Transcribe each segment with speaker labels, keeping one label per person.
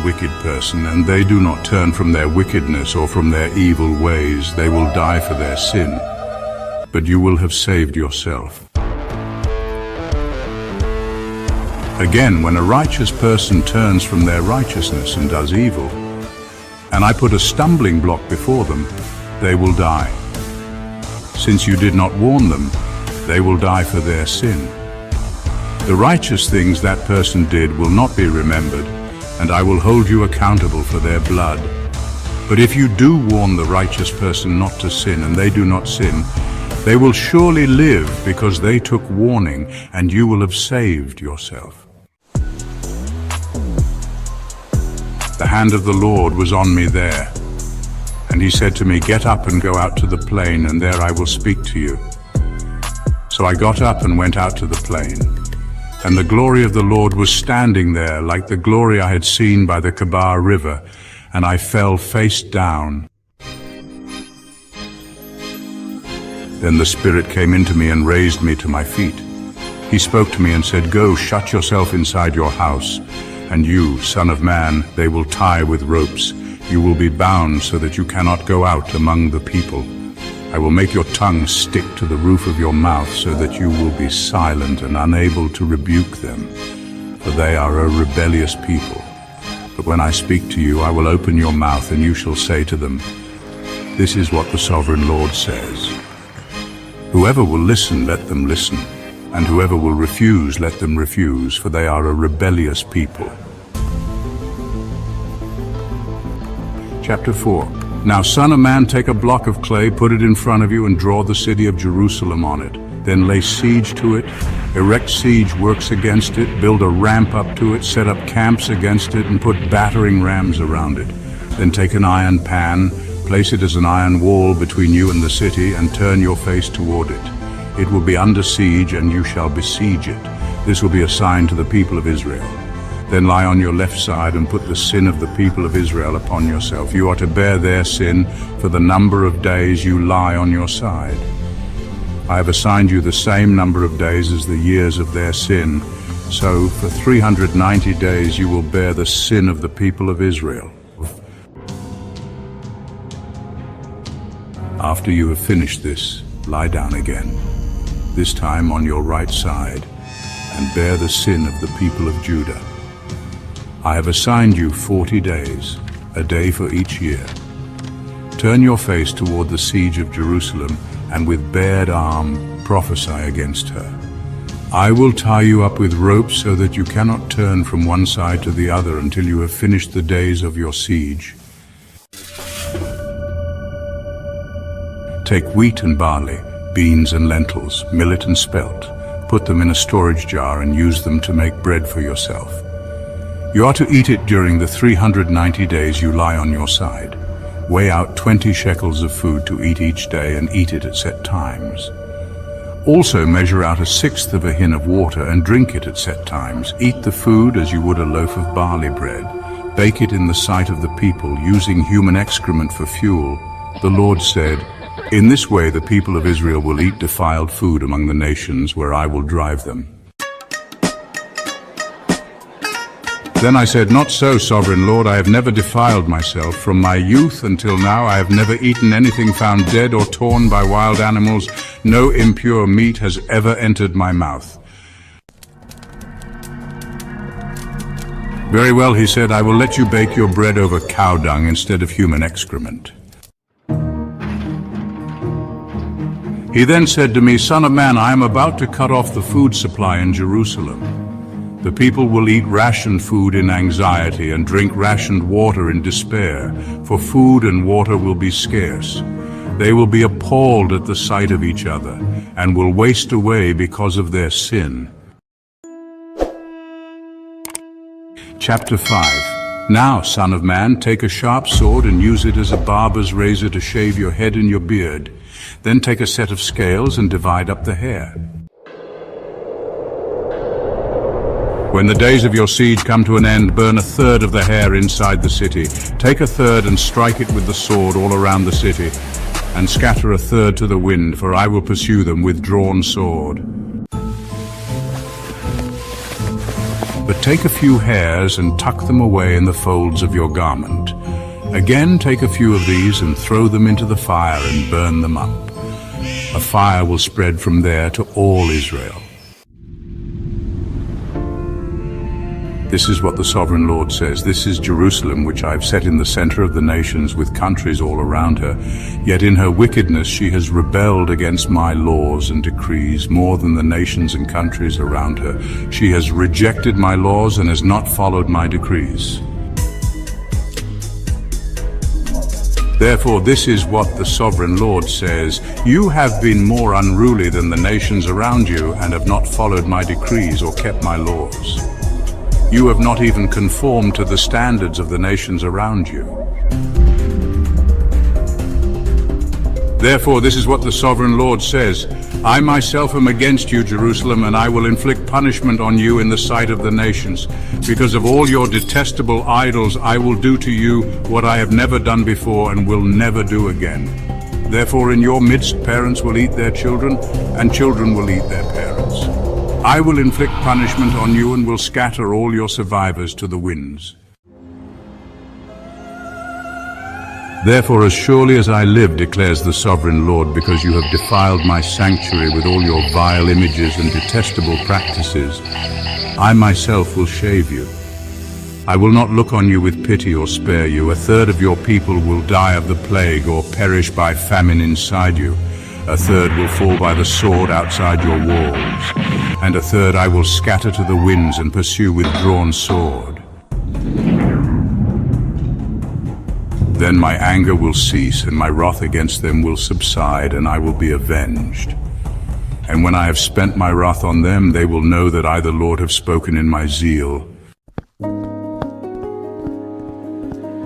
Speaker 1: wicked person, and they do not turn from their wickedness or from their evil ways, they will die for their sin, but you will have saved yourself. Again, when a righteous person turns from their righteousness and does evil, and I put a stumbling block before them, they will die. Since you did not warn them, they will die for their sin. The righteous things that person did will not be remembered, and I will hold you accountable for their blood. But if you do warn the righteous person not to sin, and they do not sin, they will surely live because they took warning, and you will have saved yourself. The hand of the Lord was on me there, and he said to me, "Get up and go out to the plain, and there I will speak to you." So I got up and went out to the plain, and the glory of the Lord was standing there like the glory I had seen by the Kebar River, and I fell face down. Then the Spirit came into me and raised me to my feet. He spoke to me and said, "Go, shut yourself inside your house. And you, son of man, they will tie with ropes. You will be bound so that you cannot go out among the people. I will make your tongue stick to the roof of your mouth so that you will be silent and unable to rebuke them, for they are a rebellious people. But when I speak to you, I will open your mouth, and you shall say to them, 'This is what the sovereign Lord says.' Whoever will listen, let them listen. And whoever will refuse, let them refuse, for they are a rebellious people." Chapter 4. Now, son of man, take a block of clay, put it in front of you, and draw the city of Jerusalem on it. Then lay siege to it, erect siege works against it, build a ramp up to it, set up camps against it, and put battering rams around it. Then take an iron pan, place it as an iron wall between you and the city, and turn your face toward it. It will be under siege, and you shall besiege it. This will be a sign to the people of Israel. Then lie on your left side and put the sin of the people of Israel upon yourself. You are to bear their sin for the number of days you lie on your side. I have assigned you the same number of days as the years of their sin. So for 390 days you will bear the sin of the people of Israel. After you have finished this, lie down again, this time on your right side, and bear the sin of the people of Judah. I have assigned you 40 days, a day for each year. Turn your face toward the siege of Jerusalem, and with bared arm prophesy against her. I will tie you up with ropes so that you cannot turn from one side to the other until you have finished the days of your siege. Take wheat and barley, beans and lentils, millet and spelt. Put them in a storage jar and use them to make bread for yourself. You are to eat it during the 390 days you lie on your side. Weigh out 20 shekels of food to eat each day, and eat it at set times. Also measure out 1/6 of a hin of water and drink it at set times. Eat the food as you would a loaf of barley bread. Bake it in the sight of the people, using human excrement for fuel. The Lord said, "In this way the people of Israel will eat defiled food among the nations where I will drive them." Then I said, "Not so, sovereign Lord, I have never defiled myself. From my youth until now I have never eaten anything found dead or torn by wild animals. No impure meat has ever entered my mouth." "Very well," he said, "I will let you bake your bread over cow dung instead of human excrement." He then said to me, "Son of man, I am about to cut off the food supply in Jerusalem. The people will eat rationed food in anxiety and drink rationed water in despair, for food and water will be scarce. They will be appalled at the sight of each other and will waste away because of their sin." Chapter 5. Now, son of man, take a sharp sword and use it as a barber's razor to shave your head and your beard. Then take a set of scales and divide up the hair. When the days of your siege come to an end, burn 1/3 of the hair inside the city. Take 1/3 and strike it with the sword all around the city, and scatter 1/3 to the wind, for I will pursue them with drawn sword. But take a few hairs and tuck them away in the folds of your garment. Again take a few of these and throw them into the fire and burn them up. A fire will spread from there to all Israel. This is what the sovereign Lord says. This is Jerusalem, which I have set in the center of the nations with countries all around her. Yet in her wickedness she has rebelled against my laws and decrees more than the nations and countries around her. She has rejected my laws and has not followed my decrees. Therefore, this is what the sovereign Lord says. You have been more unruly than the nations around you and have not followed my decrees or kept my laws. You have not even conformed to the standards of the nations around you. Therefore, this is what the sovereign Lord says. I myself am against you, Jerusalem, and I will inflict punishment on you in the sight of the nations. Because of all your detestable idols, I will do to you what I have never done before and will never do again. Therefore, in your midst, parents will eat their children, and children will eat their parents. I will inflict punishment on you and will scatter all your survivors to the winds. Therefore, as surely as I live, declares the sovereign Lord, because you have defiled my sanctuary with all your vile images and detestable practices, I myself will shave you. I will not look on you with pity or spare you. A third of your people will die of the plague or perish by famine inside you. A third will fall by the sword outside your walls, and a third I will scatter to the winds and pursue with drawn sword. Then my anger will cease, and my wrath against them will subside, and I will be avenged. And when I have spent my wrath on them, they will know that I, the Lord, have spoken in my zeal.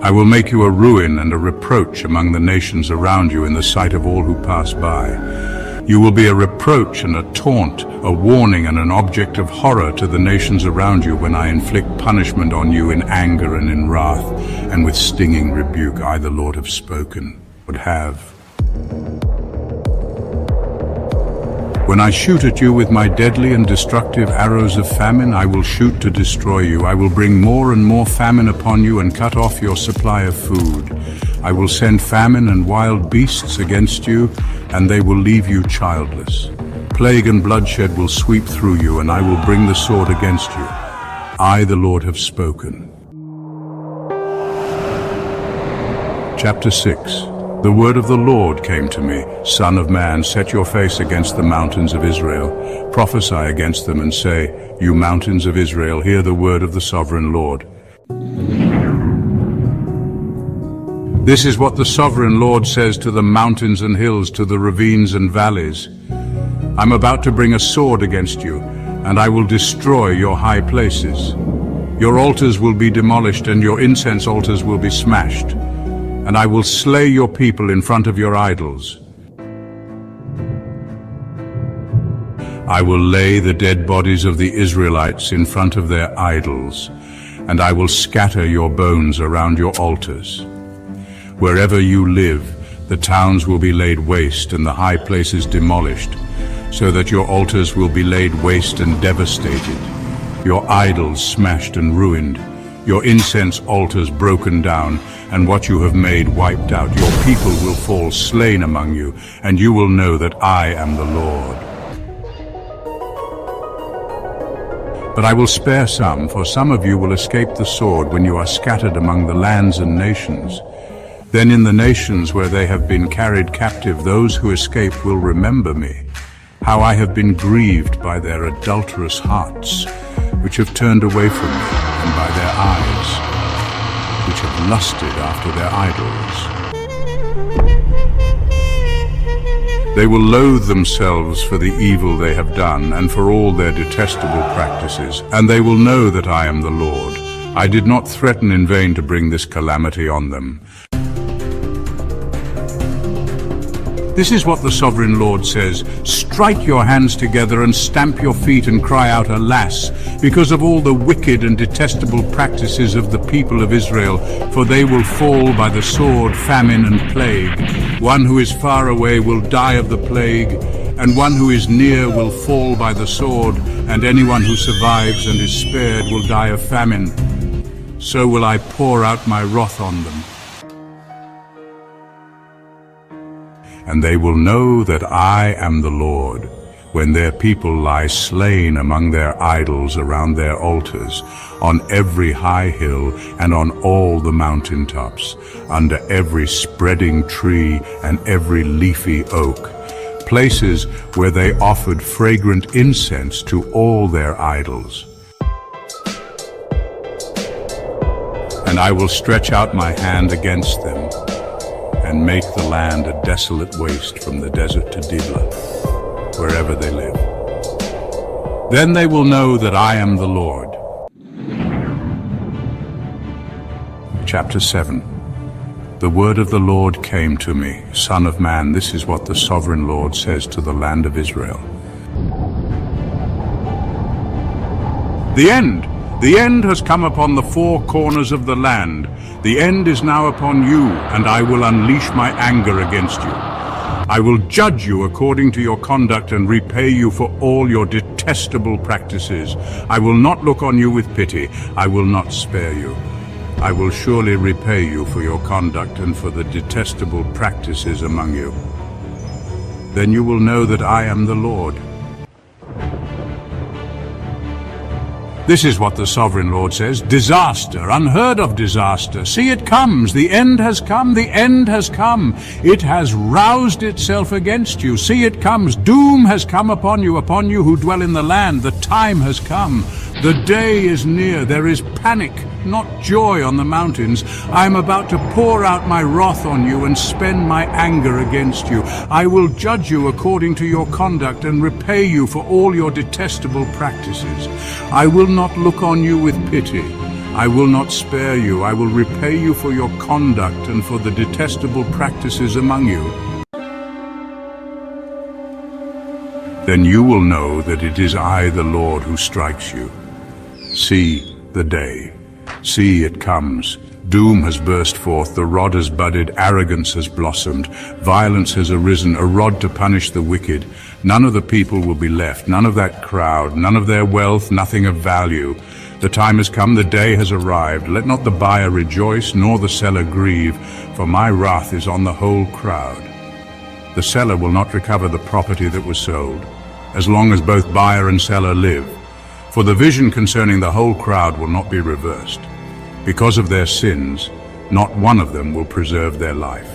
Speaker 1: I will make you a ruin and a reproach among the nations around you in the sight of all who pass by. You will be a reproach and a taunt, a warning and an object of horror to the nations around you when I inflict punishment on you in anger and in wrath, and with stinging rebuke. I, the Lord, have spoken, would have. When I shoot at you with my deadly and destructive arrows of famine, I will shoot to destroy you. I will bring more and more famine upon you and cut off your supply of food. I will send famine and wild beasts against you, and they will leave you childless. Plague and bloodshed will sweep through you, and I will bring the sword against you. I, the Lord, have spoken. Chapter 6. The word of the Lord came to me. Son of man, set your face against the mountains of Israel. Prophesy against them and say, you mountains of Israel, hear the word of the sovereign Lord. This is what the sovereign Lord says to the mountains and hills, to the ravines and valleys. I'm about to bring a sword against you, and I will destroy your high places. Your altars will be demolished, and your incense altars will be smashed. And I will slay your people in front of your idols. I will lay the dead bodies of the Israelites in front of their idols, and I will scatter your bones around your altars. Wherever you live, the towns will be laid waste and the high places demolished, so that your altars will be laid waste and devastated, your idols smashed and ruined, your incense altars broken down, and what you have made wiped out. Your people will fall slain among you, and you will know that I am the Lord. But I will spare some, for some of you will escape the sword when you are scattered among the lands and nations. Then in the nations where they have been carried captive, those who escape will remember me, how I have been grieved by their adulterous hearts, which have turned away from me, and by their eyes, which have lusted after their idols. They will loathe themselves for the evil they have done and for all their detestable practices, and they will know that I am the Lord. I did not threaten in vain to bring this calamity on them. This is what the sovereign Lord says. Strike your hands together and stamp your feet and cry out, alas, because of all the wicked and detestable practices of the people of Israel, for they will fall by the sword, famine, and plague. One who is far away will die of the plague, and one who is near will fall by the sword, and anyone who survives and is spared will die of famine. So will I pour out my wrath on them. And they will know that I am the Lord, when their people lie slain among their idols around their altars, on every high hill and on all the mountain tops, under every spreading tree and every leafy oak, places where they offered fragrant incense to all their idols. And I will stretch out my hand against them, and make the land a desolate waste from the desert to Diblah, wherever they live. Then they will know that I am the Lord. Chapter 7. The word of the Lord came to me, Son of man, this is what the sovereign Lord says to the land of Israel. The end has come upon the four corners of the land. The end is now upon you, and I will unleash my anger against you. I will judge you according to your conduct and repay you for all your detestable practices. I will not look on you with pity. I will not spare you. I will surely repay you for your conduct and for the detestable practices among you. Then you will know that I am the Lord. This is what the sovereign Lord says: disaster, unheard of disaster. See, it comes. The end has come. The end has come. It has roused itself against you. See, it comes. Doom has come upon you who dwell in the land. The time has come. The day is near. There is panic, not joy, on the mountains. I am about to pour out my wrath on you and spend my anger against you. I will judge you according to your conduct and repay you for all your detestable practices. I will not look on you with pity. I will not spare you. I will repay you for your conduct and for the detestable practices among you. Then you will know that it is I, the Lord, who strikes you. See the day. See, it comes. Doom has burst forth, the rod has budded, arrogance has blossomed, violence has arisen, a rod to punish the wicked. None of the people will be left, none of that crowd, none of their wealth, nothing of value. The time has come, the day has arrived. Let not the buyer rejoice, nor the seller grieve, for my wrath is on the whole crowd. The seller will not recover the property that was sold, as long as both buyer and seller live. For the vision concerning the whole crowd will not be reversed. Because of their sins, not one of them will preserve their life.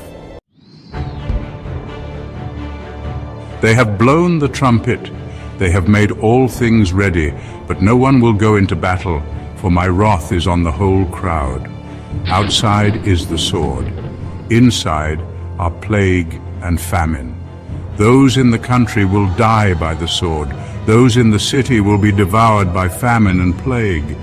Speaker 1: They have blown the trumpet. They have made all things ready, but no one will go into battle, for my wrath is on the whole crowd. Outside is the sword. Inside are plague and famine. Those in the country will die by the sword. Those in the city will be devoured by famine and plague.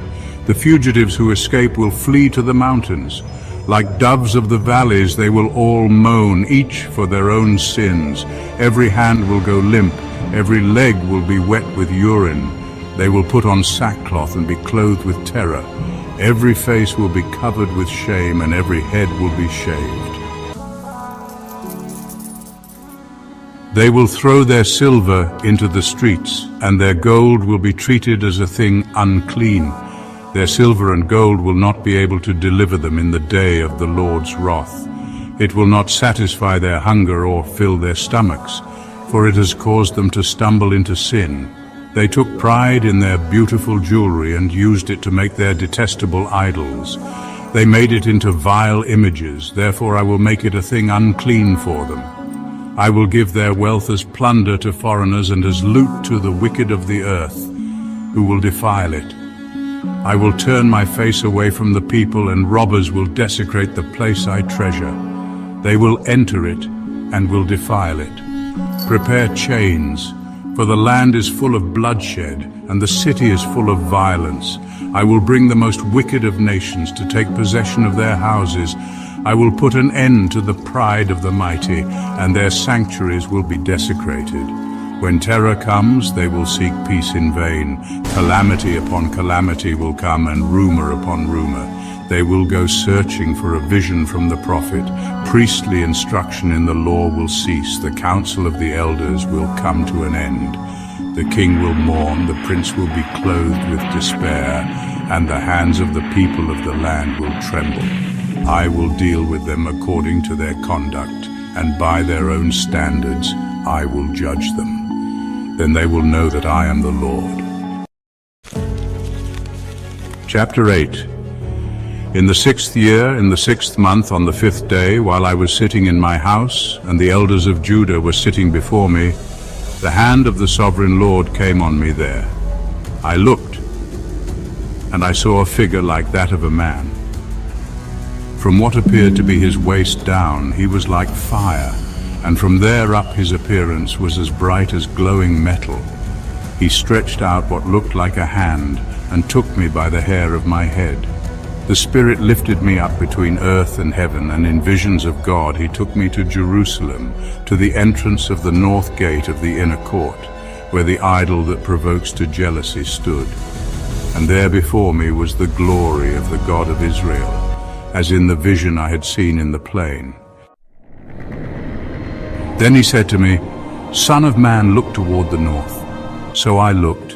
Speaker 1: The fugitives who escape will flee to the mountains. Like doves of the valleys, they will all moan, each for their own sins. Every hand will go limp. Every leg will be wet with urine. They will put on sackcloth and be clothed with terror. Every face will be covered with shame, and every head will be shaved. They will throw their silver into the streets, and their gold will be treated as a thing unclean. Their silver and gold will not be able to deliver them in the day of the Lord's wrath. It will not satisfy their hunger or fill their stomachs, for it has caused them to stumble into sin. They took pride in their beautiful jewelry and used it to make their detestable idols. They made it into vile images, therefore I will make it a thing unclean for them. I will give their wealth as plunder to foreigners and as loot to the wicked of the earth, who will defile it. I will turn my face away from the people, and robbers will desecrate the place I treasure. They will enter it and will defile it. Prepare chains, for the land is full of bloodshed, and the city is full of violence. I will bring the most wicked of nations to take possession of their houses. I will put an end to the pride of the mighty, and their sanctuaries will be desecrated. When terror comes, they will seek peace in vain. Calamity upon calamity will come, and rumor upon rumor. They will go searching for a vision from the prophet. priestly instruction in the law will cease, the counsel of the elders will come to an end. The king will mourn, the prince will be clothed with despair, and the hands of the people of the land will tremble. I will deal with them according to their conduct, and by their own standards I will judge them. Then they will know that I am the Lord. Chapter 8. In the 6th year, in the 6th month, on the 5th day, while I was sitting in my house, and the elders of Judah were sitting before me, the hand of the sovereign Lord came on me there. I looked, and I saw a figure like that of a man. From what appeared to be his waist down, he was like fire, and from there up his appearance was as bright as glowing metal. He stretched out what looked like a hand, and took me by the hair of my head. The Spirit lifted me up between earth and heaven, and in visions of God he took me to Jerusalem, to the entrance of the north gate of the inner court, where the idol that provokes to jealousy stood. And there before me was the glory of the God of Israel, as in the vision I had seen in the plain. Then he said to me, "Son of man, look toward the north." So I looked,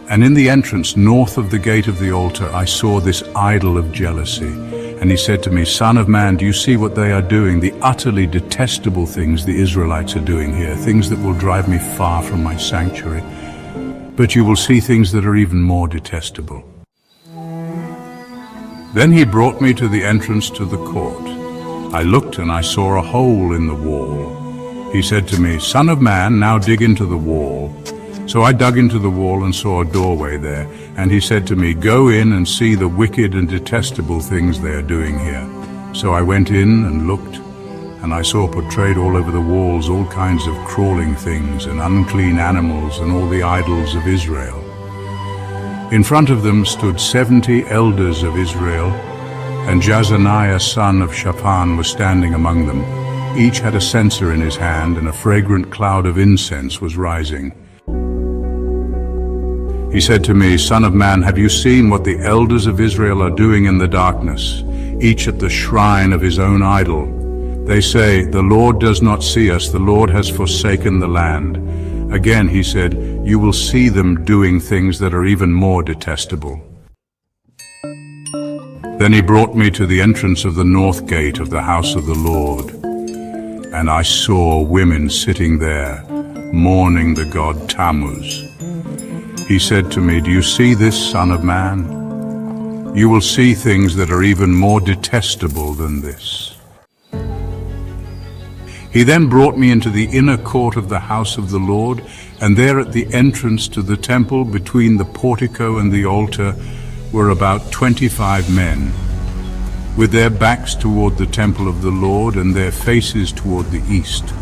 Speaker 1: and in the entrance north of the gate of the altar I saw this idol of jealousy. And he said to me, "Son of man, do you see what they are doing, the utterly detestable things the Israelites are doing here, things that will drive me far from my sanctuary? But you will see things that are even more detestable." Then he brought me to the entrance to the court. I looked, and I saw a hole in the wall. He said to me, "Son of man, now dig into the wall." So I dug into the wall and saw a doorway there, and he said to me, "Go in and see the wicked and detestable things they are doing here." So I went in and looked, and I saw portrayed all over the walls all kinds of crawling things and unclean animals and all the idols of Israel. In front of them stood 70 elders of Israel, and Jazaniah son of Shaphan was standing among them. Each had a censer in his hand, and a fragrant cloud of incense was rising. He said to me, "Son of man, have you seen what the elders of Israel are doing in the darkness, each at the shrine of his own idol? They say, 'The Lord does not see us, the Lord has forsaken the land.'" Again he said, "You will see them doing things that are even more detestable." Then he brought me to the entrance of the north gate of the house of the Lord, and I saw women sitting there, mourning the god Tammuz. He said to me, "Do you see this, son of man? You will see things that are even more detestable than this." He then brought me into the inner court of the house of the Lord, and there at the entrance to the temple, between the portico and the altar, were about 25 men, with their backs toward the temple of the Lord and their faces toward the east.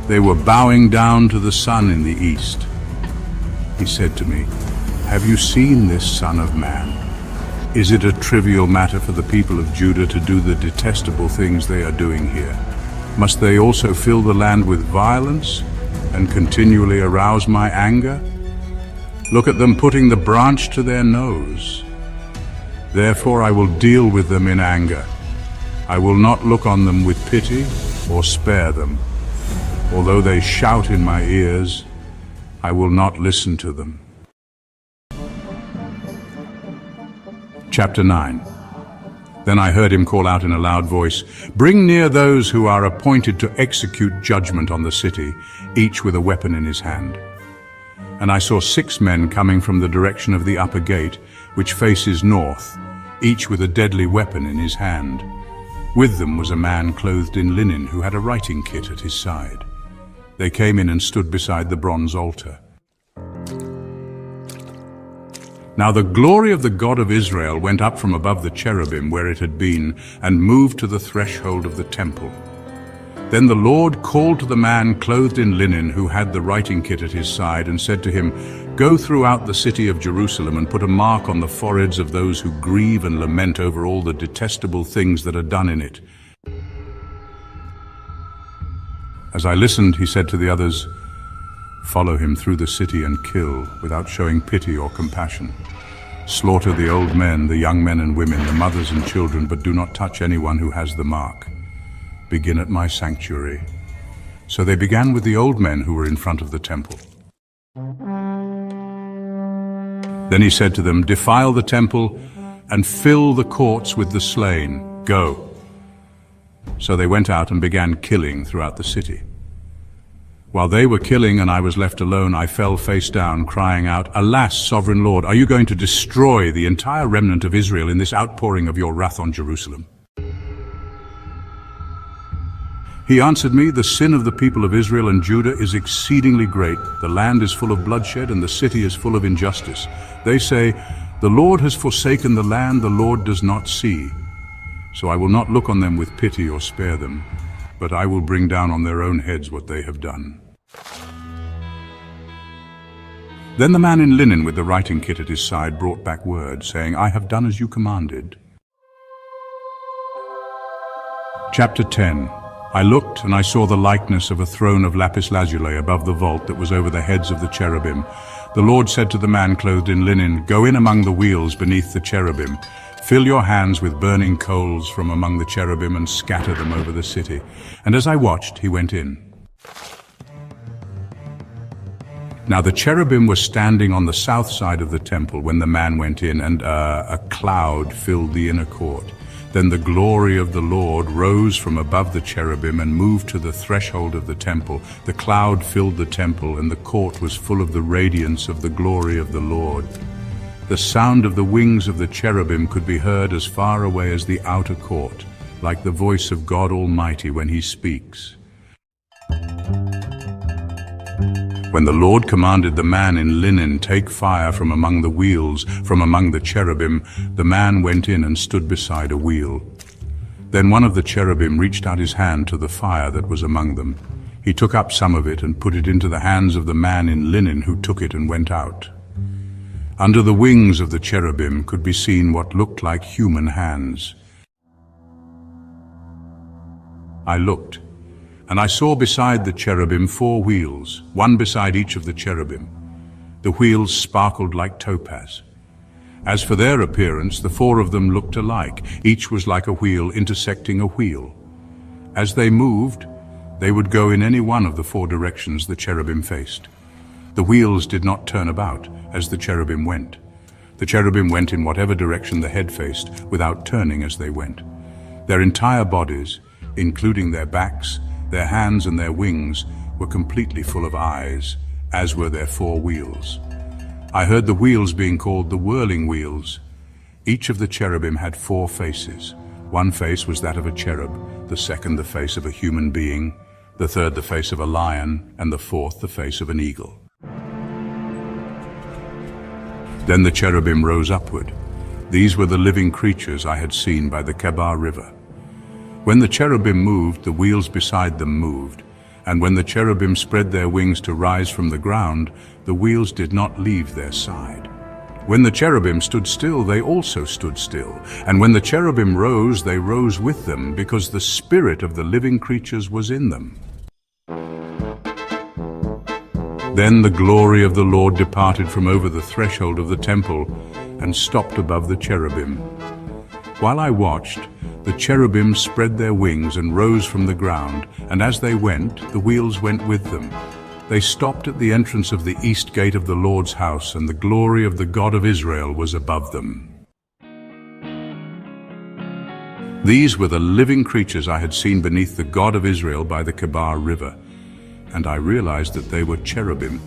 Speaker 1: They were bowing down to the sun in the east. He said to me, "Have you seen this, son of man? Is it a trivial matter for the people of Judah to do the detestable things they are doing here? Must they also fill the land with violence and continually arouse my anger? Look at them putting the branch to their nose. Therefore I will deal with them in anger. I will not look on them with pity or spare them. Although they shout in my ears, I will not listen to them." Chapter 9. Then I heard him call out in a loud voice, "Bring near those who are appointed to execute judgment on the city, each with a weapon in his hand." And I saw 6 men coming from the direction of the upper gate, which faces north, each with a deadly weapon in his hand. With them was a man clothed in linen who had a writing kit at his side. They came in and stood beside the bronze altar. Now the glory of the God of Israel went up from above the cherubim where it had been, and moved to the threshold of the temple. Then the Lord called to the man clothed in linen who had the writing kit at his side, and said to him, "Go throughout the city of Jerusalem and put a mark on the foreheads of those who grieve and lament over all the detestable things that are done in it." As I listened, he said to the others, "Follow him through the city and kill, without showing pity or compassion. Slaughter the old men, the young men and women, the mothers and children, but do not touch anyone who has the mark. begin at my sanctuary." So they began with the old men who were in front of the temple. Then he said to them, "Defile the temple and fill the courts with the slain. Go." So they went out and began killing throughout the city. While they were killing and I was left alone, I fell face down, crying out, "Alas, sovereign Lord, are you going to destroy the entire remnant of Israel in this outpouring of your wrath on Jerusalem?" He answered me, "The sin of the people of Israel and Judah is exceedingly great. The land is full of bloodshed and the city is full of injustice. They say, 'The Lord has forsaken the land, the Lord does not see.' So I will not look on them with pity or spare them, but I will bring down on their own heads what they have done." Then the man in linen with the writing kit at his side brought back word, saying, "I have done as you commanded." Chapter 10. I looked, and I saw the likeness of a throne of lapis lazuli above the vault that was over the heads of the cherubim. The Lord said to the man clothed in linen, "Go in among the wheels beneath the cherubim. Fill your hands with burning coals from among the cherubim and scatter them over the city." And as I watched, he went in. Now the cherubim were standing on the south side of the temple when the man went in, and a cloud filled the inner court. Then the glory of the Lord rose from above the cherubim and moved to the threshold of the temple. The cloud filled the temple, and the court was full of the radiance of the glory of the Lord. The sound of the wings of the cherubim could be heard as far away as the outer court, like the voice of God Almighty when he speaks. When the Lord commanded the man in linen, "Take fire from among the wheels, from among the cherubim," the man went in and stood beside a wheel. Then one of the cherubim reached out his hand to the fire that was among them. He took up some of it and put it into the hands of the man in linen, who took it and went out. Under the wings of the cherubim could be seen what looked like human hands. I looked, and I saw beside the cherubim 4 wheels, one beside each of the cherubim. The wheels sparkled like topaz. As for their appearance, the 4 of them looked alike. Each was like a wheel intersecting a wheel. As they moved, they would go in any one of the 4 directions the cherubim faced. The wheels did not turn about as the cherubim went. The cherubim went in whatever direction the head faced, without turning as they went. Their entire bodies, including their backs, their hands and their wings, were completely full of eyes, as were their 4 wheels. I heard the wheels being called the whirling wheels. Each of the cherubim had 4 faces. One face was that of a cherub, the second the face of a human being, the third the face of a lion, and the fourth the face of an eagle. Then the cherubim rose upward. These were the living creatures I had seen by the Kebar River. When the cherubim moved, the wheels beside them moved, and when the cherubim spread their wings to rise from the ground, the wheels did not leave their side. When the cherubim stood still, they also stood still, and when the cherubim rose, they rose with them, because the spirit of the living creatures was in them. Then the glory of the Lord departed from over the threshold of the temple and stopped above the cherubim. While I watched, the cherubim spread their wings and rose from the ground, and as they went, the wheels went with them. They stopped at the entrance of the east gate of the Lord's house, and the glory of the God of Israel was above them. These were the living creatures I had seen beneath the God of Israel by the Kebar River, and I realized that they were cherubim.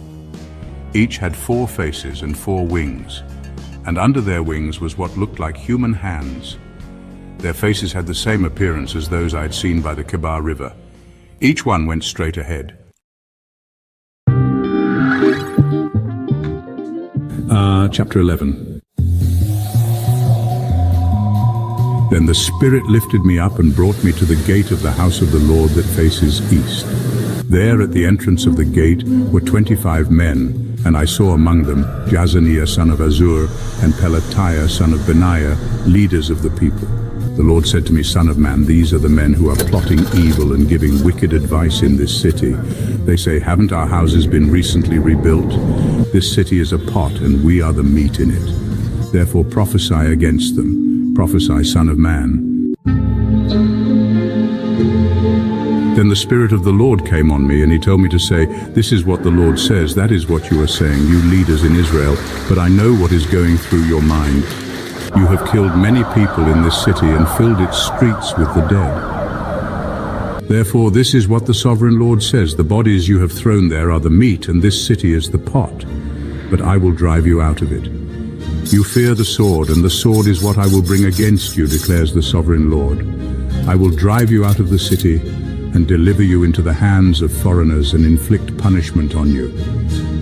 Speaker 1: Each had 4 faces and 4 wings, and under their wings was what looked like human hands. Their faces had the same appearance as those I had seen by the Kebar River. Each one went straight ahead. Chapter 11. Then the Spirit lifted me up and brought me to the gate of the house of the Lord that faces east. There at the entrance of the gate were 25 men, and I saw among them Jazaniah son of Azur and Pelatiah son of Benaiah, leaders of the people. The Lord said to me, "Son of man, these are the men who are plotting evil and giving wicked advice in this city. They say, 'Haven't our houses been recently rebuilt? This city is a pot, and we are the meat in it.' Therefore prophesy against them. Prophesy, son of man." Then the Spirit of the Lord came on me, and he told me to say, "This is what the Lord says, that is what you are saying, you leaders in Israel, but I know what is going through your mind. You have killed many people in this city and filled its streets with the dead. Therefore this is what the sovereign Lord says, the bodies you have thrown there are the meat, and this city is the pot, but I will drive you out of it. You fear the sword, and the sword is what I will bring against you, declares the sovereign Lord. I will drive you out of the city and deliver you into the hands of foreigners and inflict punishment on you.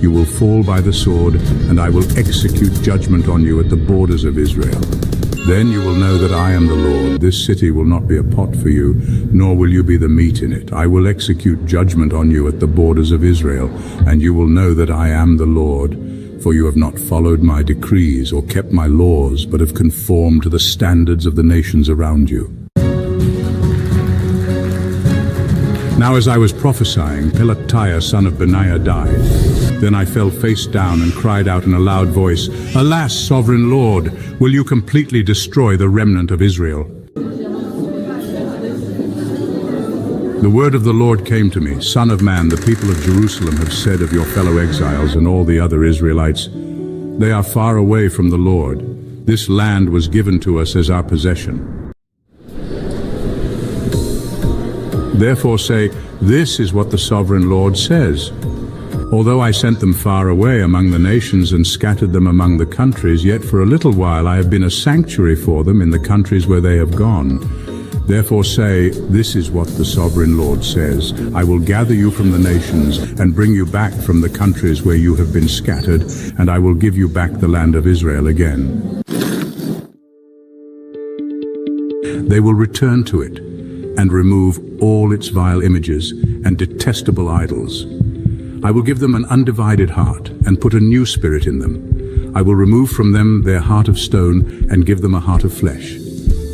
Speaker 1: You will fall by the sword, and I will execute judgment on you at the borders of Israel. Then you will know that I am the Lord. This city will not be a pot for you, nor will you be the meat in it. I will execute judgment on you at the borders of Israel, and you will know that I am the Lord. For you have not followed my decrees or kept my laws, but have conformed to the standards of the nations around you." Now as I was prophesying, Pelatiah son of Benaiah died. Then I fell face down and cried out in a loud voice, "Alas, sovereign Lord, will you completely destroy the remnant of Israel?" The word of the Lord came to me, "Son of man, the people of Jerusalem have said of your fellow exiles and all the other Israelites, they are far away from the Lord. This land was given to us as our possession. Therefore say, this is what the sovereign Lord says. Although I sent them far away among the nations and scattered them among the countries, yet for a little while I have been a sanctuary for them in the countries where they have gone. Therefore say, this is what the sovereign Lord says. I will gather you from the nations and bring you back from the countries where you have been scattered, and I will give you back the land of Israel again. They will return to it and remove all its vile images and detestable idols. I will give them an undivided heart and put a new spirit in them. I will remove from them their heart of stone and give them a heart of flesh.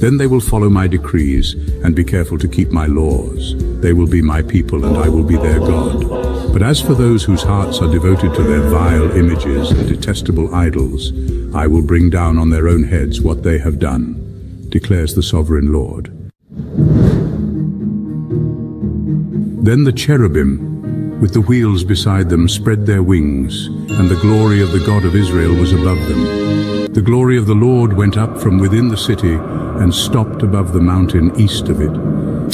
Speaker 1: Then they will follow my decrees and be careful to keep my laws. They will be my people and I will be their God. But as for those whose hearts are devoted to their vile images and detestable idols, I will bring down on their own heads what they have done, declares the sovereign Lord. Then the cherubim, with the wheels beside them, spread their wings, and the glory of the God of Israel was above them. The glory of the Lord went up from within the city and stopped above the mountain east of it.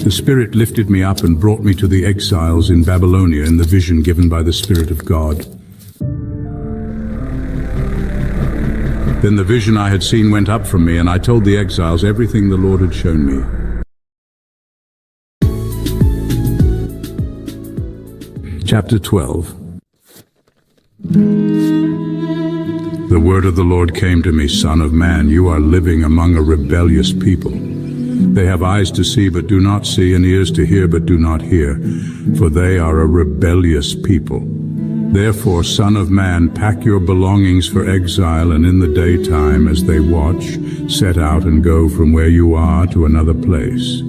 Speaker 1: The Spirit lifted me up and brought me to the exiles in Babylonia in the vision given by the Spirit of God. Then the vision I had seen went up from me, and I told the exiles everything the Lord had shown me. Chapter 12. The word of the Lord came to me, Son of man, you are living among a rebellious people. They have eyes to see but do not see, and ears to hear but do not hear, for they are a rebellious people. Therefore, Son of man, pack your belongings for exile, and in the daytime as they watch, set out and go from where you are to another place.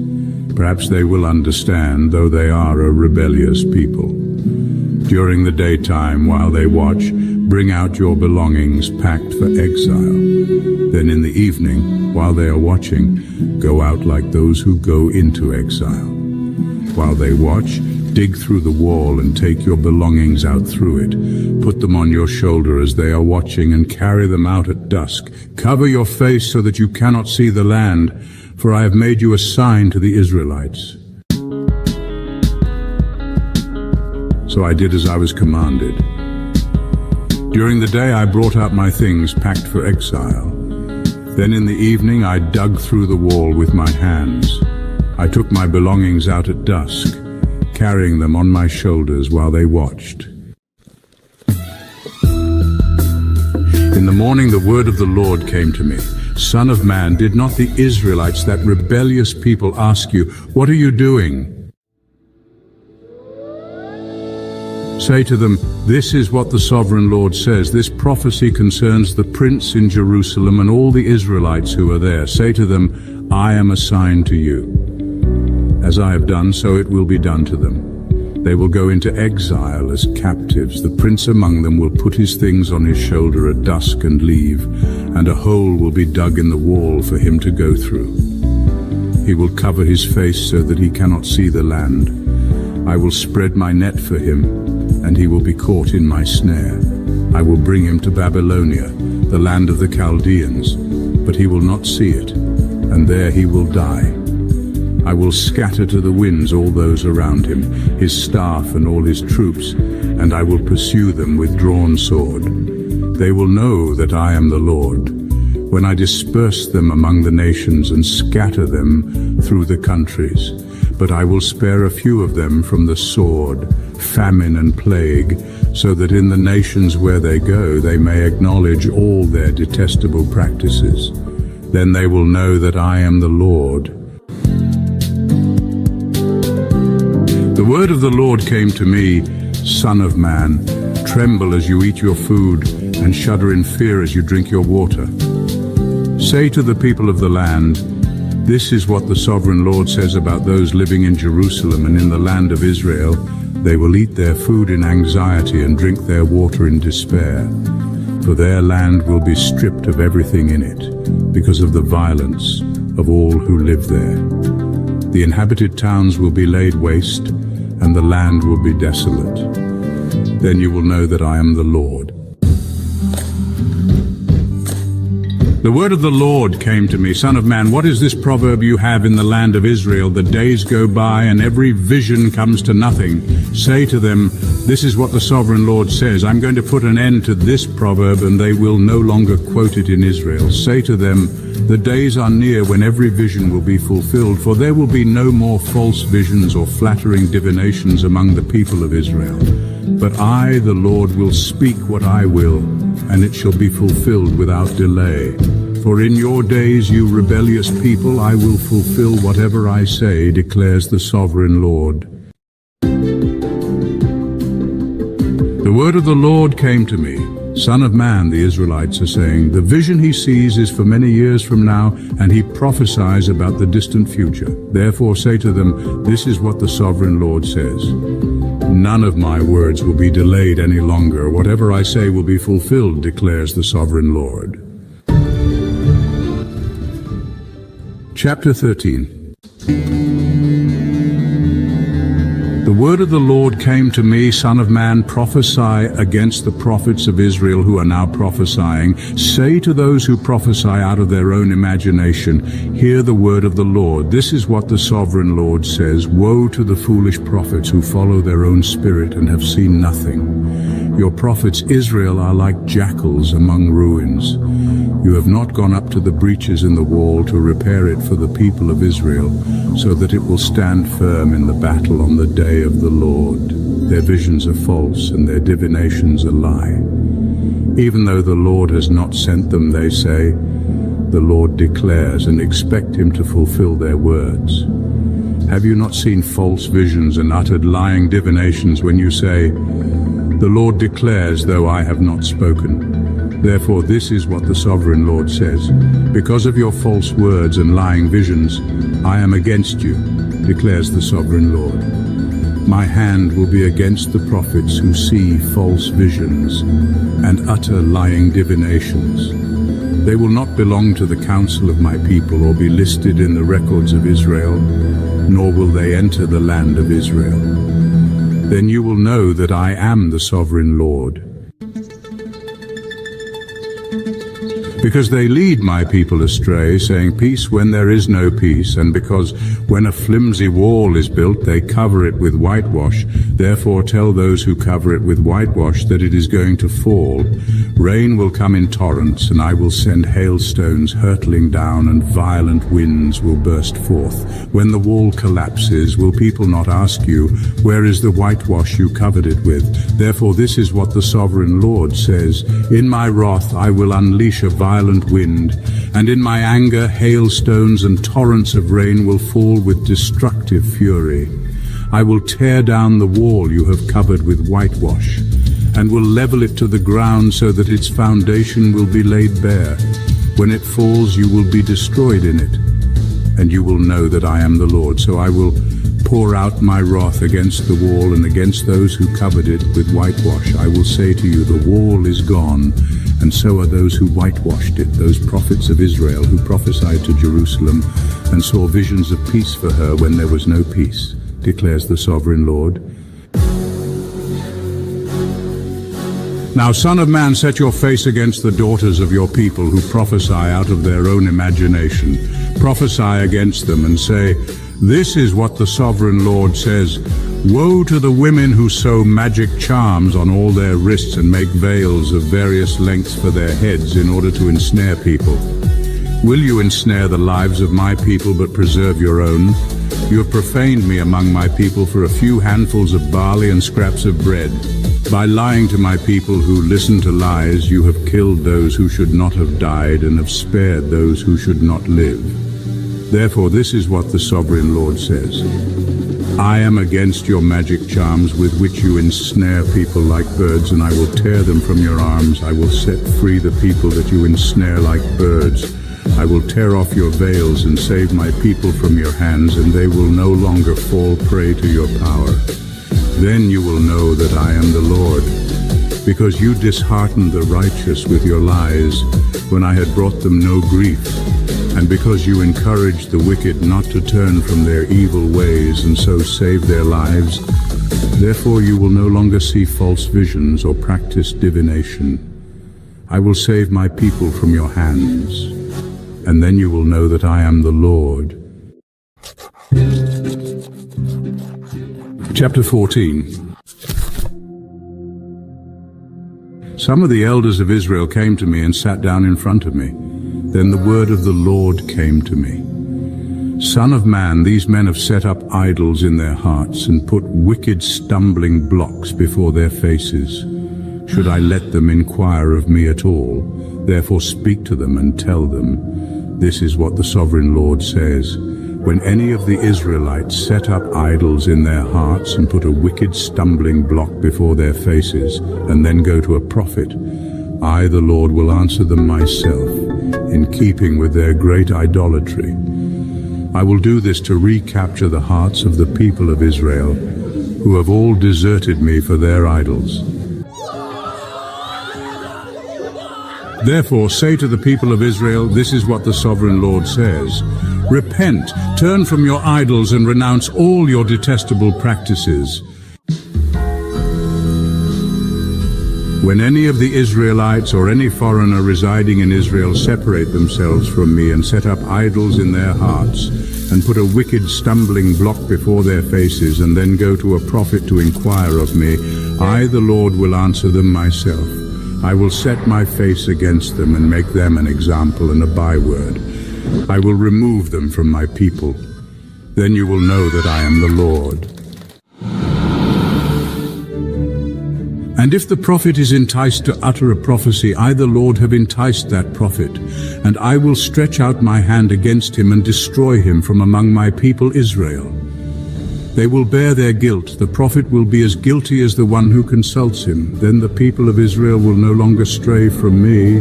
Speaker 1: Perhaps they will understand, though they are a rebellious people. During the daytime, while they watch, bring out your belongings packed for exile. Then in the evening, while they are watching, go out like those who go into exile. While they watch, dig through the wall and take your belongings out through it. Put them on your shoulder as they are watching and carry them out at dusk. Cover your face so that you cannot see the land, for I have made you a sign to the Israelites. So I did as I was commanded. During the day I brought out my things packed for exile. Then in the evening I dug through the wall with my hands. I took my belongings out at dusk, carrying them on my shoulders while they watched. In the morning the word of the Lord came to me. Son of man, did not the Israelites, that rebellious people, ask you, what are you doing? Say to them, this is what the sovereign Lord says. This prophecy concerns the prince in Jerusalem and all the Israelites who are there. Say to them, I am a sign to you. As I have done, so it will be done to them. They will go into exile as captives. The prince among them will put his things on his shoulder at dusk and leave, and a hole will be dug in the wall for him to go through. He will cover his face so that he cannot see the land. I will spread my net for him, and he will be caught in my snare. I will bring him to Babylonia, the land of the Chaldeans, but he will not see it, and there he will die. I will scatter to the winds all those around him, his staff and all his troops, and I will pursue them with drawn sword. They will know that I am the Lord, when I disperse them among the nations and scatter them through the countries. But I will spare a few of them from the sword, famine and plague, so that in the nations where they go they may acknowledge all their detestable practices. Then they will know that I am the Lord. The word of the Lord came to me, Son of man, tremble as you eat your food, and shudder in fear as you drink your water. Say to the people of the land, this is what the sovereign Lord says about those living in Jerusalem and in the land of Israel. They will eat their food in anxiety and drink their water in despair, for their land will be stripped of everything in it, because of the violence of all who live there. The inhabited towns will be laid waste, and the land will be desolate. Then you will know that I am the Lord. The word of the Lord came to me, Son of man, what is this proverb you have in the land of Israel? The days go by and every vision comes to nothing. Say to them, this is what the sovereign Lord says. I'm going to put an end to this proverb, and they will no longer quote it in Israel. Say to them, the days are near when every vision will be fulfilled, for there will be no more false visions or flattering divinations among the people of Israel. But I, the Lord, will speak what I will, and it shall be fulfilled without delay. For in your days, you rebellious people, I will fulfill whatever I say, declares the sovereign Lord. The word of the Lord came to me. Son of man, the Israelites are saying, the vision he sees is for many years from now, and he prophesies about the distant future. Therefore say to them, this is what the sovereign Lord says. None of my words will be delayed any longer. Whatever I say will be fulfilled, declares the sovereign Lord. Chapter 13. The word of the Lord came to me, Son of man, prophesy against the prophets of Israel who are now prophesying. Say to those who prophesy out of their own imagination, hear the word of the Lord. This is what the sovereign Lord says. Woe to the foolish prophets who follow their own spirit and have seen nothing. Your prophets Israel are like jackals among ruins. You have not gone up to the breaches in the wall to repair it for the people of Israel, so that it will stand firm in the battle on the day of the Lord. Their visions are false and their divinations a lie. Even though the Lord has not sent them, they say, the Lord declares, and expect him to fulfill their words. Have you not seen false visions and uttered lying divinations when you say, the Lord declares, though I have not spoken? Therefore this is what the sovereign Lord says. Because of your false words and lying visions, I am against you, declares the sovereign Lord. My hand will be against the prophets who see false visions and utter lying divinations. They will not belong to the council of my people or be listed in the records of Israel, nor will they enter the land of Israel. Then you will know that I am the sovereign Lord. Because they lead my people astray, saying peace when there is no peace, and because when a flimsy wall is built, they cover it with whitewash. Therefore tell those who cover it with whitewash that it is going to fall. Rain will come in torrents, and I will send hailstones hurtling down, and violent winds will burst forth. When the wall collapses, will people not ask you, where is the whitewash you covered it with? Therefore this is what the sovereign Lord says. In my wrath I will unleash a violent wind, and in my anger hailstones and torrents of rain will fall with destructive fury. I will tear down the wall you have covered with whitewash, and will level it to the ground so that its foundation will be laid bare. When it falls, you will be destroyed in it, and you will know that I am the Lord. So I will pour out my wrath against the wall and against those who covered it with whitewash. I will say to you, the wall is gone, and so are those who whitewashed it, those prophets of Israel who prophesied to Jerusalem and saw visions of peace for her when there was no peace. declares the sovereign Lord. Now, son of man, set your face against the daughters of your people who prophesy out of their own imagination. Prophesy against them and say, this is what the sovereign Lord says. Woe to the women who sew magic charms on all their wrists and make veils of various lengths for their heads in order to ensnare people. Will you ensnare the lives of my people but preserve your own? You have profaned me among my people for a few handfuls of barley and scraps of bread. By lying to my people who listen to lies, you have killed those who should not have died and have spared those who should not live. Therefore, this is what the sovereign Lord says. I am against your magic charms with which you ensnare people like birds, and I will tear them from your arms. I will set free the people that you ensnare like birds. I will tear off your veils and save my people from your hands, and they will no longer fall prey to your power. Then you will know that I am the Lord, because you disheartened the righteous with your lies when I had brought them no grief, and because you encouraged the wicked not to turn from their evil ways and so save their lives. Therefore you will no longer see false visions or practice divination. I will save my people from your hands, and then you will know that I am the Lord. Chapter 14. Some of the elders of Israel came to me and sat down in front of me. Then the word of the Lord came to me. Son of man, these men have set up idols in their hearts and put wicked stumbling blocks before their faces. Should I let them inquire of me at all? Therefore speak to them and tell them, this is what the sovereign Lord says. When any of the Israelites set up idols in their hearts and put a wicked stumbling block before their faces, and then go to a prophet, I, the Lord, will answer them myself, in keeping with their great idolatry. I will do this to recapture the hearts of the people of Israel, who have all deserted me for their idols. Therefore say to the people of Israel, this is what the sovereign Lord says. Repent, turn from your idols and renounce all your detestable practices. When any of the Israelites or any foreigner residing in Israel separate themselves from me and set up idols in their hearts and put a wicked stumbling block before their faces and then go to a prophet to inquire of me, I, the Lord, will answer them myself. I will set my face against them and make them an example and a byword. I will remove them from my people. Then you will know that I am the Lord. And if the prophet is enticed to utter a prophecy, I, the Lord, have enticed that prophet, and I will stretch out my hand against him and destroy him from among my people Israel. They will bear their guilt. The prophet will be as guilty as the one who consults him. Then the people of Israel will no longer stray from me,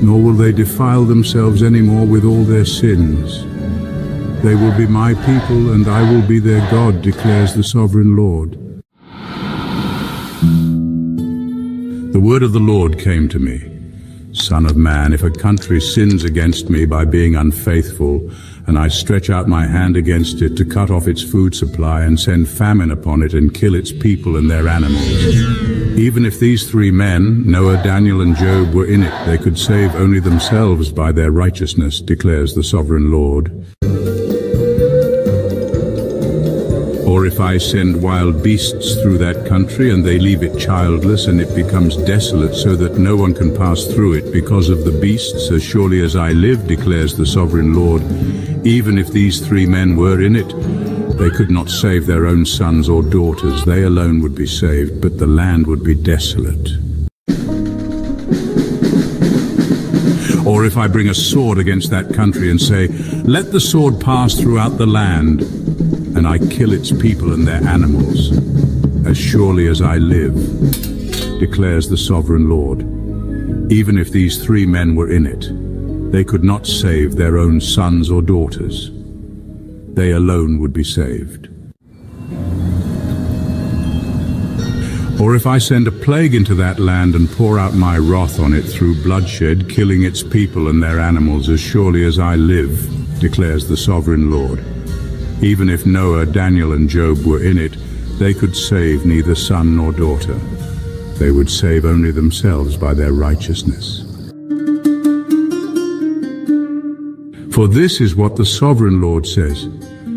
Speaker 1: nor will they defile themselves any more with all their sins. They will be my people, and I will be their God, declares the sovereign Lord. The word of the Lord came to me. Son of man, if a country sins against me by being unfaithful, and I stretch out my hand against it to cut off its food supply and send famine upon it and kill its people and their animals, even if these three men, Noah, Daniel, and Job, were in it, they could save only themselves by their righteousness, declares the sovereign Lord. Or if I send wild beasts through that country and they leave it childless and it becomes desolate so that no one can pass through it because of the beasts, as surely as I live, declares the sovereign Lord, even if these three men were in it, they could not save their own sons or daughters. They alone would be saved, but the land would be desolate. Or if I bring a sword against that country and say, let the sword pass throughout the land, and I kill its people and their animals, as surely as I live, declares the sovereign Lord. Even if these three men were in it, they could not save their own sons or daughters. They alone would be saved. Or if I send a plague into that land and pour out my wrath on it through bloodshed, killing its people and their animals, as surely as I live, declares the sovereign Lord. Even if Noah, Daniel, and Job were in it, they could save neither son nor daughter. They would save only themselves by their righteousness. For this is what the sovereign Lord says: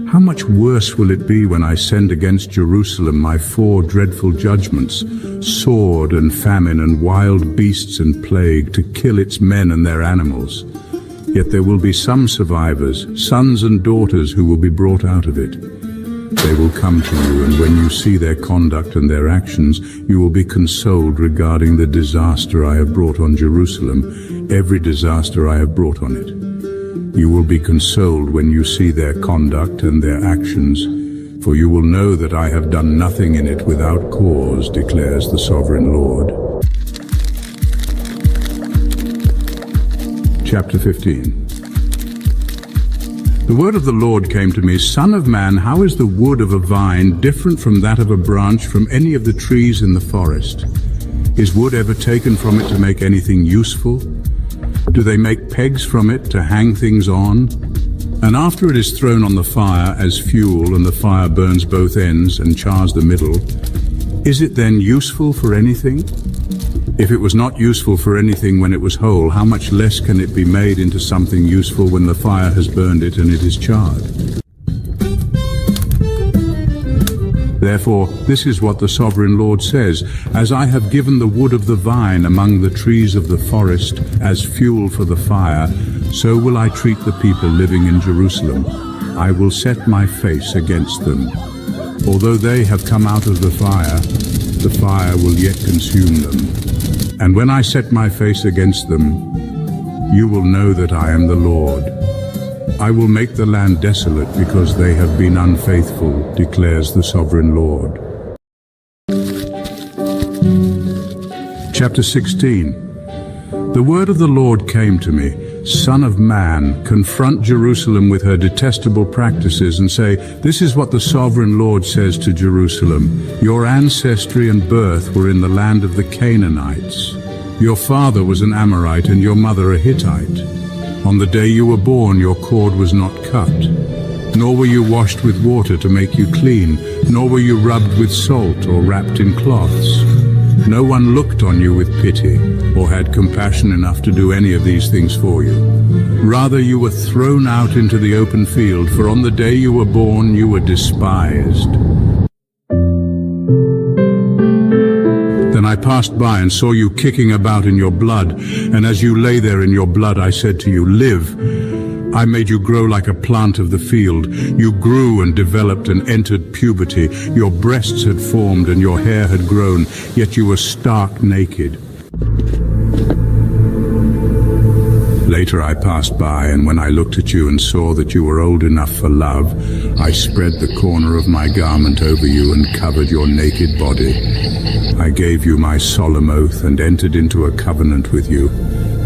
Speaker 1: how much worse will it be when I send against Jerusalem my 4 dreadful judgments, sword and famine and wild beasts and plague, to kill its men and their animals. Yet there will be some survivors, sons and daughters, who will be brought out of it. They will come to you, and when you see their conduct and their actions, you will be consoled regarding the disaster I have brought on Jerusalem, every disaster I have brought on it. You will be consoled when you see their conduct and their actions, for you will know that I have done nothing in it without cause, declares the sovereign Lord. Chapter 15. The word of the Lord came to me: Son of man, how is the wood of a vine different from that of a branch from any of the trees in the forest? Is wood ever taken from it to make anything useful? Do they make pegs from it to hang things on? And after it is thrown on the fire as fuel, and the fire burns both ends and chars the middle, is it then useful for anything? If it was not useful for anything when it was whole, how much less can it be made into something useful when the fire has burned it and it is charred? Therefore, this is what the sovereign Lord says: as I have given the wood of the vine among the trees of the forest as fuel for the fire, so will I treat the people living in Jerusalem. I will set my face against them. Although they have come out of the fire will yet consume them. And when I set my face against them, you will know that I am the Lord. I will make the land desolate because they have been unfaithful, declares the sovereign Lord. Chapter 16. The word of the Lord came to me: Son of man, confront Jerusalem with her detestable practices and say, this is what the sovereign Lord says to Jerusalem: your ancestry and birth were in the land of the Canaanites. Your father was an Amorite and your mother a Hittite. On the day you were born, your cord was not cut, nor were you washed with water to make you clean, nor were you rubbed with salt or wrapped in cloths. No one looked on you with pity, or had compassion enough to do any of these things for you. Rather, you were thrown out into the open field, for on the day you were born, you were despised. Then I passed by and saw you kicking about in your blood, and as you lay there in your blood, I said to you, live. I made you grow like a plant of the field. You grew and developed and entered puberty. Your breasts had formed and your hair had grown, yet you were stark naked. Later I passed by, and when I looked at you and saw that you were old enough for love, I spread the corner of my garment over you and covered your naked body. I gave you my solemn oath and entered into a covenant with you,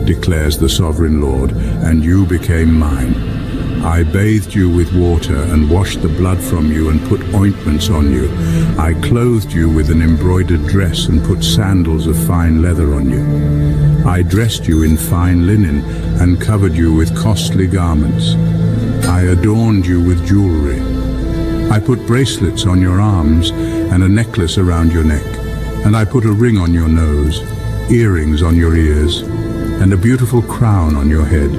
Speaker 1: declares the sovereign Lord, and you became mine. I bathed you with water and washed the blood from you and put ointments on you. I clothed you with an embroidered dress and put sandals of fine leather on you. I dressed you in fine linen and covered you with costly garments. I adorned you with jewelry. I put bracelets on your arms and a necklace around your neck, and I put a ring on your nose, earrings on your ears, and a beautiful crown on your head.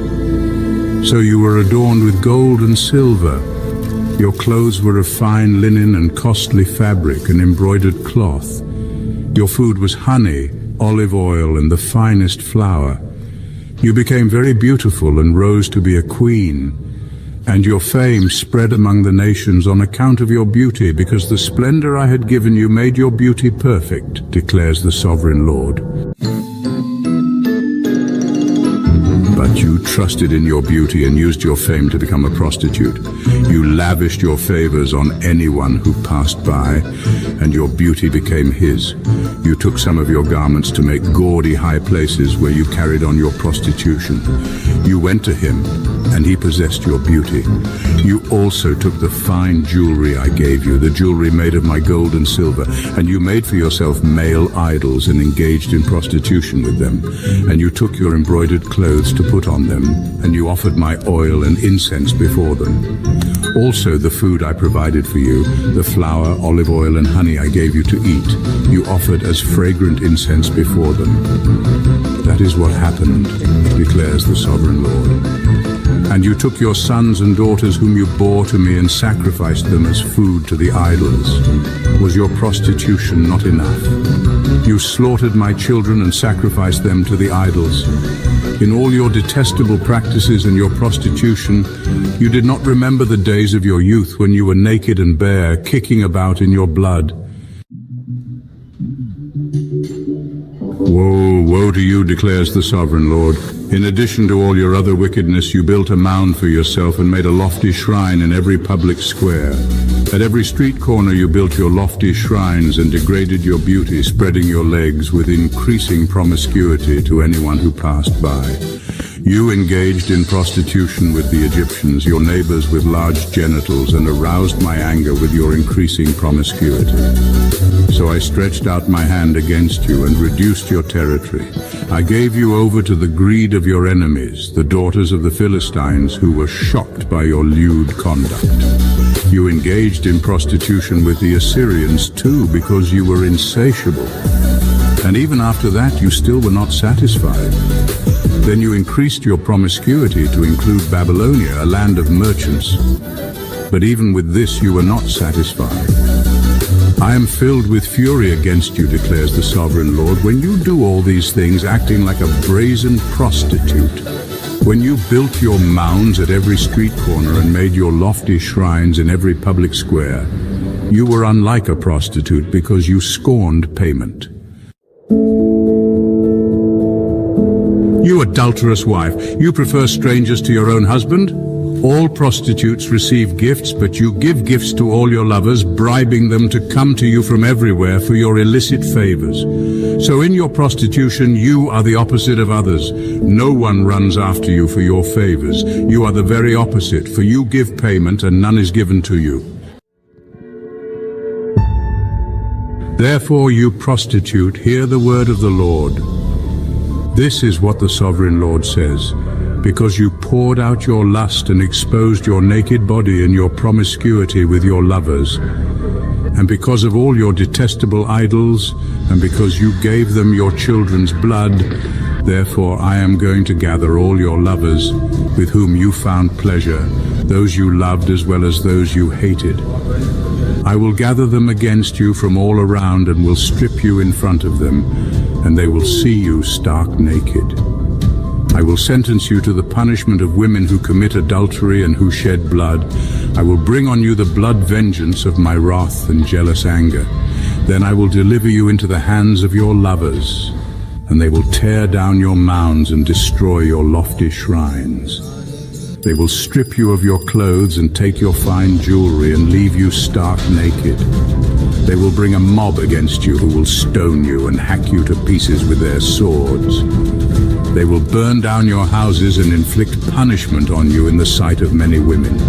Speaker 1: So you were adorned with gold and silver. Your clothes were of fine linen and costly fabric and embroidered cloth. Your food was honey, olive oil, and the finest flour. You became very beautiful and rose to be a queen. And your fame spread among the nations on account of your beauty, because the splendor I had given you made your beauty perfect, declares the sovereign Lord. But you trusted in your beauty and used your fame to become a prostitute. You lavished your favors on anyone who passed by, and your beauty became his. You took some of your garments to make gaudy high places where you carried on your prostitution. You went to him, and he possessed your beauty. You also took the fine jewelry I gave you, the jewelry made of my gold and silver, and you made for yourself male idols and engaged in prostitution with them. And you took your embroidered clothes to put on them, and you offered my oil and incense before them. Also the food I provided for you, the flour, olive oil, and honey I gave you to eat, you offered as fragrant incense before them. That is what happened, declares the Sovereign Lord. And you took your sons and daughters whom you bore to me and sacrificed them as food to the idols. Was your prostitution not enough? You slaughtered my children and sacrificed them to the idols. In all your detestable practices and your prostitution, you did not remember the days of your youth when you were naked and bare, kicking about in your blood. Woe, woe to you, declares the Sovereign Lord. In addition to all your other wickedness, you built a mound for yourself and made a lofty shrine in every public square. At every street corner you built your lofty shrines and degraded your beauty, spreading your legs with increasing promiscuity to anyone who passed by. You engaged in prostitution with the Egyptians, your neighbors with large genitals, and aroused my anger with your increasing promiscuity. So I stretched out my hand against you and reduced your territory. I gave you over to the greed of your enemies, the daughters of the Philistines, who were shocked by your lewd conduct. You engaged in prostitution with the Assyrians too, because you were insatiable. And even after that, you still were not satisfied. Then you increased your promiscuity to include Babylonia, a land of merchants. But even with this, you were not satisfied. I am filled with fury against you, declares the Sovereign Lord, when you do all these things acting like a brazen prostitute. When you built your mounds at every street corner and made your lofty shrines in every public square, you were unlike a prostitute because you scorned payment. You adulterous wife, you prefer strangers to your own husband? All prostitutes receive gifts, but you give gifts to all your lovers, bribing them to come to you from everywhere for your illicit favors. So in your prostitution, you are the opposite of others. No one runs after you for your favors. You are the very opposite, for you give payment and none is given to you. Therefore, you prostitute, hear the word of the Lord. This is what the Sovereign Lord says. Because you poured out your lust and exposed your naked body in your promiscuity with your lovers, and because of all your detestable idols, and because you gave them your children's blood, therefore I am going to gather all your lovers with whom you found pleasure, those you loved as well as those you hated. I will gather them against you from all around and will strip you in front of them, and they will see you stark naked. I will sentence you to the punishment of women who commit adultery and who shed blood. I will bring on you the blood vengeance of my wrath and jealous anger. Then I will deliver you into the hands of your lovers, and they will tear down your mounds and destroy your lofty shrines. They will strip you of your clothes and take your fine jewelry and leave you stark naked. They will bring a mob against you who will stone you and hack you to pieces with their swords. They will burn down your houses and inflict punishment on you in the sight of many women.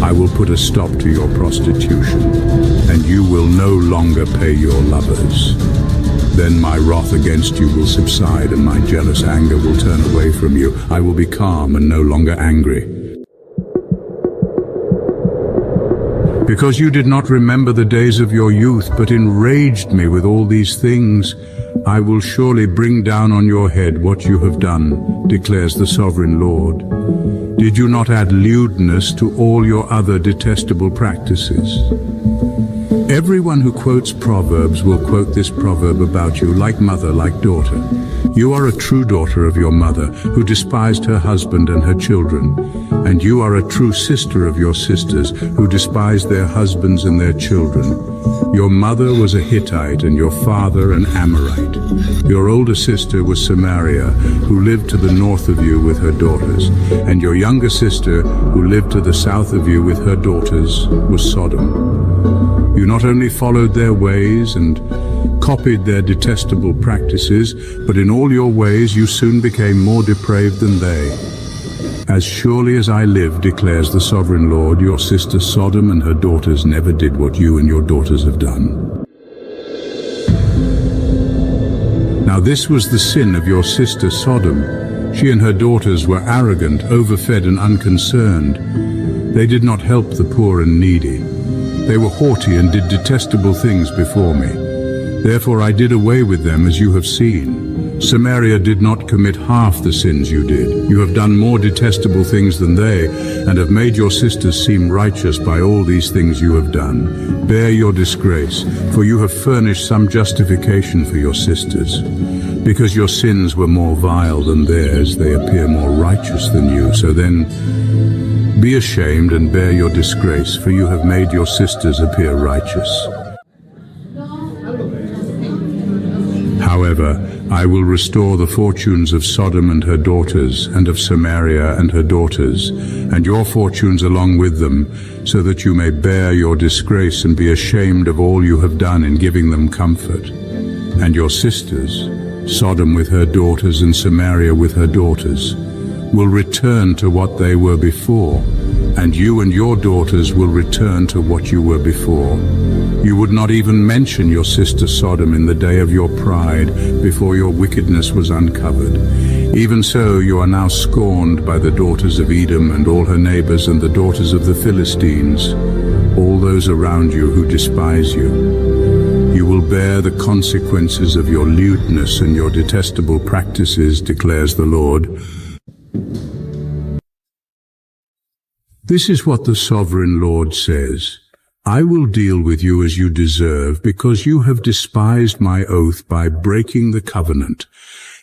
Speaker 1: I will put a stop to your prostitution, and you will no longer pay your lovers. Then my wrath against you will subside, and my jealous anger will turn away from you. I will be calm and no longer angry. Because you did not remember the days of your youth, but enraged me with all these things, I will surely bring down on your head what you have done, declares the Sovereign Lord. Did you not add lewdness to all your other detestable practices? Everyone who quotes Proverbs will quote this proverb about you, like mother, like daughter. You are a true daughter of your mother, who despised her husband and her children. And you are a true sister of your sisters, who despised their husbands and their children. Your mother was a Hittite, and your father an Amorite. Your older sister was Samaria, who lived to the north of you with her daughters. And your younger sister, who lived to the south of you with her daughters, was Sodom. You not only followed their ways and copied their detestable practices, but in all your ways you soon became more depraved than they. As surely as I live, declares the Sovereign Lord, your sister Sodom and her daughters never did what you and your daughters have done. Now this was the sin of your sister Sodom. She and her daughters were arrogant, overfed and unconcerned. They did not help the poor and needy. They were haughty and did detestable things before me. Therefore I did away with them, as you have seen. Samaria did not commit half the sins you did. You have done more detestable things than they, and have made your sisters seem righteous by all these things you have done. Bear your disgrace, for you have furnished some justification for your sisters. Because your sins were more vile than theirs, they appear more righteous than you. So then, be ashamed and bear your disgrace, for you have made your sisters appear righteous. However, I will restore the fortunes of Sodom and her daughters, and of Samaria and her daughters, and your fortunes along with them, so that you may bear your disgrace and be ashamed of all you have done in giving them comfort. And your sisters, Sodom with her daughters and Samaria with her daughters, will return to what they were before, and you and your daughters will return to what you were before. You would not even mention your sister Sodom in the day of your pride, before your wickedness was uncovered. Even so, you are now scorned by the daughters of Edom and all her neighbors and the daughters of the Philistines, all those around you who despise you. You will bear the consequences of your lewdness and your detestable practices, declares the Lord. This is what the sovereign Lord says. I will deal with you as you deserve, because you have despised my oath by breaking the covenant.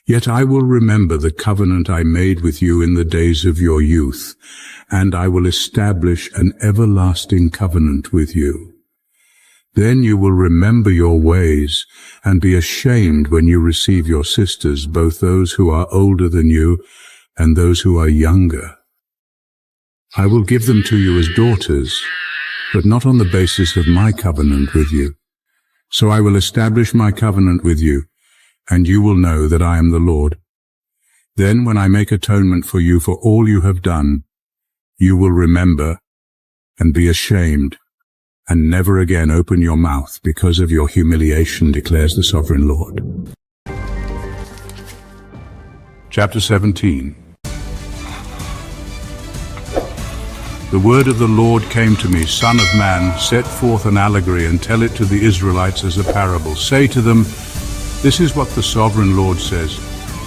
Speaker 1: Yet I will remember the covenant I made with you in the days of your youth, and I will establish an everlasting covenant with you. Then you will remember your ways, and be ashamed when you receive your sisters, both those who are older than you and those who are younger. I will give them to you as daughters, but not on the basis of my covenant with you. So I will establish my covenant with you, and you will know that I am the Lord. Then when I make atonement for you for all you have done, you will remember and be ashamed, and never again open your mouth because of your humiliation, declares the sovereign Lord. Chapter 17. The word of the Lord came to me, Son of man, set forth an allegory and tell it to the Israelites as a parable. Say to them, this is what the sovereign Lord says.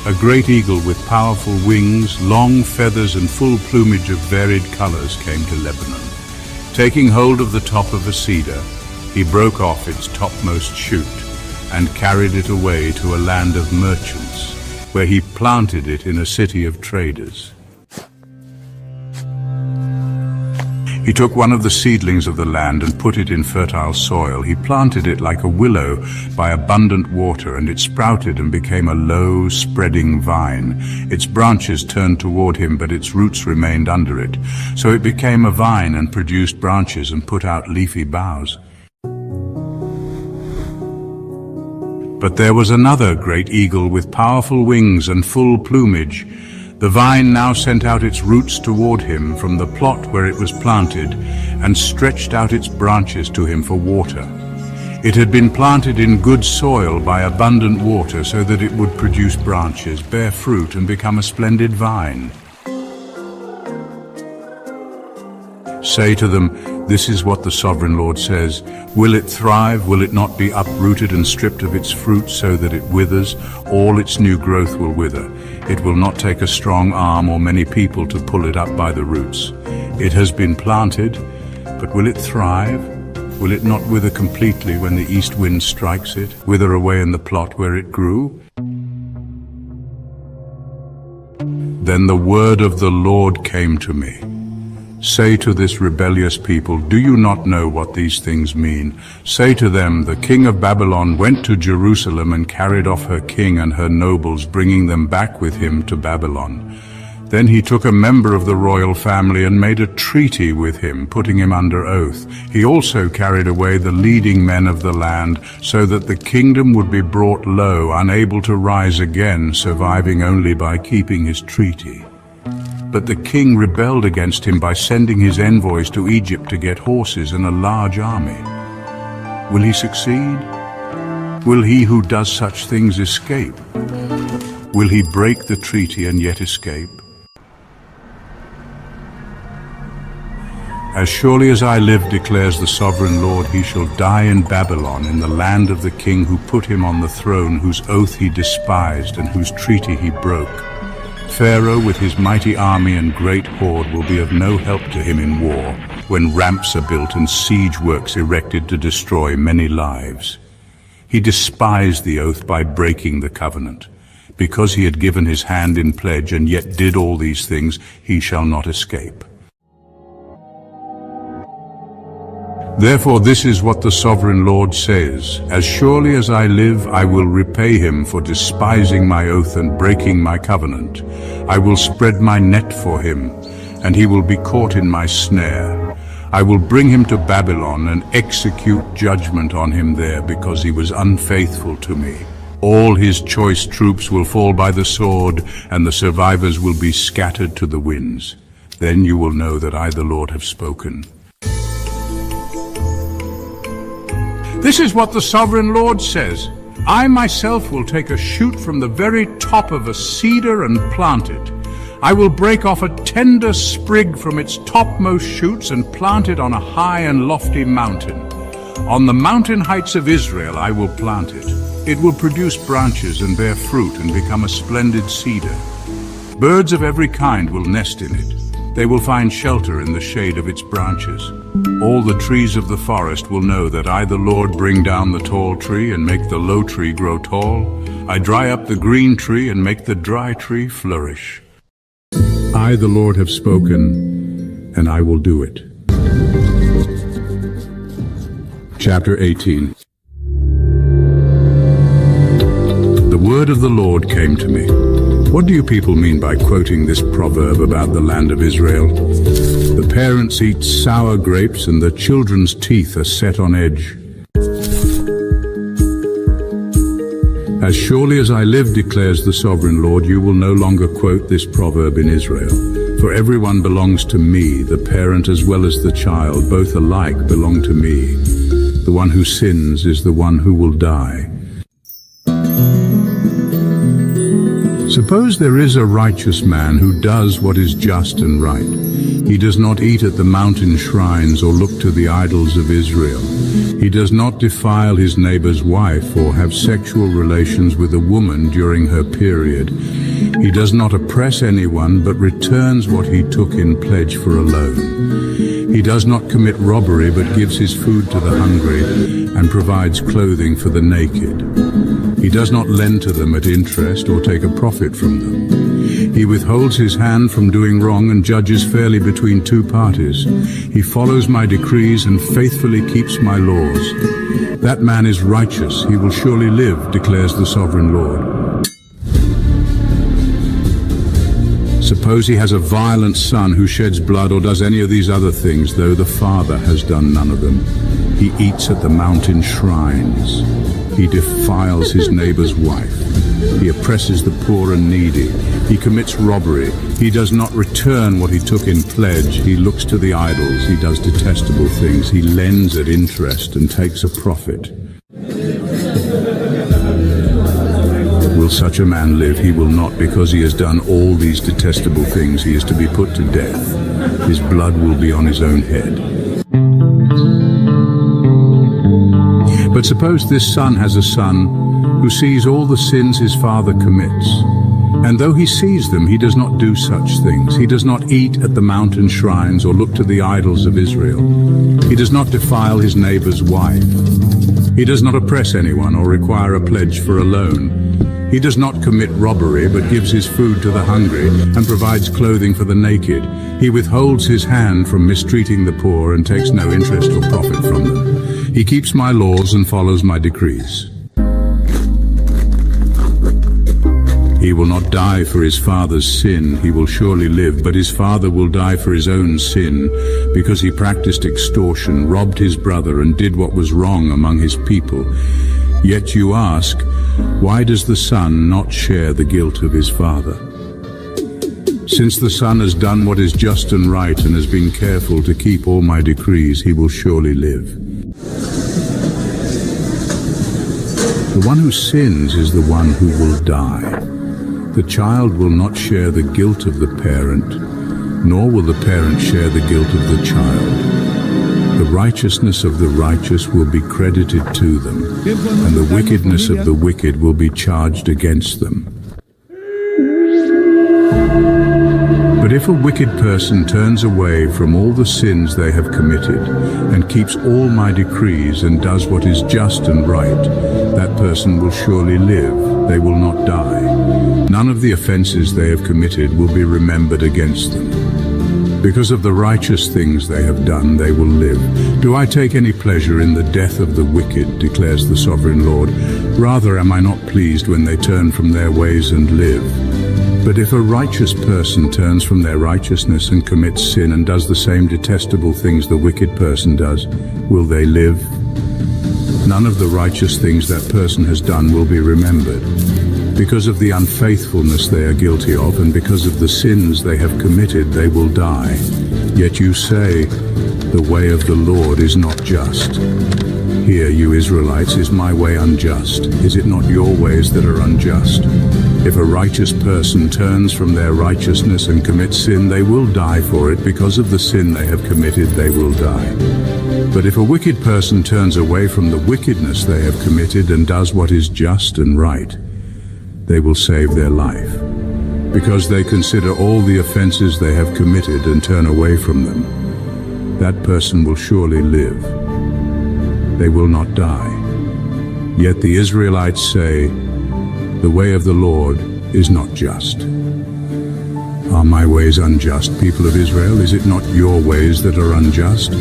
Speaker 1: A great eagle with powerful wings, long feathers and full plumage of varied colors came to Lebanon. Taking hold of the top of a cedar, he broke off its topmost shoot and carried it away to a land of merchants, where he planted it in a city of traders. He took one of the seedlings of the land and put it in fertile soil. He planted it like a willow by abundant water, and it sprouted and became a low, spreading vine. Its branches turned toward him, but its roots remained under it. So it became a vine and produced branches and put out leafy boughs. But there was another great eagle with powerful wings and full plumage. The vine now sent out its roots toward him from the plot where it was planted, and stretched out its branches to him for water. It had been planted in good soil by abundant water, so that it would produce branches, bear fruit, and become a splendid vine. Say to them, this is what the sovereign Lord says. Will it thrive? Will it not be uprooted and stripped of its fruit so that it withers? All its new growth will wither. It will not take a strong arm or many people to pull it up by the roots. It has been planted, but will it thrive? Will it not wither completely when the east wind strikes it, wither away in the plot where it grew? Then the word of the Lord came to me. Say to this rebellious people, do you not know what these things mean? Say to them, the king of Babylon went to Jerusalem and carried off her king and her nobles, bringing them back with him to Babylon. Then he took a member of the royal family and made a treaty with him, putting him under oath. He also carried away the leading men of the land, so that the kingdom would be brought low, unable to rise again, surviving only by keeping his treaty. But the king rebelled against him by sending his envoys to Egypt to get horses and a large army. Will he succeed? Will he who does such things escape? Will he break the treaty and yet escape? As surely as I live, declares the sovereign Lord, he shall die in Babylon, in the land of the king who put him on the throne, whose oath he despised and whose treaty he broke. Pharaoh with his mighty army and great horde will be of no help to him in war, when ramps are built and siege works erected to destroy many lives. He despised the oath by breaking the covenant. Because he had given his hand in pledge and yet did all these things, he shall not escape. Therefore this is what the sovereign Lord says, as surely as I live, I will repay him for despising my oath and breaking my covenant. I will spread my net for him, and he will be caught in my snare. I will bring him to Babylon and execute judgment on him there, because he was unfaithful to me. All his choice troops will fall by the sword, and the survivors will be scattered to the winds. Then you will know that I, the Lord, have spoken. This is what the sovereign Lord says. I myself will take a shoot from the very top of a cedar and plant it. I will break off a tender sprig from its topmost shoots and plant it on a high and lofty mountain. On the mountain heights of Israel I will plant it. It will produce branches and bear fruit and become a splendid cedar. Birds of every kind will nest in it. They will find shelter in the shade of its branches. All the trees of the forest will know that I, the Lord, bring down the tall tree and make the low tree grow tall. I dry up the green tree and make the dry tree flourish. I, the Lord, have spoken, and I will do it. Chapter 18. The word of the Lord came to me. What do you people mean by quoting this proverb about the land of Israel? The parents eat sour grapes and the children's teeth are set on edge. As surely as I live, declares the sovereign Lord, you will no longer quote this proverb in Israel. For everyone belongs to me, the parent as well as the child, both alike belong to me. The one who sins is the one who will die. Suppose there is a righteous man who does what is just and right. He does not eat at the mountain shrines or look to the idols of Israel. He does not defile his neighbor's wife or have sexual relations with a woman during her period. He does not oppress anyone but returns what he took in pledge for a loan. He does not commit robbery but gives his food to the hungry and provides clothing for the naked. He does not lend to them at interest or take a profit from them. He withholds his hand from doing wrong and judges fairly between two parties. He follows my decrees and faithfully keeps my laws. That man is righteous. He will surely live, declares the sovereign Lord. Suppose he has a violent son who sheds blood or does any of these other things, though the father has done none of them. He eats at the mountain shrines. He defiles his neighbor's wife. He oppresses the poor and needy. He commits robbery. He does not return what he took in pledge. He looks to the idols. He does detestable things. He lends at interest and takes a profit. Will such a man live? He will not, because he has done all these detestable things. He is to be put to death. His blood will be on his own head. But suppose this son has a son who sees all the sins his father commits. And though he sees them, he does not do such things. He does not eat at the mountain shrines or look to the idols of Israel. He does not defile his neighbor's wife. He does not oppress anyone or require a pledge for a loan. He does not commit robbery, but gives his food to the hungry and provides clothing for the naked. He withholds his hand from mistreating the poor and takes no interest or profit from them. He keeps my laws and follows my decrees. He will not die for his father's sin. He will surely live, but his father will die for his own sin, because he practiced extortion, robbed his brother, and did what was wrong among his people. Yet you ask, why does the son not share the guilt of his father? Since the son has done what is just and right and has been careful to keep all my decrees, he will surely live. The one who sins is the one who will die. The child will not share the guilt of the parent, nor will the parent share the guilt of the child. The righteousness of the righteous will be credited to them, and the wickedness of the wicked will be charged against them. But if a wicked person turns away from all the sins they have committed, and keeps all my decrees and does what is just and right, that person will surely live, they will not die. None of the offenses they have committed will be remembered against them. Because of the righteous things they have done, they will live. Do I take any pleasure in the death of the wicked, declares the Sovereign Lord? Rather am I not pleased when they turn from their ways and live. But if a righteous person turns from their righteousness and commits sin and does the same detestable things the wicked person does, will they live? None of the righteous things that person has done will be remembered. Because of the unfaithfulness they are guilty of, and because of the sins they have committed, they will die. Yet you say, the way of the Lord is not just. Hear, you Israelites, is my way unjust? Is it not your ways that are unjust? If a righteous person turns from their righteousness and commits sin, they will die for it. Because of the sin they have committed, they will die. But if a wicked person turns away from the wickedness they have committed and does what is just and right, they will save their life. Because they consider all the offenses they have committed and turn away from them, that person will surely live. They will not die. Yet the Israelites say, the way of the Lord is not just. Are my ways unjust, people of Israel? Is it not your ways that are unjust?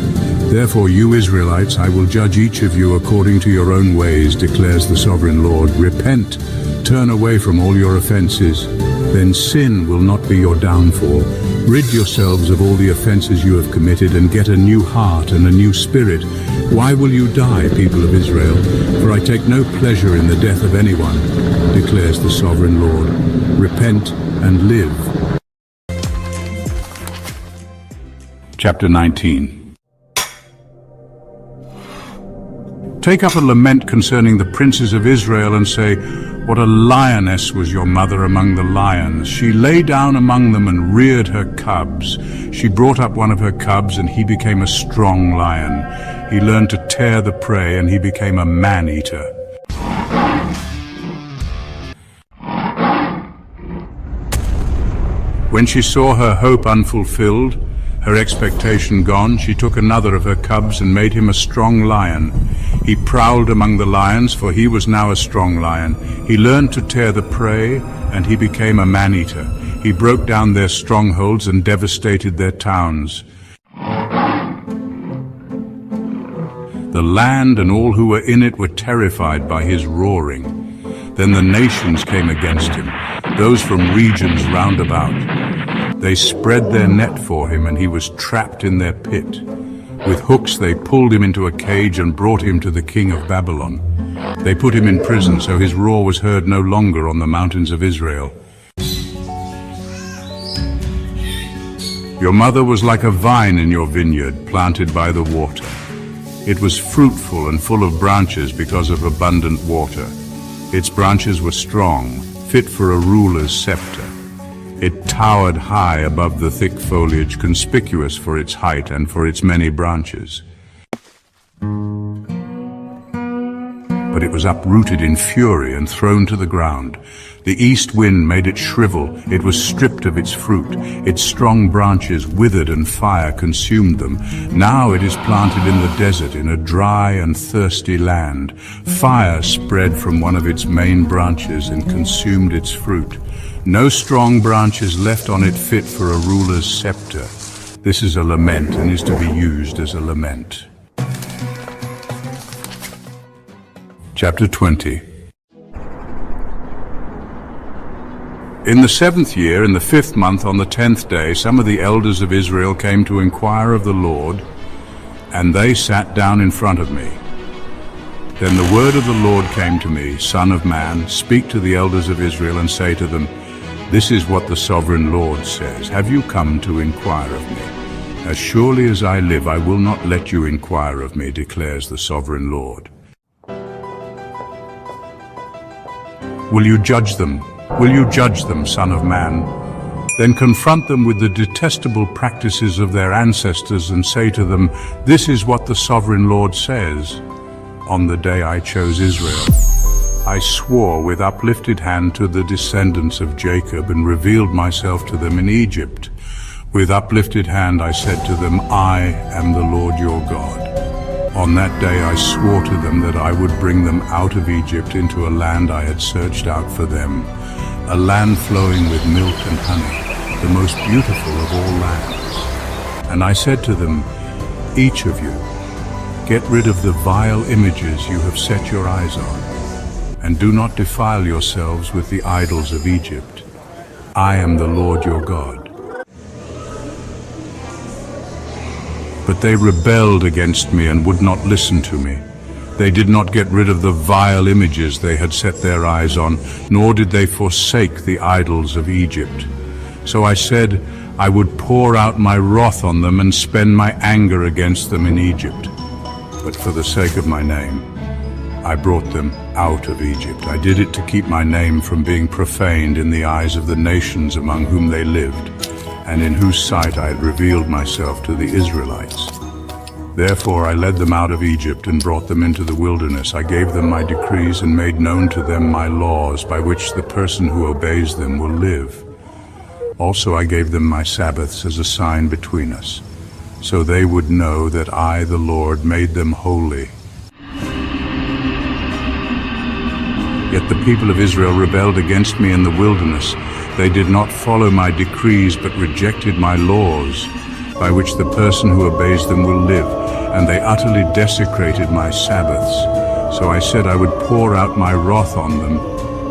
Speaker 1: Therefore, you Israelites, I will judge each of you according to your own ways, declares the Sovereign Lord. Repent, turn away from all your offenses. Then sin will not be your downfall. Rid yourselves of all the offenses you have committed and get a new heart and a new spirit. Why will you die, people of Israel? For I take no pleasure in the death of anyone, declares the Sovereign Lord. Repent and live. Chapter 19. Take up a lament concerning the princes of Israel and say, what a lioness was your mother among the lions. She lay down among them and reared her cubs. She brought up one of her cubs, and he became a strong lion. He learned to tear the prey, and he became a man-eater. When she saw her hope unfulfilled, her expectation gone, she took another of her cubs and made him a strong lion. He prowled among the lions, for he was now a strong lion. He learned to tear the prey, and he became a man-eater. He broke down their strongholds and devastated their towns. The land and all who were in it were terrified by his roaring. Then the nations came against him, those from regions round about. They spread their net for him, and he was trapped in their pit. With hooks they pulled him into a cage and brought him to the king of Babylon. They put him in prison, so his roar was heard no longer on the mountains of Israel. Your mother was like a vine in your vineyard, planted by the water. It was fruitful and full of branches because of abundant water. Its branches were strong, fit for a ruler's scepter. It towered high above the thick foliage, conspicuous for its height and for its many branches. But it was uprooted in fury and thrown to the ground. The east wind made it shrivel. It was stripped of its fruit. Its strong branches withered and fire consumed them. Now it is planted in the desert, in a dry and thirsty land. Fire spread from one of its main branches and consumed its fruit. No strong branch is left on it fit for a ruler's scepter. This is a lament and is to be used as a lament. Chapter 20. In the 7th year, in the 5th month, on the 10th day, some of the elders of Israel came to inquire of the Lord, and they sat down in front of me. Then the word of the Lord came to me, Son of man, speak to the elders of Israel and say to them, this is what the Sovereign Lord says. Have you come to inquire of me? As surely as I live, I will not let you inquire of me, declares the Sovereign Lord. Will you judge them? Will you judge them, Son of man? Then confront them with the detestable practices of their ancestors and say to them, "This is what the sovereign Lord says. On the day I chose Israel, I swore with uplifted hand to the descendants of Jacob and revealed myself to them in Egypt. With uplifted hand I said to them, I am the Lord your God. On that day I swore to them that I would bring them out of Egypt into a land I had searched out for them, a land flowing with milk and honey, the most beautiful of all lands. And I said to them, each of you, get rid of the vile images you have set your eyes on, and do not defile yourselves with the idols of Egypt. I am the Lord your God." But they rebelled against me and would not listen to me. They did not get rid of the vile images they had set their eyes on, nor did they forsake the idols of Egypt. So I said, I would pour out my wrath on them and spend my anger against them in Egypt. But for the sake of my name, I brought them out of Egypt. I did it to keep my name from being profaned in the eyes of the nations among whom they lived, and in whose sight I had revealed myself to the Israelites. Therefore I led them out of Egypt and brought them into the wilderness. I gave them my decrees and made known to them my laws, by which the person who obeys them will live. Also I gave them my Sabbaths as a sign between us, so they would know that I, the Lord, made them holy. Yet the people of Israel rebelled against me in the wilderness. They did not follow my decrees, but rejected my laws, by which the person who obeys them will live, and they utterly desecrated my Sabbaths. So I said I would pour out my wrath on them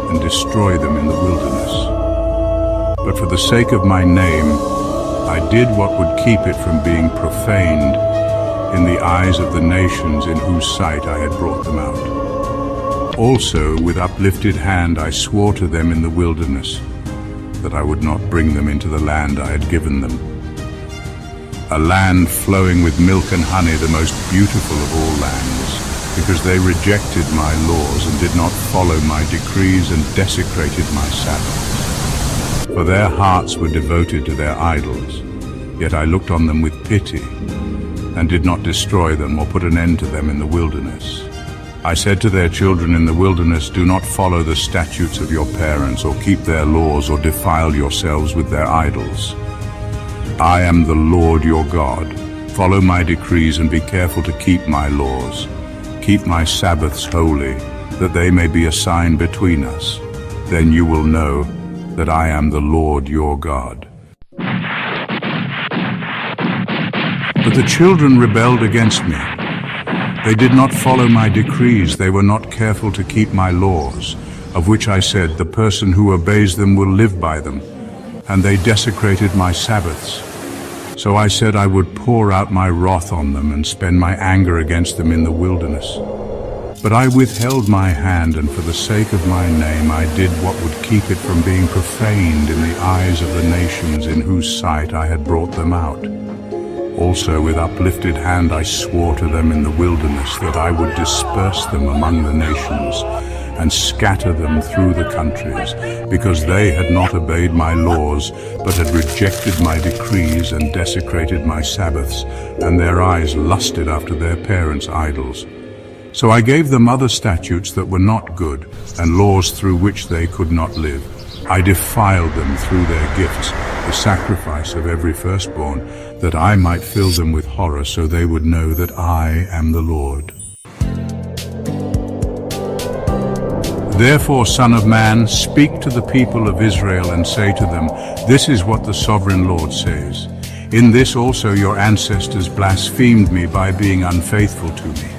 Speaker 1: and destroy them in the wilderness. But for the sake of my name, I did what would keep it from being profaned in the eyes of the nations in whose sight I had brought them out. Also, with uplifted hand, I swore to them in the wilderness that I would not bring them into the land I had given them, a land flowing with milk and honey, the most beautiful of all lands, because they rejected my laws and did not follow my decrees and desecrated my Sabbaths. For their hearts were devoted to their idols, yet I looked on them with pity and did not destroy them or put an end to them in the wilderness. I said to their children in the wilderness, do not follow the statutes of your parents, or keep their laws, or defile yourselves with their idols. I am the Lord your God. Follow my decrees and be careful to keep my laws. Keep my Sabbaths holy, that they may be a sign between us. Then you will know that I am the Lord your God. But the children rebelled against me. They did not follow my decrees. They were not careful to keep my laws, of which I said, the person who obeys them will live by them. And they desecrated my Sabbaths. So I said I would pour out my wrath on them and spend my anger against them in the wilderness. But I withheld my hand, and for the sake of my name I did what would keep it from being profaned in the eyes of the nations in whose sight I had brought them out. Also with uplifted hand I swore to them in the wilderness that I would disperse them among the nations and scatter them through the countries, because they had not obeyed my laws, but had rejected my decrees and desecrated my Sabbaths, and their eyes lusted after their parents' idols. So I gave them other statutes that were not good, and laws through which they could not live. I defiled them through their gifts, the sacrifice of every firstborn, that I might fill them with horror, so they would know that I am the Lord. Therefore, Son of man, speak to the people of Israel and say to them, this is what the sovereign Lord says. In this also your ancestors blasphemed me by being unfaithful to me.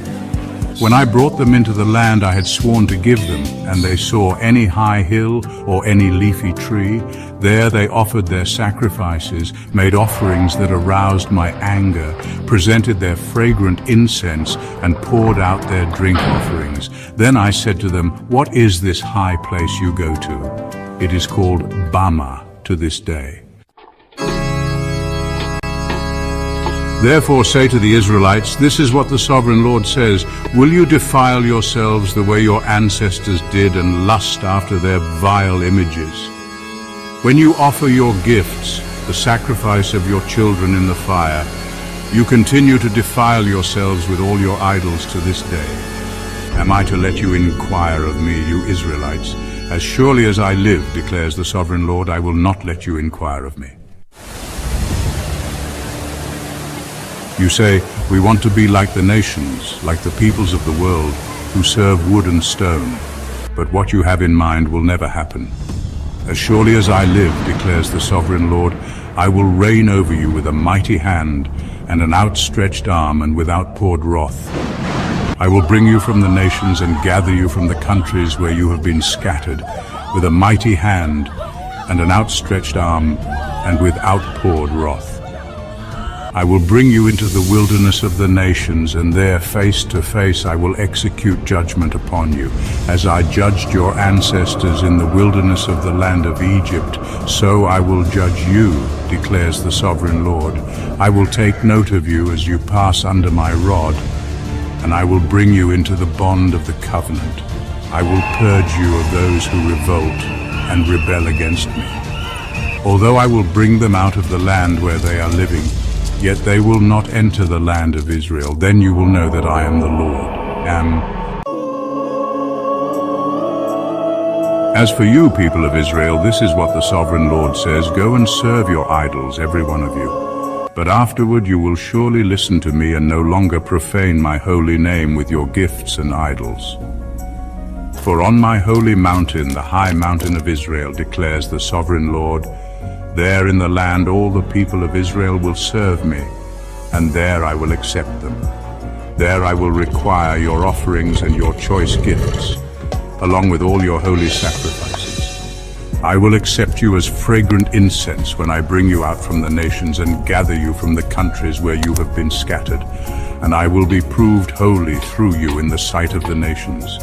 Speaker 1: When I brought them into the land I had sworn to give them, and they saw any high hill or any leafy tree, there they offered their sacrifices, made offerings that aroused my anger, presented their fragrant incense, and poured out their drink offerings. Then I said to them, what is this high place you go to? It is called Bama to this day. Therefore say to the Israelites, this is what the sovereign Lord says, will you defile yourselves the way your ancestors did and lust after their vile images? When you offer your gifts, the sacrifice of your children in the fire, you continue to defile yourselves with all your idols to this day. Am I to let you inquire of me, you Israelites? As surely as I live, declares the sovereign Lord, I will not let you inquire of me. You say, we want to be like the nations, like the peoples of the world, who serve wood and stone. But what you have in mind will never happen. As surely as I live, declares the sovereign Lord, I will reign over you with a mighty hand and an outstretched arm and with outpoured wrath. I will bring you from the nations and gather you from the countries where you have been scattered, with a mighty hand and an outstretched arm and with outpoured wrath. I will bring you into the wilderness of the nations, and there face to face I will execute judgment upon you. As I judged your ancestors in the wilderness of the land of Egypt, so I will judge you, declares the sovereign Lord. I will take note of you as you pass under my rod, and I will bring you into the bond of the covenant. I will purge you of those who revolt and rebel against me. Although I will bring them out of the land where they are living, yet they will not enter the land of Israel. Then you will know that I am the Lord. As for you, people of Israel, this is what the sovereign Lord says, go and serve your idols, every one of you. But afterward you will surely listen to me and no longer profane my holy name with your gifts and idols. For on my holy mountain, the high mountain of Israel, declares the sovereign Lord, there in the land all the people of Israel will serve me, and there I will accept them. There I will require your offerings and your choice gifts, along with all your holy sacrifices. I will accept you as fragrant incense when I bring you out from the nations and gather you from the countries where you have been scattered, and I will be proved holy through you in the sight of the nations.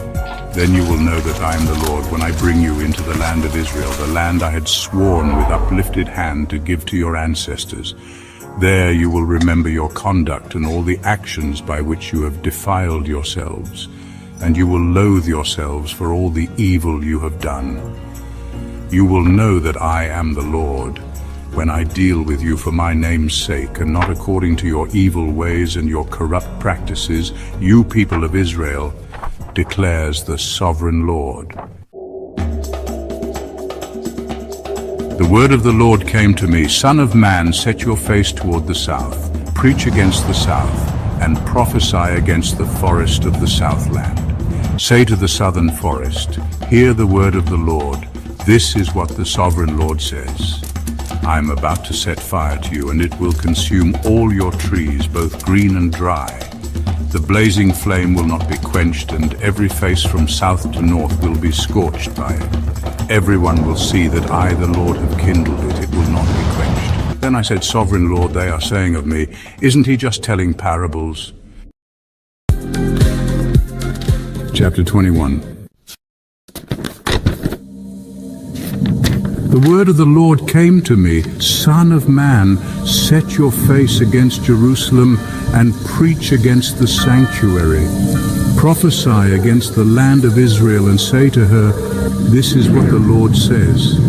Speaker 1: Then you will know that I am the Lord when I bring you into the land of Israel, the land I had sworn with uplifted hand to give to your ancestors. There you will remember your conduct and all the actions by which you have defiled yourselves, and you will loathe yourselves for all the evil you have done. You will know that I am the Lord when I deal with you for my name's sake, and not according to your evil ways and your corrupt practices, you people of Israel, declares the sovereign Lord. The word of the Lord came to me, Son of man, set your face toward the south, preach against the south, and prophesy against the forest of the southland. Say to the southern forest, hear the word of the Lord. This is what the sovereign Lord says. I am about to set fire to you, and it will consume all your trees, both green and dry. The blazing flame will not be quenched, and every face from south to north will be scorched by it. Everyone will see that I, the Lord, have kindled it. It will not be quenched. Then I said, Sovereign Lord, they are saying of me, isn't he just telling parables? Chapter 21. The word of the Lord came to me, Son of man, set your face against Jerusalem and preach against the sanctuary. Prophesy against the land of Israel and say to her, this is what the Lord says.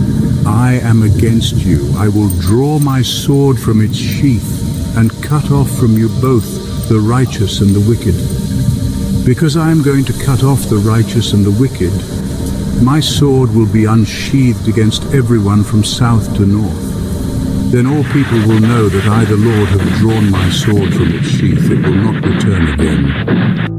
Speaker 1: I am against you. I will draw my sword from its sheath and cut off from you both the righteous and the wicked. Because I am going to cut off the righteous and the wicked, my sword will be unsheathed against everyone from south to north. Then all people will know that I, the Lord, have drawn my sword from its sheath. It will not return again.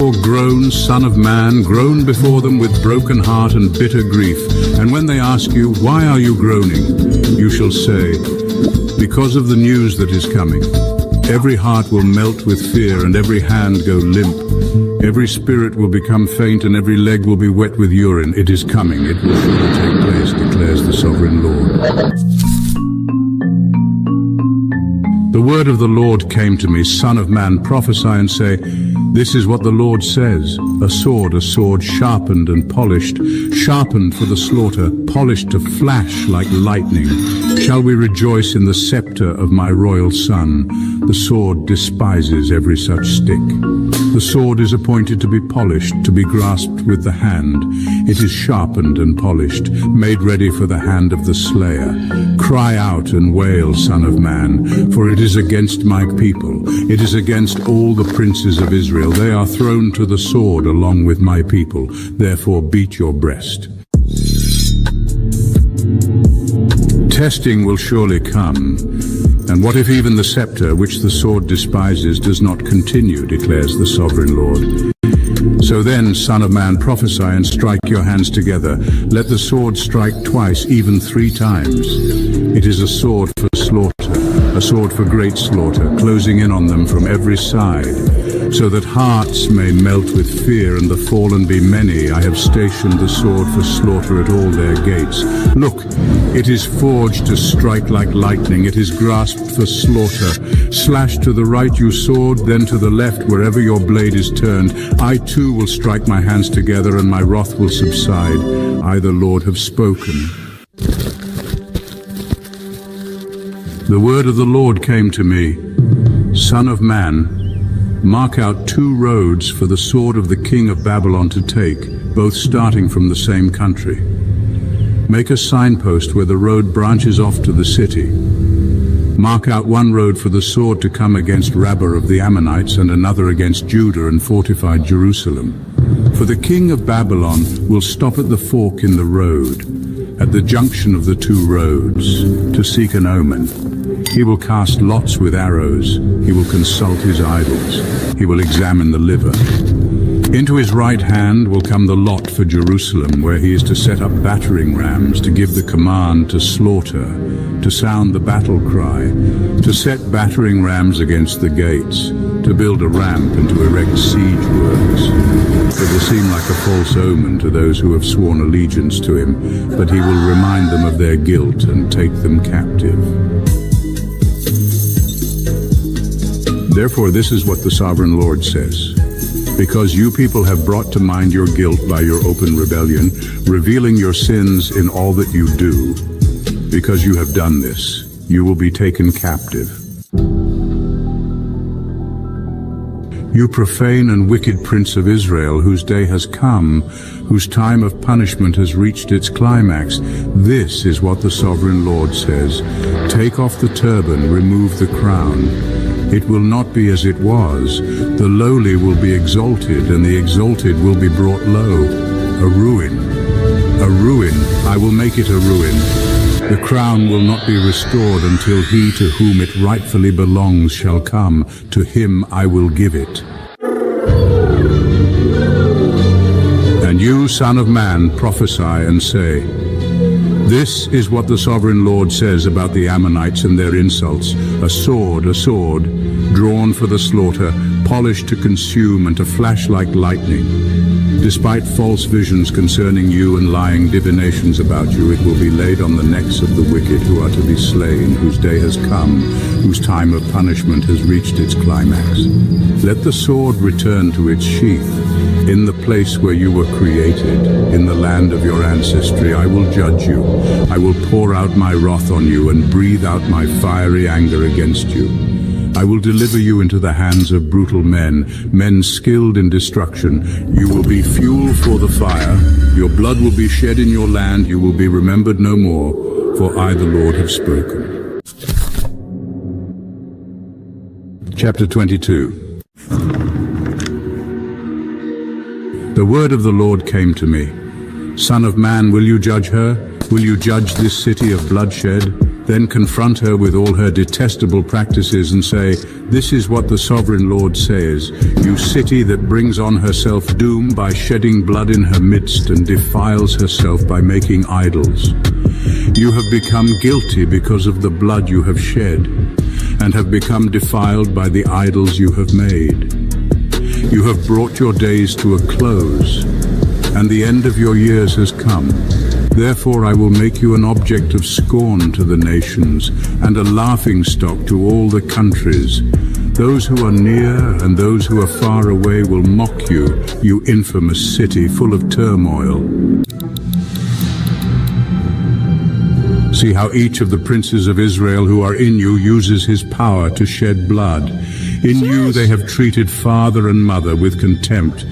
Speaker 1: Or groan, Son of man, groan before them with broken heart and bitter grief. And when they ask you, why are you groaning? You shall say, because of the news that is coming. Every heart will melt with fear, and every hand go limp. Every spirit will become faint, and every leg will be wet with urine. It is coming. It will surely take place, declares the sovereign Lord. The word of the Lord came to me, Son of man, prophesy and say, this is what the Lord says. A sword, sharpened and polished, sharpened for the slaughter, polished to flash like lightning. Shall we rejoice in the scepter of my royal son? The sword despises every such stick. The sword is appointed to be polished, to be grasped with the hand. It is sharpened and polished, made ready for the hand of the slayer. Cry out and wail, Son of man, for it is against my people. It is against all the princes of Israel. They are thrown to the sword along with my people. Therefore beat your breast. Testing will surely come. And what if even the scepter, which the sword despises, does not continue, declares the sovereign Lord. So then, Son of man, prophesy and strike your hands together. Let the sword strike twice, even 3 times. It is a sword for slaughter, a sword for great slaughter, closing in on them from every side, so that hearts may melt with fear and the fallen be many. I have stationed the sword for slaughter at all their gates. Look, it is forged to strike like lightning. It is grasped for slaughter. Slash to the right, you sword, then to the left, wherever your blade is turned. I too will strike my hands together, and my wrath will subside. I, the Lord, have spoken. The word of the Lord came to me. Son of man, mark out 2 roads for the sword of the king of Babylon to take, both starting from the same country. Make a signpost where the road branches off to the city. Mark out 1 road for the sword to come against Rabbah of the Ammonites, and another against Judah and fortified Jerusalem. For the king of Babylon will stop at the fork in the road, at the junction of the 2 roads, to seek an omen. He will cast lots with arrows. He will consult his idols. He will examine the liver. Into his right hand will come the lot for Jerusalem, where he is to set up battering rams, to give the command to slaughter, to sound the battle cry, to set battering rams against the gates, to build a ramp and to erect siege works. It will seem like a false omen to those who have sworn allegiance to him, but he will remind them of their guilt and take them captive. Therefore, this is what the sovereign Lord says. Because you people have brought to mind your guilt by your open rebellion, revealing your sins in all that you do, because you have done this, you will be taken captive. You profane and wicked prince of Israel, whose day has come, whose time of punishment has reached its climax. This is what the sovereign Lord says. Take off the turban, remove the crown. It will not be as it was. The lowly will be exalted, and the exalted will be brought low. A ruin. A ruin. I will make it a ruin. The crown will not be restored until he to whom it rightfully belongs shall come. To him I will give it. And you, Son of man, prophesy and say, this is what the sovereign Lord says about the Ammonites and their insults. A sword, drawn for the slaughter, polished to consume and to flash like lightning. Despite false visions concerning you and lying divinations about you, it will be laid on the necks of the wicked who are to be slain, whose day has come, whose time of punishment has reached its climax. Let the sword return to its sheath. In the place where you were created, in the land of your ancestry, I will judge you. I will pour out my wrath on you and breathe out my fiery anger against you. I will deliver you into the hands of brutal men, men skilled in destruction. You will be fuel for the fire. Your blood will be shed in your land. You will be remembered no more, for I, the Lord, have spoken. Chapter 22. The word of the Lord came to me. Son of man, will you judge her? Will you judge this city of bloodshed? Then confront her with all her detestable practices and say, this is what the sovereign Lord says, you city that brings on herself doom by shedding blood in her midst and defiles herself by making idols. You have become guilty because of the blood you have shed, and have become defiled by the idols you have made. You have brought your days to a close, and the end of your years has come. Therefore I will make you an object of scorn to the nations, and a laughingstock to all the countries. Those who are near and those who are far away will mock you, you infamous city full of turmoil. See how each of the princes of Israel who are in you uses his power to shed blood. In you they have treated father and mother with contempt.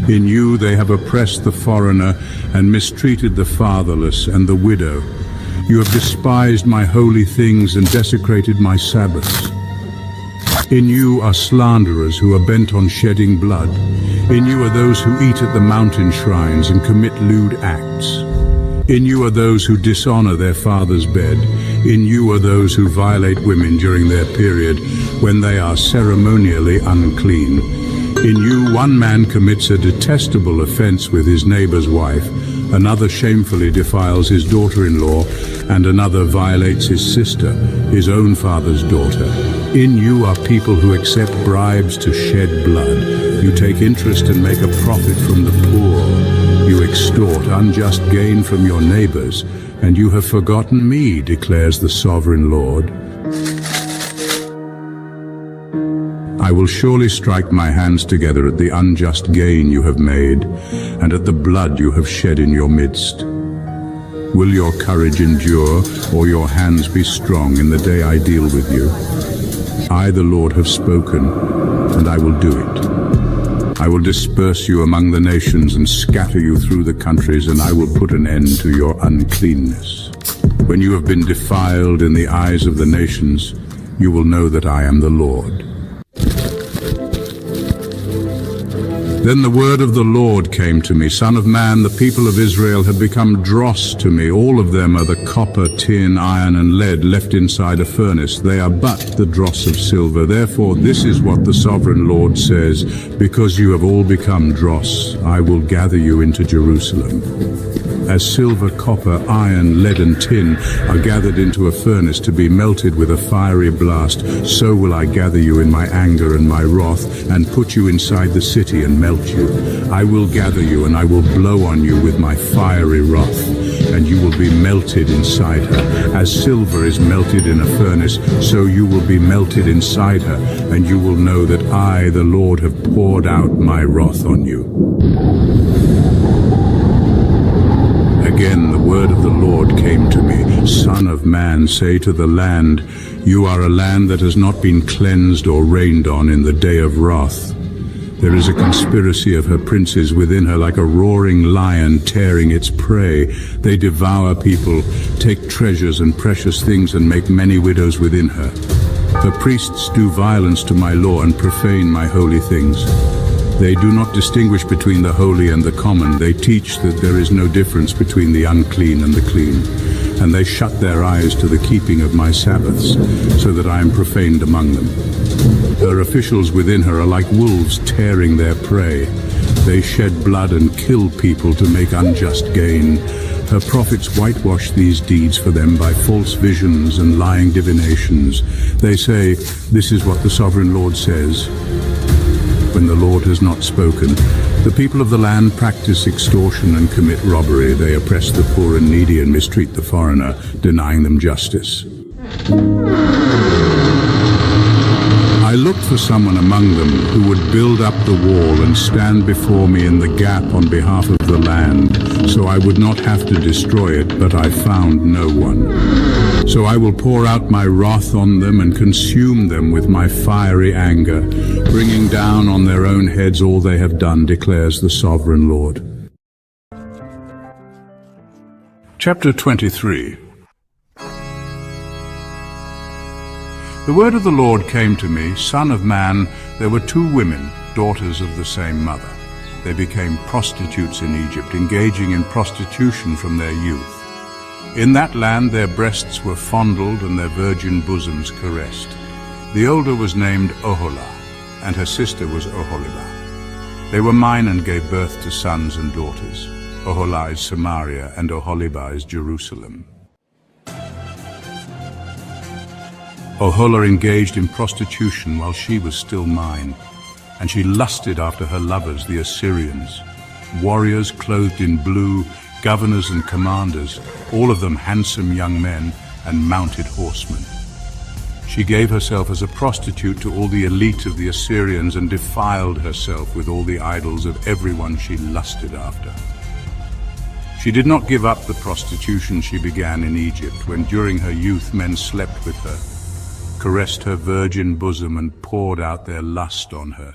Speaker 1: In you they have oppressed the foreigner and mistreated the fatherless and the widow. You have despised my holy things and desecrated my Sabbaths. In you are slanderers who are bent on shedding blood. In you are those who eat at the mountain shrines and commit lewd acts. In you are those who dishonor their father's bed. In you are those who violate women during their period when they are ceremonially unclean. In you one man commits a detestable offense with his neighbor's wife, another shamefully defiles his daughter-in-law, and another violates his sister, his own father's daughter. In you are people who accept bribes to shed blood. You take interest and make a profit from the poor. You extort unjust gain from your neighbors, and you have forgotten me, declares the sovereign Lord. I will surely strike my hands together at the unjust gain you have made, and at the blood you have shed in your midst. Will your courage endure, or your hands be strong in the day I deal with you? I, the Lord, have spoken, and I will do it. I will disperse you among the nations and scatter you through the countries, and I will put an end to your uncleanness. When you have been defiled in the eyes of the nations, you will know that I am the Lord. Then the word of the Lord came to me, Son of man, the people of Israel have become dross to me. All of them are the copper, tin, iron, and lead left inside a furnace. They are but the dross of silver. Therefore, this is what the sovereign Lord says, because you have all become dross, I will gather you into Jerusalem. As silver, copper, iron, lead, and tin are gathered into a furnace to be melted with a fiery blast, so will I gather you in my anger and my wrath, and put you inside the city and melt you. I will gather you, and I will blow on you with my fiery wrath, and you will be melted inside her. As silver is melted in a furnace, so you will be melted inside her, and you will know that I, the Lord, have poured out my wrath on you. Again the word of the Lord came to me, Son of man, say to the land, you are a land that has not been cleansed or rained on in the day of wrath. There is a conspiracy of her princes within her, like a roaring lion tearing its prey. They devour people, take treasures and precious things, and make many widows within her. Her priests do violence to my law and profane my holy things. They do not distinguish between the holy and the common. They teach that there is no difference between the unclean and the clean. And they shut their eyes to the keeping of my Sabbaths, so that I am profaned among them. Her officials within her are like wolves tearing their prey. They shed blood and kill people to make unjust gain. Her prophets whitewash these deeds for them by false visions and lying divinations. They say, this is what the sovereign Lord says. When the Lord has not spoken, the people of the land practice extortion and commit robbery. They oppress the poor and needy and mistreat the foreigner, denying them justice. I looked for someone among them who would build up the wall and stand before me in the gap on behalf of the land, so I would not have to destroy it, but I found no one. So I will pour out my wrath on them and consume them with my fiery anger, bringing down on their own heads all they have done, declares the sovereign Lord. Chapter 23. The word of the Lord came to me, Son of man, there were two women, daughters of the same mother. They became prostitutes in Egypt, engaging in prostitution from their youth. In that land their breasts were fondled and their virgin bosoms caressed. The older was named Oholah, and her sister was Oholibah. They were mine and gave birth to sons and daughters. Oholah is Samaria, and Oholibah is Jerusalem. Oholah engaged in prostitution while she was still mine, and she lusted after her lovers, the Assyrians, warriors clothed in blue, governors and commanders, all of them handsome young men and mounted horsemen. She gave herself as a prostitute to all the elite of the Assyrians and defiled herself with all the idols of everyone she lusted after. She did not give up the prostitution she began in Egypt, when during her youth men slept with her, caressed her virgin bosom, and poured out their lust on her.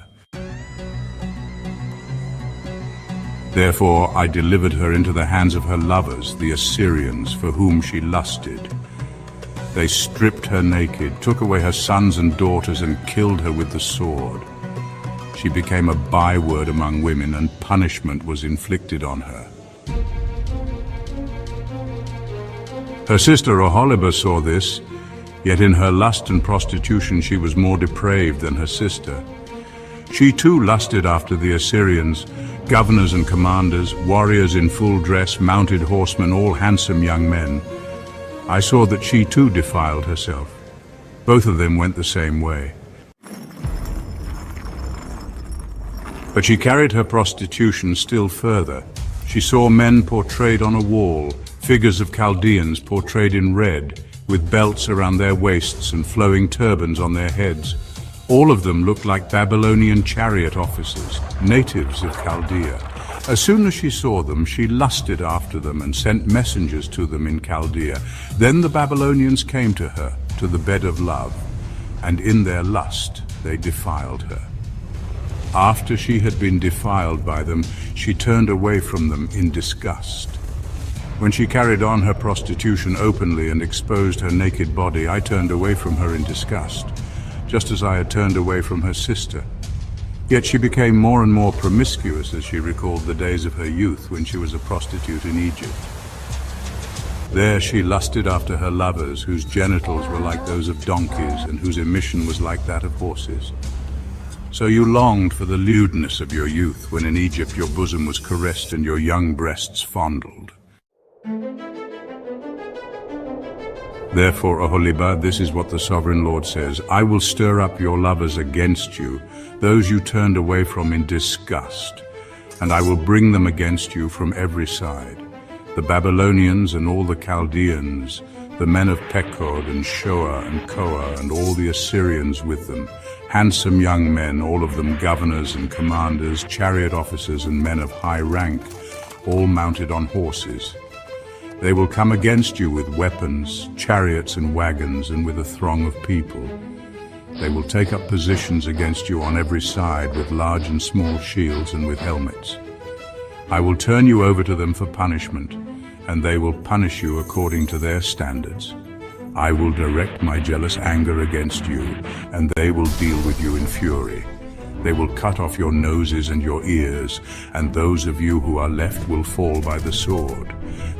Speaker 1: Therefore I delivered her into the hands of her lovers, the Assyrians, for whom she lusted. They stripped her naked, took away her sons and daughters, and killed her with the sword. She became a byword among women, and punishment was inflicted on her. Her sister Oholibah saw this, yet in her lust and prostitution she was more depraved than her sister. She too lusted after the Assyrians, governors and commanders, warriors in full dress, mounted horsemen, all handsome young men. I saw that she too defiled herself. Both of them went the same way. But she carried her prostitution still further. She saw men portrayed on a wall, figures of Chaldeans portrayed in red, with belts around their waists and flowing turbans on their heads. All of them looked like Babylonian chariot officers, natives of Chaldea. As soon as she saw them, she lusted after them and sent messengers to them in Chaldea. Then the Babylonians came to her, to the bed of love, and in their lust they defiled her. After she had been defiled by them, she turned away from them in disgust. When she carried on her prostitution openly and exposed her naked body, I turned away from her in disgust, just as I had turned away from her sister. Yet she became more and more promiscuous as she recalled the days of her youth when she was a prostitute in Egypt. There she lusted after her lovers, whose genitals were like those of donkeys and whose emission was like that of horses. So you longed for the lewdness of your youth, when in Egypt your bosom was caressed and your young breasts fondled. Therefore, Oholibah, this is what the Sovereign Lord says: I will stir up your lovers against you, those you turned away from in disgust, and I will bring them against you from every side. The Babylonians and all the Chaldeans, the men of Pekod and Shoa and Koa, and all the Assyrians with them, handsome young men, all of them governors and commanders, chariot officers and men of high rank, all mounted on horses. They will come against you with weapons, chariots and wagons, and with a throng of people. They will take up positions against you on every side with large and small shields and with helmets. I will turn you over to them for punishment, and they will punish you according to their standards. I will direct my jealous anger against you, and they will deal with you in fury. They will cut off your noses and your ears, and those of you who are left will fall by the sword.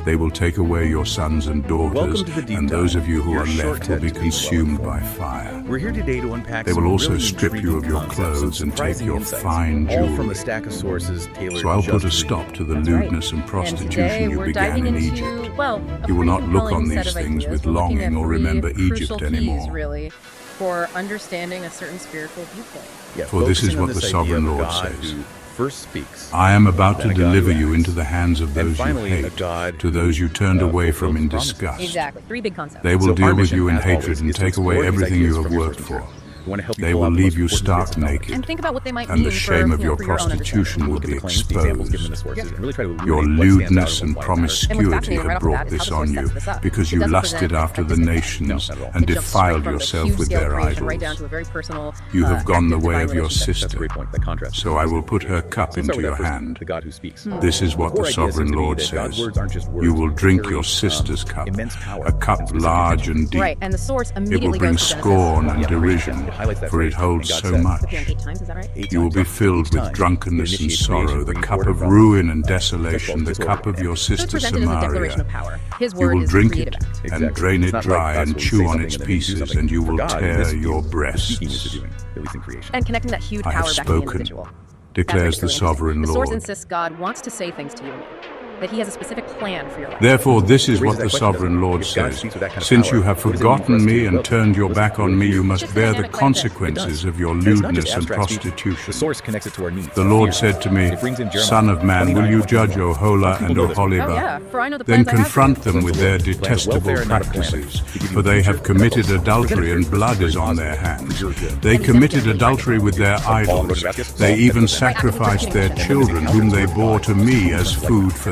Speaker 1: They will take away your sons and daughters, and those of you who are left will be consumed by fire.
Speaker 2: We're here today to unpack.
Speaker 1: They will also strip you of your clothes and take your fine jewelry.
Speaker 2: From a stack of sources tailored
Speaker 1: So I'll put a
Speaker 2: just for
Speaker 1: stop
Speaker 2: you.
Speaker 1: to the
Speaker 3: That's
Speaker 1: lewdness
Speaker 3: right.
Speaker 1: and prostitution you
Speaker 3: we're
Speaker 1: began
Speaker 3: diving
Speaker 1: in
Speaker 3: into,
Speaker 1: Egypt.
Speaker 3: well, a
Speaker 1: You will not
Speaker 3: pretty
Speaker 1: look on
Speaker 3: compelling
Speaker 1: these
Speaker 3: set of
Speaker 1: things
Speaker 3: ideas.
Speaker 1: with
Speaker 3: We're looking
Speaker 1: longing
Speaker 3: at
Speaker 1: or
Speaker 3: three
Speaker 1: remember
Speaker 3: crucial
Speaker 1: Egypt
Speaker 3: keys,
Speaker 1: anymore.
Speaker 3: really, for understanding a certain spiritual viewpoint.
Speaker 2: Yeah,
Speaker 1: For this is
Speaker 2: focusing on
Speaker 1: what the
Speaker 2: this
Speaker 1: Sovereign
Speaker 2: idea of a
Speaker 1: Lord
Speaker 2: God
Speaker 1: says.
Speaker 2: who first speaks.
Speaker 1: I am about to
Speaker 2: Then a God
Speaker 1: deliver
Speaker 2: who
Speaker 1: you
Speaker 2: acts.
Speaker 1: into the hands of
Speaker 2: And
Speaker 1: those you
Speaker 2: finally, a
Speaker 1: hate,
Speaker 2: God
Speaker 1: to those you turned
Speaker 2: who,
Speaker 1: away from in
Speaker 2: fulfills
Speaker 1: disgust.
Speaker 3: Exactly. Three big concepts.
Speaker 1: They will
Speaker 2: So
Speaker 1: deal
Speaker 2: our
Speaker 1: with
Speaker 2: mission,
Speaker 1: you in
Speaker 2: as
Speaker 1: hatred
Speaker 2: always,
Speaker 1: and
Speaker 2: is to
Speaker 1: take away
Speaker 2: explore these
Speaker 1: everything
Speaker 2: ideas
Speaker 1: you have
Speaker 2: from your
Speaker 1: worked
Speaker 2: source
Speaker 1: for.
Speaker 2: material. We want to help you
Speaker 1: They
Speaker 2: pull
Speaker 1: will
Speaker 2: out the
Speaker 1: leave
Speaker 2: most
Speaker 1: you
Speaker 2: important
Speaker 1: stark
Speaker 2: bits of knowledge.
Speaker 1: naked,
Speaker 3: And think about what they might
Speaker 1: and
Speaker 3: mean
Speaker 1: the shame of
Speaker 3: for,
Speaker 1: your
Speaker 3: for your own
Speaker 1: prostitution
Speaker 3: understanding.
Speaker 1: will
Speaker 2: Look at
Speaker 1: be
Speaker 2: the claims, the examples given in the
Speaker 1: exposed.
Speaker 2: sources, and really try to
Speaker 1: Your
Speaker 2: illuminate what stands out
Speaker 1: lewdness
Speaker 2: and
Speaker 1: and
Speaker 2: why it matters.
Speaker 1: promiscuity
Speaker 3: fascinating
Speaker 1: have
Speaker 3: right off the
Speaker 1: brought
Speaker 3: bat is how
Speaker 1: this
Speaker 3: the
Speaker 1: on
Speaker 3: source
Speaker 1: you,
Speaker 3: sets this up.
Speaker 1: because
Speaker 3: It
Speaker 1: you
Speaker 3: doesn't
Speaker 1: lusted
Speaker 3: present
Speaker 1: after
Speaker 3: a
Speaker 1: the
Speaker 3: disconnect.
Speaker 1: nations
Speaker 2: No, not at all.
Speaker 1: and
Speaker 3: It jumps straight
Speaker 1: defiled
Speaker 3: from a
Speaker 1: yourself
Speaker 3: huge
Speaker 1: with
Speaker 3: scale
Speaker 1: their
Speaker 3: creation right down
Speaker 1: idols.
Speaker 3: to a very personal,
Speaker 1: You have gone the
Speaker 3: active
Speaker 1: way
Speaker 3: divine
Speaker 1: of your
Speaker 3: relationship.
Speaker 2: That's a
Speaker 1: sister,
Speaker 2: great point. That contrast.
Speaker 1: so I will put her cup
Speaker 2: So let's start
Speaker 1: into
Speaker 2: with
Speaker 1: your
Speaker 2: that first one,
Speaker 1: hand.
Speaker 2: the God who speaks.
Speaker 1: This is what the
Speaker 2: core idea
Speaker 1: Sovereign
Speaker 2: seems to be
Speaker 1: Lord
Speaker 2: that God's
Speaker 1: says.
Speaker 2: words aren't just words.
Speaker 1: You will
Speaker 2: They
Speaker 1: drink
Speaker 2: carry,
Speaker 1: your sister's cup,
Speaker 2: immense power
Speaker 1: a cup
Speaker 2: and specific
Speaker 1: large
Speaker 2: intention.
Speaker 1: and deep.
Speaker 3: Right, and the source
Speaker 1: It
Speaker 3: immediately
Speaker 1: will bring
Speaker 3: goes to Genesis.
Speaker 1: scorn and
Speaker 2: Yeah,
Speaker 1: derision,
Speaker 2: it highlights that
Speaker 1: for it
Speaker 2: phrase,
Speaker 1: holds
Speaker 2: and God
Speaker 1: so
Speaker 2: said,
Speaker 1: much.
Speaker 3: Appearing 8 times, is that right?
Speaker 2: 8
Speaker 1: You will
Speaker 2: times,
Speaker 1: be
Speaker 2: yeah.
Speaker 1: filled
Speaker 2: Each
Speaker 1: with
Speaker 2: time,
Speaker 1: drunkenness
Speaker 2: it
Speaker 1: and
Speaker 2: initiates
Speaker 1: sorrow,
Speaker 2: creation,
Speaker 1: the
Speaker 2: bringing
Speaker 1: cup
Speaker 2: order
Speaker 1: of
Speaker 2: from
Speaker 1: ruin and
Speaker 2: sexual
Speaker 1: desolation, the
Speaker 2: disorder
Speaker 1: cup of
Speaker 2: and
Speaker 1: your
Speaker 3: So it's
Speaker 1: sister
Speaker 3: presented as a declaration of
Speaker 1: Samaria.
Speaker 3: power. His
Speaker 1: You
Speaker 3: word
Speaker 1: will
Speaker 3: is
Speaker 1: drink
Speaker 3: creative
Speaker 1: it
Speaker 3: act.
Speaker 1: and
Speaker 2: Exactly.
Speaker 1: drain
Speaker 2: It's
Speaker 1: it
Speaker 2: not
Speaker 1: dry
Speaker 2: like us
Speaker 1: and
Speaker 2: where we
Speaker 1: chew
Speaker 2: say
Speaker 1: on
Speaker 2: something
Speaker 1: its
Speaker 2: and then we do
Speaker 1: pieces,
Speaker 2: something.
Speaker 1: and you
Speaker 2: For
Speaker 1: will
Speaker 2: God,
Speaker 1: tear
Speaker 2: this
Speaker 1: your
Speaker 2: is the speaking is
Speaker 1: breasts.
Speaker 2: the doing, at least in creation.
Speaker 3: And connecting that huge
Speaker 1: I
Speaker 3: power
Speaker 1: have
Speaker 3: back to the
Speaker 1: spoken,
Speaker 3: individual.
Speaker 1: declares
Speaker 3: That's
Speaker 1: the
Speaker 3: really
Speaker 1: Sovereign
Speaker 3: interesting. The source
Speaker 1: Lord.
Speaker 3: insists God wants to say things to you and me, that he has a specific plan for your life.
Speaker 1: Therefore, this is
Speaker 2: It
Speaker 1: what
Speaker 2: raises
Speaker 1: the
Speaker 2: that question,
Speaker 1: Sovereign
Speaker 2: doesn't it?
Speaker 1: Lord
Speaker 2: If God
Speaker 1: says.
Speaker 2: speaks with that kind of
Speaker 1: Since
Speaker 2: power,
Speaker 1: you have
Speaker 2: what does it mean for
Speaker 1: forgotten
Speaker 2: us to
Speaker 1: me
Speaker 2: do?
Speaker 1: and
Speaker 2: Well,
Speaker 1: turned your
Speaker 2: listen,
Speaker 1: back on
Speaker 2: we're
Speaker 1: me,
Speaker 2: here.
Speaker 1: you
Speaker 3: It's
Speaker 1: must
Speaker 3: just
Speaker 1: bear the
Speaker 3: dynamic like this. It
Speaker 1: consequences
Speaker 2: does.
Speaker 1: of your
Speaker 2: And it's not
Speaker 1: lewdness
Speaker 2: just
Speaker 1: and
Speaker 2: abstract speech.
Speaker 1: prostitution.
Speaker 2: The source connects it to our needs.
Speaker 1: The Lord
Speaker 2: Fear.
Speaker 1: said to me,
Speaker 2: It brings in Jeremiah
Speaker 1: Son of man, will
Speaker 2: 29,
Speaker 1: you
Speaker 2: 1
Speaker 1: judge
Speaker 2: through 1.
Speaker 1: Oholah
Speaker 2: Most
Speaker 1: and
Speaker 2: people know this one.
Speaker 1: Oholibah?
Speaker 3: Oh yeah, for I know the
Speaker 1: Then
Speaker 3: plans I have for you.
Speaker 1: confront them with their detestable
Speaker 2: welfare and not a calamity.
Speaker 1: practices,
Speaker 2: To give you
Speaker 1: for they
Speaker 2: future
Speaker 1: have committed
Speaker 2: and
Speaker 1: adultery and blood is on their hands. They
Speaker 3: And he
Speaker 1: committed
Speaker 3: said-
Speaker 1: adultery with their idols. They even sacrificed their children, whom they bore to me as food for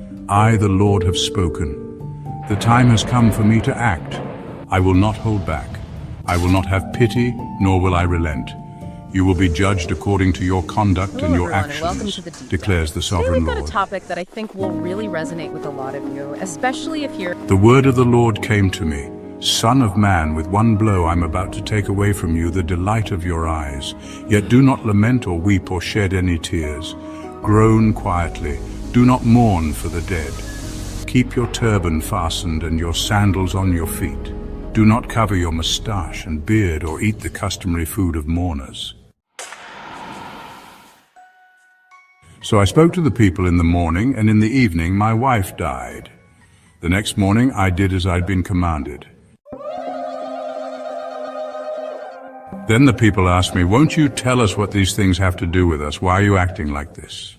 Speaker 1: I, the Lord, have spoken. The time has come for me to act. I will not hold back. I will not have pity, nor will I relent. You will be judged according to your conduct and your
Speaker 3: everyone, and welcome
Speaker 1: actions,
Speaker 3: to the Deep
Speaker 1: declares the
Speaker 3: Today
Speaker 1: sovereign
Speaker 3: we've got
Speaker 1: Lord.
Speaker 3: a topic that I think will really resonate with a lot of you, especially if you're...
Speaker 1: The word of the Lord came to me. Son of man, with one blow I'm about to take away from you the delight of your eyes. Yet do not lament or weep or shed any tears. Groan quietly. Do not mourn for the dead. Keep your turban fastened and your sandals on your feet. Do not cover your mustache and beard or eat the customary food of mourners. So I spoke to the people in the morning, and in the evening my wife died. The next morning I did as I'd been commanded. Then the people asked me, "Won't you tell us what these things have to do with us? Why are you acting like this?"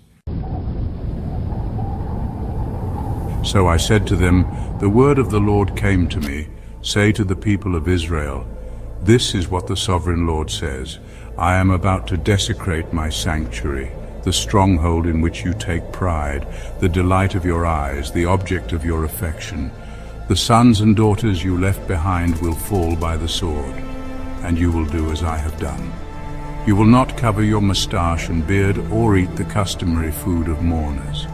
Speaker 1: So I said to them, "The word of the Lord came to me. Say to the people of Israel, this is what the sovereign Lord says. I am about to desecrate my sanctuary, the stronghold in which you take pride, the delight of your eyes, the object of your affection. The sons and daughters you left behind will fall by the sword, and you will do as I have done. You will not cover your moustache and beard or eat the customary food of mourners.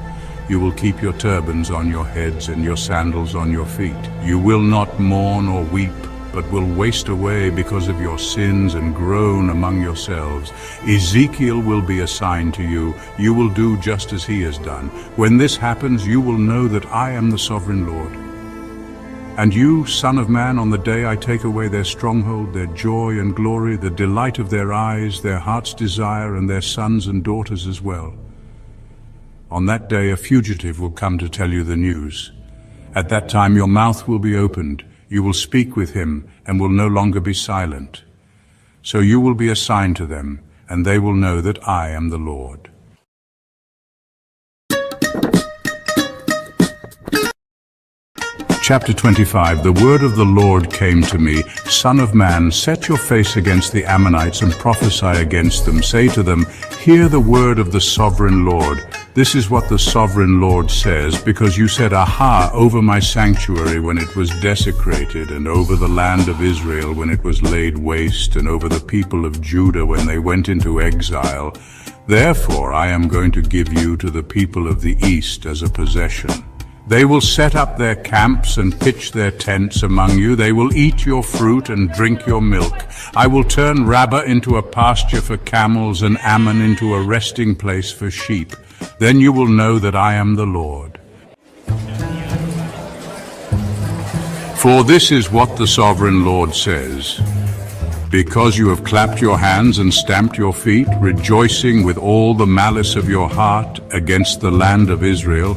Speaker 1: You will keep your turbans on your heads and your sandals on your feet. You will not mourn or weep, but will waste away because of your sins and groan among yourselves. Ezekiel will be a sign to you. You will do just as he has done. When this happens, you will know that I am the sovereign Lord. And you, son of man, on the day I take away their stronghold, their joy and glory, the delight of their eyes, their heart's desire, and their sons and daughters as well. On that day a fugitive will come to tell you the news. At that time your mouth will be opened, you will speak with him, and will no longer be silent. So you will be a sign to them, and they will know that I am the Lord." Chapter 25. The word of the Lord came to me, "Son of man, set your face against the Ammonites and prophesy against them. Say to them, hear the word of the sovereign Lord. This is what the sovereign Lord says, because you said, aha, over my sanctuary when it was desecrated, and over the land of Israel when it was laid waste, and over the people of Judah when they went into exile. Therefore I am going to give you to the people of the east as a possession. They will set up their camps and pitch their tents among you. They will eat your fruit and drink your milk. I will turn Rabbah into a pasture for camels and Ammon into a resting place for sheep. Then you will know that I am the Lord. For this is what the sovereign Lord says. Because you have clapped your hands and stamped your feet, rejoicing with all the malice of your heart against the land of Israel,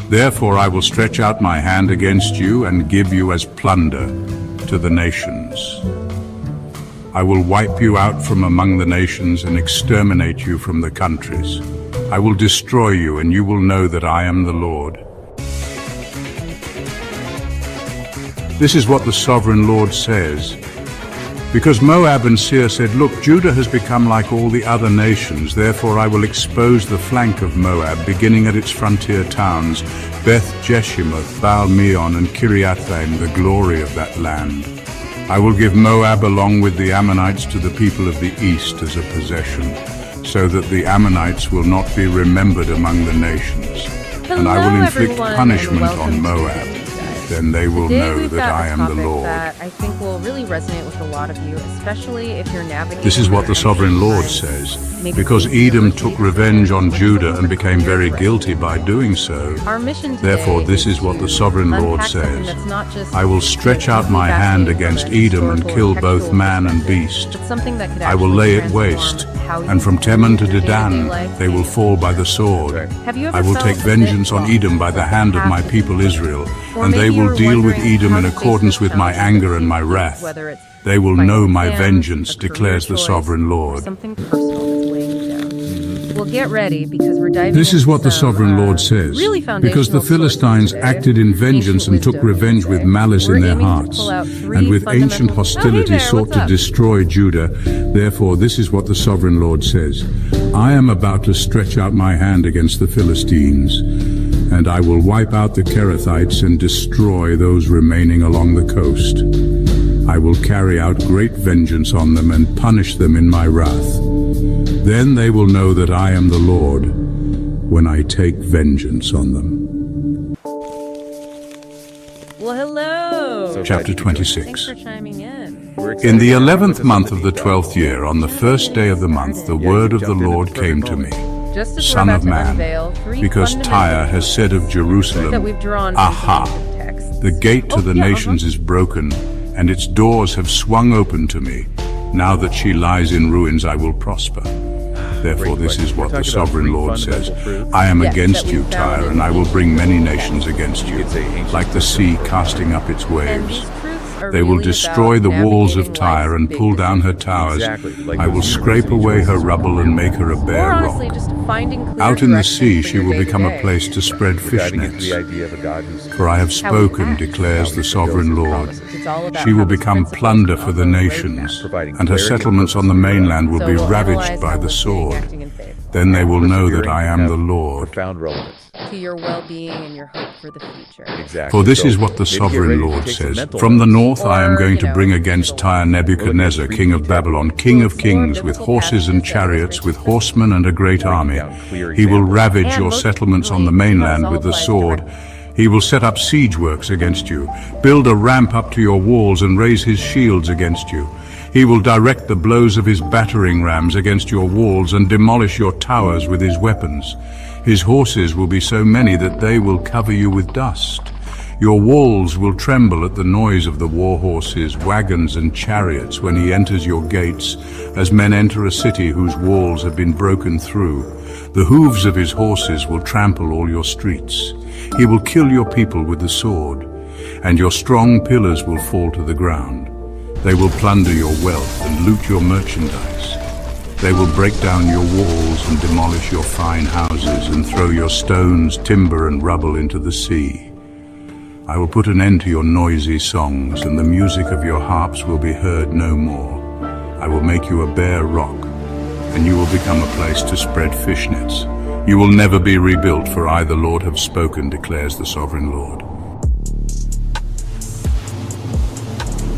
Speaker 1: therefore I will stretch out my hand against you and give you as plunder to the nations. I will wipe you out from among the nations and exterminate you from the countries. I will destroy you, and you will know that I am the Lord. This is what the sovereign Lord says. Because Moab and Seir said, look, Judah has become like all the other nations, therefore I will expose the flank of Moab, beginning at its frontier towns, Beth Jeshimoth, Baal Meon, and Kiriathaim, the glory of that land. I will give Moab along with the Ammonites to the people of the east as a possession, so that the Ammonites will not be remembered among the nations. And I will inflict punishment on Moab. Then they will know that I am the Lord.
Speaker 3: That I think will really resonate with a lot of you, especially if you're navigating.
Speaker 1: This is what the sovereign Lord says. Because Edom took revenge on Judah and became very guilty by doing so, therefore this is what the sovereign Lord says. I will stretch out my hand against Edom and kill both man and beast. I will lay it waste, and from Teman to Dedan they will fall by the sword. I will take vengeance on Edom by the hand of my people Israel, and they will deal with Edom in accordance with my anger and my wrath. They will know my vengeance, declares the sovereign Lord.
Speaker 3: Well, get ready, because we're diving
Speaker 1: This is what the sovereign Lord says. Because the Philistines acted in vengeance and took revenge with malice in their hearts, and with ancient hostility sought to destroy Judah, therefore this is what the sovereign Lord says. I am about to stretch out my hand against the Philistines, and I will wipe out the Kerethites and destroy those remaining along the coast. I will carry out great vengeance on them and punish them in my wrath. Then they will know that I am the Lord when I take vengeance on them.
Speaker 3: Well, hello.
Speaker 1: Chapter 26.
Speaker 3: Thanks for chiming in.
Speaker 1: In the 11th month of the 12th year, on the first day of the month, the word of the Lord came to me. Son of man, because Tyre has said of Jerusalem, aha, the gate to the nations is broken, and its doors have swung open to me. Now that she lies in ruins, I will prosper. Therefore this is what the sovereign Lord says. I am against you, Tyre, and I will bring many nations against you, like the sea casting up its waves. They will
Speaker 3: really
Speaker 1: destroy
Speaker 3: about
Speaker 1: the walls of
Speaker 3: navigating
Speaker 1: Tyre
Speaker 3: life's
Speaker 1: and
Speaker 3: big
Speaker 1: pull down her
Speaker 3: decisions.
Speaker 1: towers.
Speaker 2: Exactly, like
Speaker 1: I will
Speaker 2: those
Speaker 1: scrape
Speaker 2: university
Speaker 1: away her
Speaker 2: choices.
Speaker 1: rubble and make her a bare
Speaker 3: Or honestly,
Speaker 1: rock.
Speaker 3: just finding clear
Speaker 1: Out in the
Speaker 3: direction
Speaker 1: sea
Speaker 3: for
Speaker 1: she
Speaker 3: your
Speaker 1: will become a
Speaker 3: day-to-day.
Speaker 1: place to spread
Speaker 2: We're
Speaker 1: fish
Speaker 2: diving into
Speaker 1: nets.
Speaker 2: the idea of a God who's
Speaker 1: For I have
Speaker 3: How we
Speaker 1: spoken,
Speaker 3: act,
Speaker 1: declares
Speaker 2: how
Speaker 1: the
Speaker 2: he
Speaker 1: sovereign
Speaker 2: fulfills his
Speaker 1: Lord.
Speaker 2: promises.
Speaker 3: It's all about
Speaker 1: She will
Speaker 3: how his
Speaker 1: become
Speaker 3: principles
Speaker 1: plunder for the
Speaker 3: operate now.
Speaker 1: nations,
Speaker 2: providing
Speaker 1: and her
Speaker 2: clarity and
Speaker 1: settlements on the
Speaker 2: purpose for your
Speaker 1: mainland will
Speaker 3: So
Speaker 1: be
Speaker 3: we'll
Speaker 1: ravaged
Speaker 3: analyze
Speaker 1: by
Speaker 3: how
Speaker 1: the
Speaker 3: we're seeing,
Speaker 1: sword.
Speaker 3: acting in faith.
Speaker 1: Then they will know that
Speaker 2: Persevering
Speaker 1: I
Speaker 2: can
Speaker 1: am
Speaker 2: have
Speaker 1: the Lord.
Speaker 2: profound relevance.
Speaker 3: To your well-being and your hope for the future.
Speaker 2: Exactly.
Speaker 1: For this
Speaker 2: So
Speaker 1: is what the
Speaker 2: maybe get
Speaker 1: sovereign
Speaker 2: ready to
Speaker 1: Lord
Speaker 2: take some
Speaker 1: says.
Speaker 2: mental
Speaker 1: From the
Speaker 2: notes.
Speaker 1: north I am
Speaker 3: Or,
Speaker 1: going to bring
Speaker 3: read
Speaker 1: against
Speaker 3: it
Speaker 1: Tyre
Speaker 3: aloud.
Speaker 1: Nebuchadnezzar,
Speaker 2: We'll
Speaker 1: king
Speaker 2: look
Speaker 1: of
Speaker 2: at
Speaker 1: Babylon,
Speaker 2: three
Speaker 1: king of
Speaker 3: explore
Speaker 1: kings, with
Speaker 3: biblical
Speaker 1: horses and
Speaker 3: passages that
Speaker 1: chariots,
Speaker 3: illustrate
Speaker 1: with
Speaker 3: this.
Speaker 1: horsemen and a great
Speaker 2: Breaking
Speaker 1: army.
Speaker 2: down clear
Speaker 1: He will
Speaker 2: examples.
Speaker 1: ravage
Speaker 3: And
Speaker 1: your
Speaker 3: most
Speaker 1: settlements on the
Speaker 3: importantly, how
Speaker 1: mainland
Speaker 3: this all
Speaker 1: with the
Speaker 3: applies
Speaker 1: sword.
Speaker 3: directly.
Speaker 1: He will set up siege works against you, build a ramp up to your walls and raise his shields against you. He will direct the blows of his battering rams against your walls and demolish your towers with his weapons. His horses will be so many that they will cover you with dust. Your walls will tremble at the noise of the war horses, wagons and chariots when he enters your gates, as men enter a city whose walls have been broken through. The hooves of his horses will trample all your streets. He will kill your people with the sword, and your strong pillars will fall to the ground. They will plunder your wealth and loot your merchandise. They will break down your walls and demolish your fine houses and throw your stones, timber and rubble into the sea. I will put an end to your noisy songs, and the music of your harps will be heard no more. I will make you a bare rock, and you will become a place to spread fish nets. You will never be rebuilt, for I, the Lord, have spoken, declares the sovereign Lord.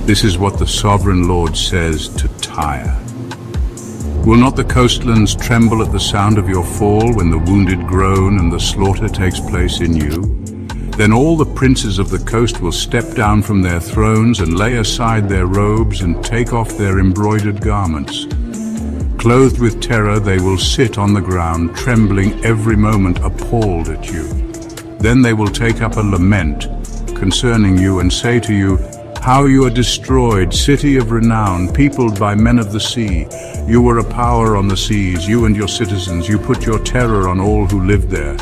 Speaker 1: This is what the sovereign Lord says to Tyre. Will not the coastlands tremble at the sound of your fall when the wounded groan and the slaughter takes place in you? Then all the princes of the coast will step down from their thrones and lay aside their robes and take off their embroidered garments. Clothed with terror, they will sit on the ground, trembling every moment, appalled at you. Then they will take up a lament concerning you and say to you, how you are destroyed, city of renown, peopled by men of the sea. You were a power on the seas, you and your citizens. You put your terror on all who lived there.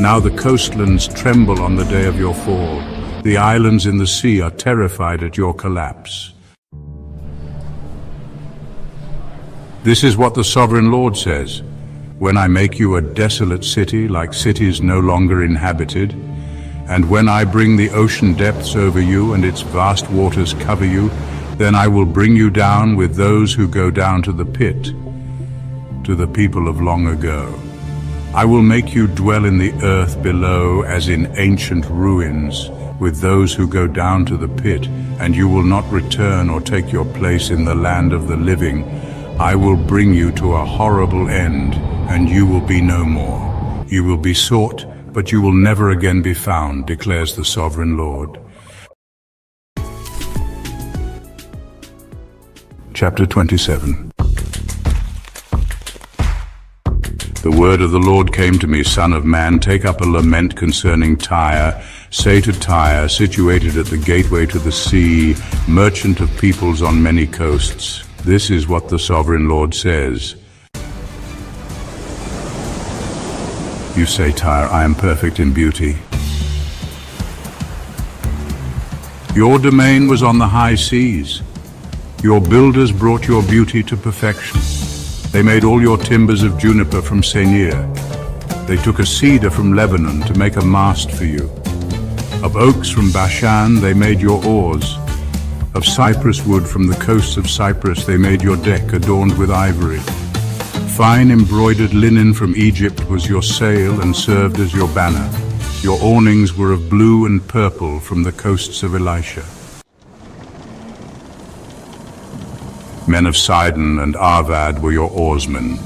Speaker 1: Now the coastlands tremble on the day of your fall. The islands in the sea are terrified at your collapse. This is what the sovereign Lord says. When I make you a desolate city, like cities no longer inhabited, and when I bring the ocean depths over you and its vast waters cover you, then I will bring you down with those who go down to the pit, to the people of long ago. I will make you dwell in the earth below as in ancient ruins, with those who go down to the pit, and you will not return or take your place in the land of the living. I will bring you to a horrible end, and you will be no more. You will be sought, but you will never again be found, declares the sovereign Lord. Chapter 27. The word of the Lord came to me, Son of man, take up a lament concerning Tyre. Say to Tyre, situated at the gateway to the sea, merchant of peoples on many coasts, this is what the sovereign Lord says. You say, Tyre, I am perfect in beauty. Your domain was on the high seas. Your builders brought your beauty to perfection. They made all your timbers of juniper from Senir. They took a cedar from Lebanon to make a mast for you. Of oaks from Bashan they made your oars. Of cypress wood from the coasts of Cyprus they made your deck adorned with ivory. Fine embroidered linen from Egypt was your sail and served as your banner. Your awnings were of blue and purple from the coasts of Elisha. Men of Sidon and Arvad were your oarsmen.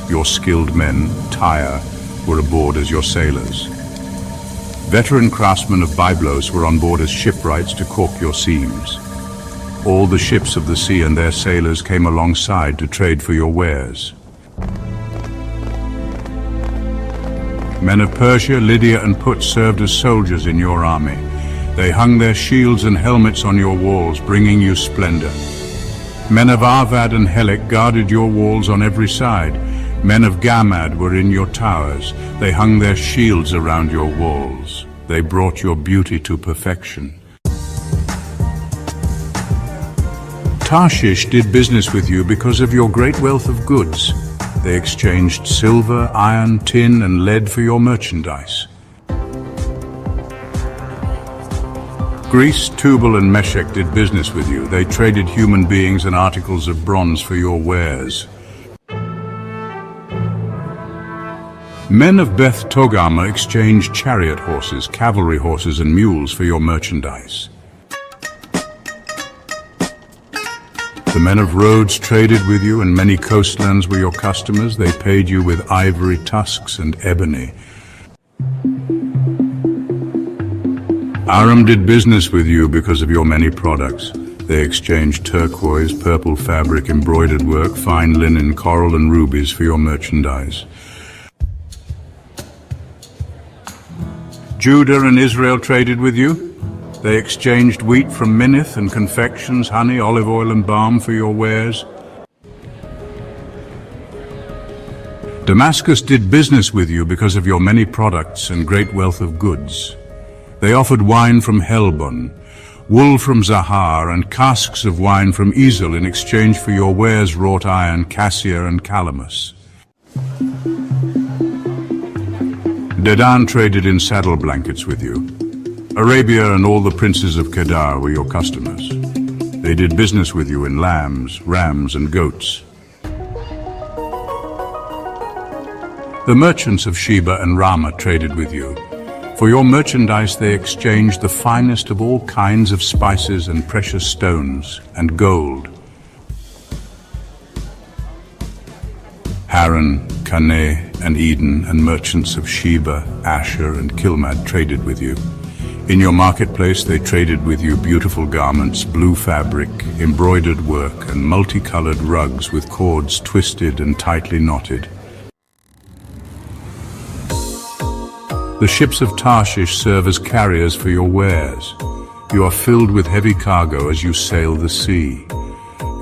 Speaker 1: Your skilled men, Tyre, were aboard as your sailors. Veteran craftsmen of Byblos were on board as shipwrights to caulk your seams. All the ships of the sea and their sailors came alongside to trade for your wares. Men of Persia, Lydia and Put served as soldiers in your army. They hung their shields and helmets on your walls, bringing you splendor. Men of Arvad and Helek guarded your walls on every side. Men of Gamad were in your towers. They hung their shields around your walls. They brought your beauty to perfection. Tarshish did business with you because of your great wealth of goods. They exchanged silver, iron, tin, and lead for your merchandise. Greece, Tubal, and Meshech did business with you. They traded human beings and articles of bronze for your wares. Men of Beth Togarmah exchanged chariot horses, cavalry horses, and mules for your merchandise. The men of Rhodes traded with you, and many coastlands were your customers. They paid you with ivory tusks and ebony. Aram did business with you because of your many products. They exchanged turquoise, purple fabric, embroidered work, fine linen, coral, and rubies for your merchandise. Judah and Israel traded with you. They exchanged wheat from Minnith and confections, honey, olive oil, and balm for your wares. Damascus did business with you because of your many products and great wealth of goods. They offered wine from Helbon, wool from Zahar, and casks of wine from Ezel in exchange for your wares, wrought iron, cassia, and calamus. Dedan traded in saddle blankets with you. Arabia and all the princes of Kedar were your customers. They did business with you in lambs, rams, and goats. The merchants of Sheba and Ramah traded with you. For your merchandise they exchanged the finest of all kinds of spices and precious stones and gold. Haran, Caneh, and Eden and merchants of Sheba, Asher, and Kilmad traded with you. In your marketplace they traded with you beautiful garments, blue fabric, embroidered work, and multicolored rugs with cords twisted and tightly knotted. The ships of Tarshish serve as carriers for your wares. You are filled with heavy cargo as you sail the sea.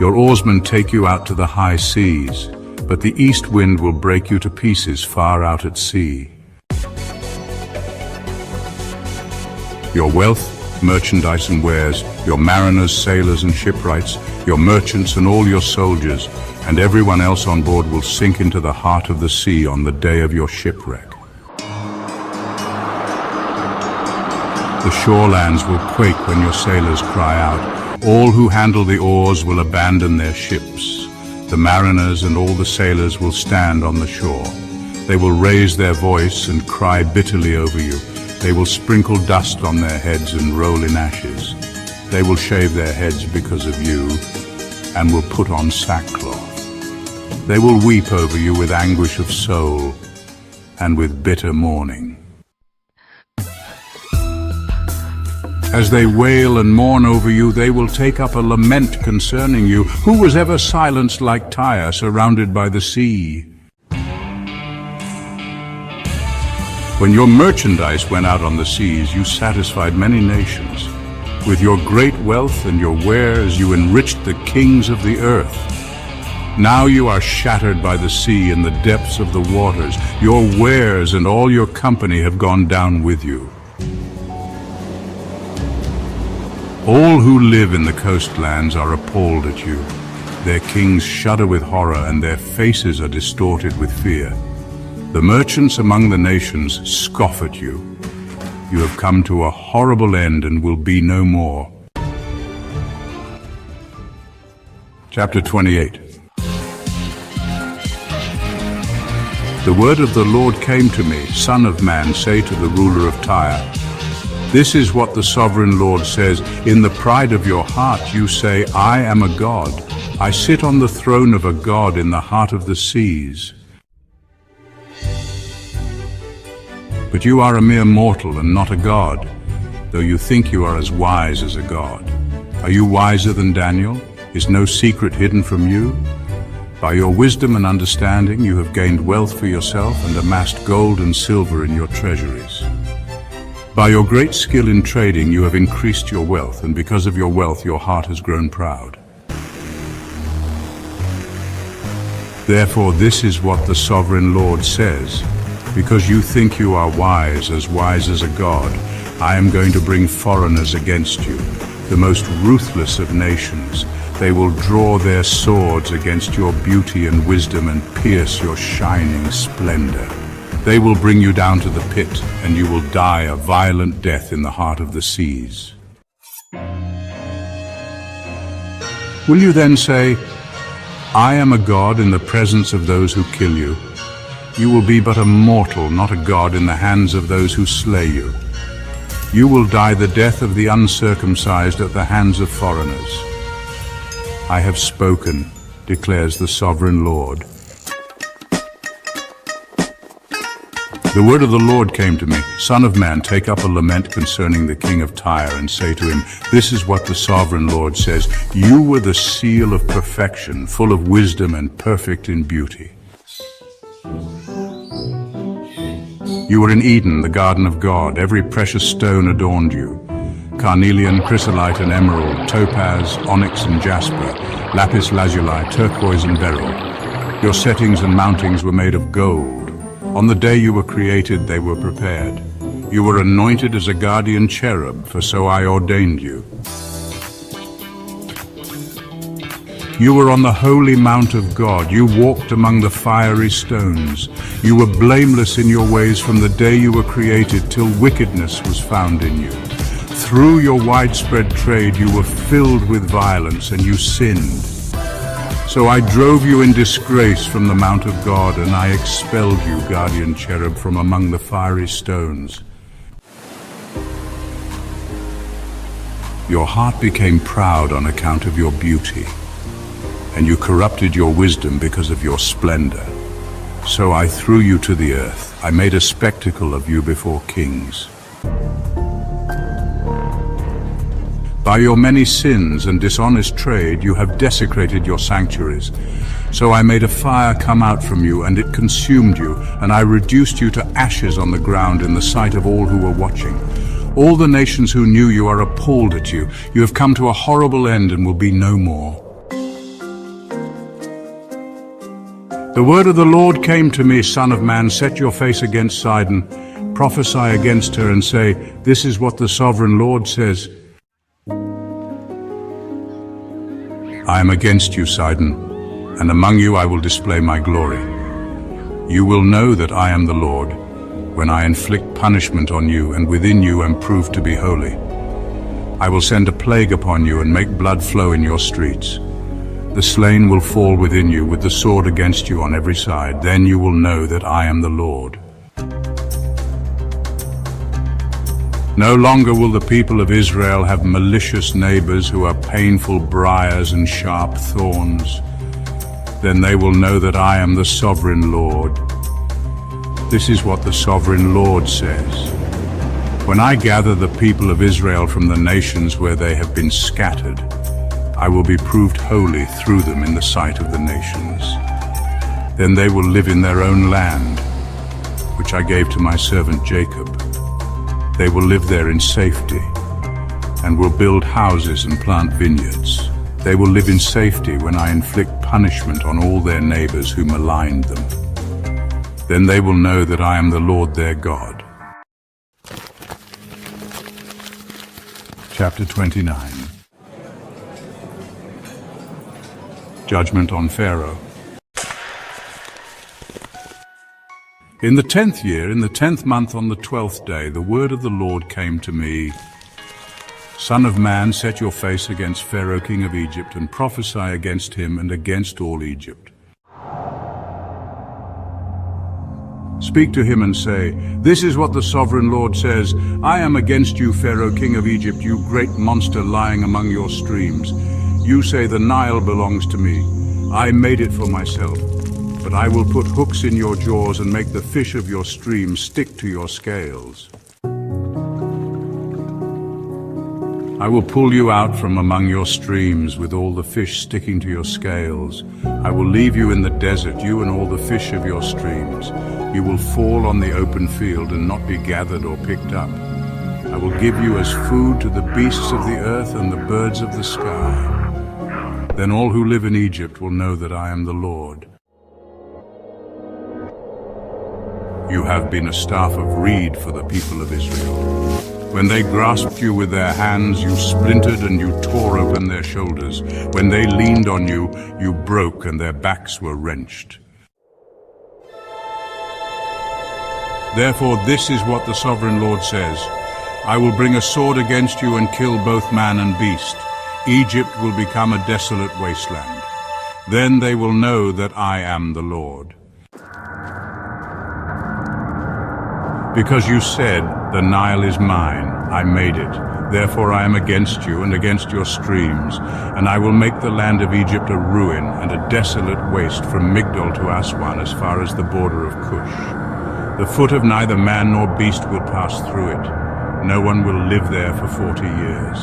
Speaker 1: Your oarsmen take you out to the high seas, but the east wind will break you to pieces far out at sea. Your wealth, merchandise and wares, your mariners, sailors and shipwrights, your merchants and all your soldiers, and everyone else on board will sink into the heart of the sea on the day of your shipwreck. The shorelands will quake when your sailors cry out. All who handle the oars will abandon their ships. The mariners and all the sailors will stand on the shore. They will raise their voice and cry bitterly over you. They will sprinkle dust on their heads and roll in ashes. They will shave their heads because of you and will put on sackcloth. They will weep over you with anguish of soul and with bitter mourning. As they wail and mourn over you, they will take up a lament concerning you. Who was ever silenced like Tyre, surrounded by the sea? When your merchandise went out on the seas, you satisfied many nations. With your great wealth and your wares, you enriched the kings of the earth. Now you are shattered by the sea in the depths of the waters. Your wares and all your company have gone down with you. All who live in the coastlands are appalled at you. Their kings shudder with horror and their faces are distorted with fear. The merchants among the nations scoff at you. You have come to a horrible end and will be no more. Chapter 28. The word of the Lord came to me, Son of man, say to the ruler of Tyre, this is what the sovereign Lord says, in the pride of your heart you say, I am a god. I sit on the throne of a god in the heart of the seas. But you are a mere mortal and not a god, though you think you are as wise as a god. Are you wiser than Daniel? Is no secret hidden from you? By your wisdom and understanding you have gained wealth for yourself and amassed gold and silver in your treasuries. By your great skill in trading you have increased your wealth, and because of your wealth your heart has grown proud. Therefore this is what the sovereign Lord says, because you think you are wise as a god, I am going to bring foreigners against you, the most ruthless of nations. They will draw their swords against your beauty and wisdom and pierce your shining splendor. They will bring you down to the pit, and you will die a violent death in the heart of the seas. Will you then say, I am a god in the presence of those who kill you? You will be but a mortal, not a god, in the hands of those who slay you. You will die the death of the uncircumcised at the hands of foreigners. I have spoken, declares the sovereign Lord. The word of the Lord came to me, Son of man, take up a lament concerning the king of Tyre, and say to him, this is what the sovereign Lord says, you were the seal of perfection, full of wisdom and perfect in beauty. You were in Eden, the garden of God. Every precious stone adorned you. Carnelian, chrysolite and emerald, topaz, onyx and jasper, lapis lazuli, turquoise and beryl. Your settings and mountings were made of gold. On the day you were created, they were prepared. You were anointed as a guardian cherub, for so I ordained you. You were on the holy mount of God. You walked among the fiery stones. You were blameless in your ways from the day you were created till wickedness was found in you. Through your widespread trade you were filled with violence, and you sinned. So I drove you in disgrace from the mount of God, and I expelled you, guardian cherub, from among the fiery stones. Your heart became proud on account of your beauty, and you corrupted your wisdom because of your splendor. So I threw you to the earth. I made a spectacle of you before kings. By your many sins and dishonest trade, you have desecrated your sanctuaries. So I made a fire come out from you, and it consumed you, and I reduced you to ashes on the ground in the sight of all who were watching. All the nations who knew you are appalled at you. You have come to a horrible end and will be no more. The word of the Lord came to me, Son of man, set your face against Sidon, prophesy against her and say, this is what the sovereign Lord says. I am against you, Sidon, and among you I will display my glory. You will know that I am the Lord, when I inflict punishment on you, and within you am proved to be holy. I will send a plague upon you and make blood flow in your streets. The slain will fall within you with the sword against you on every side. Then you will know that I am the Lord. No longer will the people of Israel have malicious neighbors who are painful briars and sharp thorns. Then they will know that I am the sovereign Lord. This is what the sovereign Lord says. When I gather the people of Israel from the nations where they have been scattered, I will be proved holy through them in the sight of the nations. Then they will live in their own land, which I gave to my servant Jacob. They will live there in safety, and will build houses and plant vineyards. They will live in safety when I inflict punishment on all their neighbors who maligned them. Then they will know that I am the Lord their God. Chapter 29. Judgment on Pharaoh. In the 10th year, in the 10th month, on the 12th day, the word of the Lord came to me, Son of man, set your face against Pharaoh, king of Egypt, and prophesy against him and against all Egypt. Speak to him and say, this is what the sovereign Lord says, I am against you, Pharaoh, king of Egypt, you great monster lying among your streams. You say the Nile belongs to me. I made it for myself. But I will put hooks in your jaws and make the fish of your streams stick to your scales. I will pull you out from among your streams with all the fish sticking to your scales. I will leave you in the desert, you and all the fish of your streams. You will fall on the open field and not be gathered or picked up. I will give you as food to the beasts of the earth and the birds of the sky. Then all who live in Egypt will know that I am the Lord. You have been a staff of reed for the people of Israel. When they grasped you with their hands, you splintered and you tore open their shoulders. When they leaned on you, you broke and their backs were wrenched. Therefore, this is what the Sovereign Lord says. I will bring a sword against you and kill both man and beast. Egypt will become a desolate wasteland. Then they will know that I am the Lord. Because you said, the Nile is mine, I made it. Therefore I am against you and against your streams, and I will make the land of Egypt a ruin and a desolate waste from Migdol to Aswan as far as the border of Cush. The foot of neither man nor beast will pass through it. No one will live there for 40 years.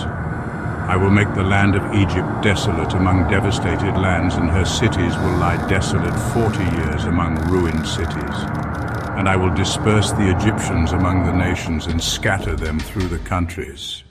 Speaker 1: I will make the land of Egypt desolate among devastated lands, and her cities will lie desolate 40 years among ruined cities. And I will disperse the Egyptians among the nations and scatter them through the countries.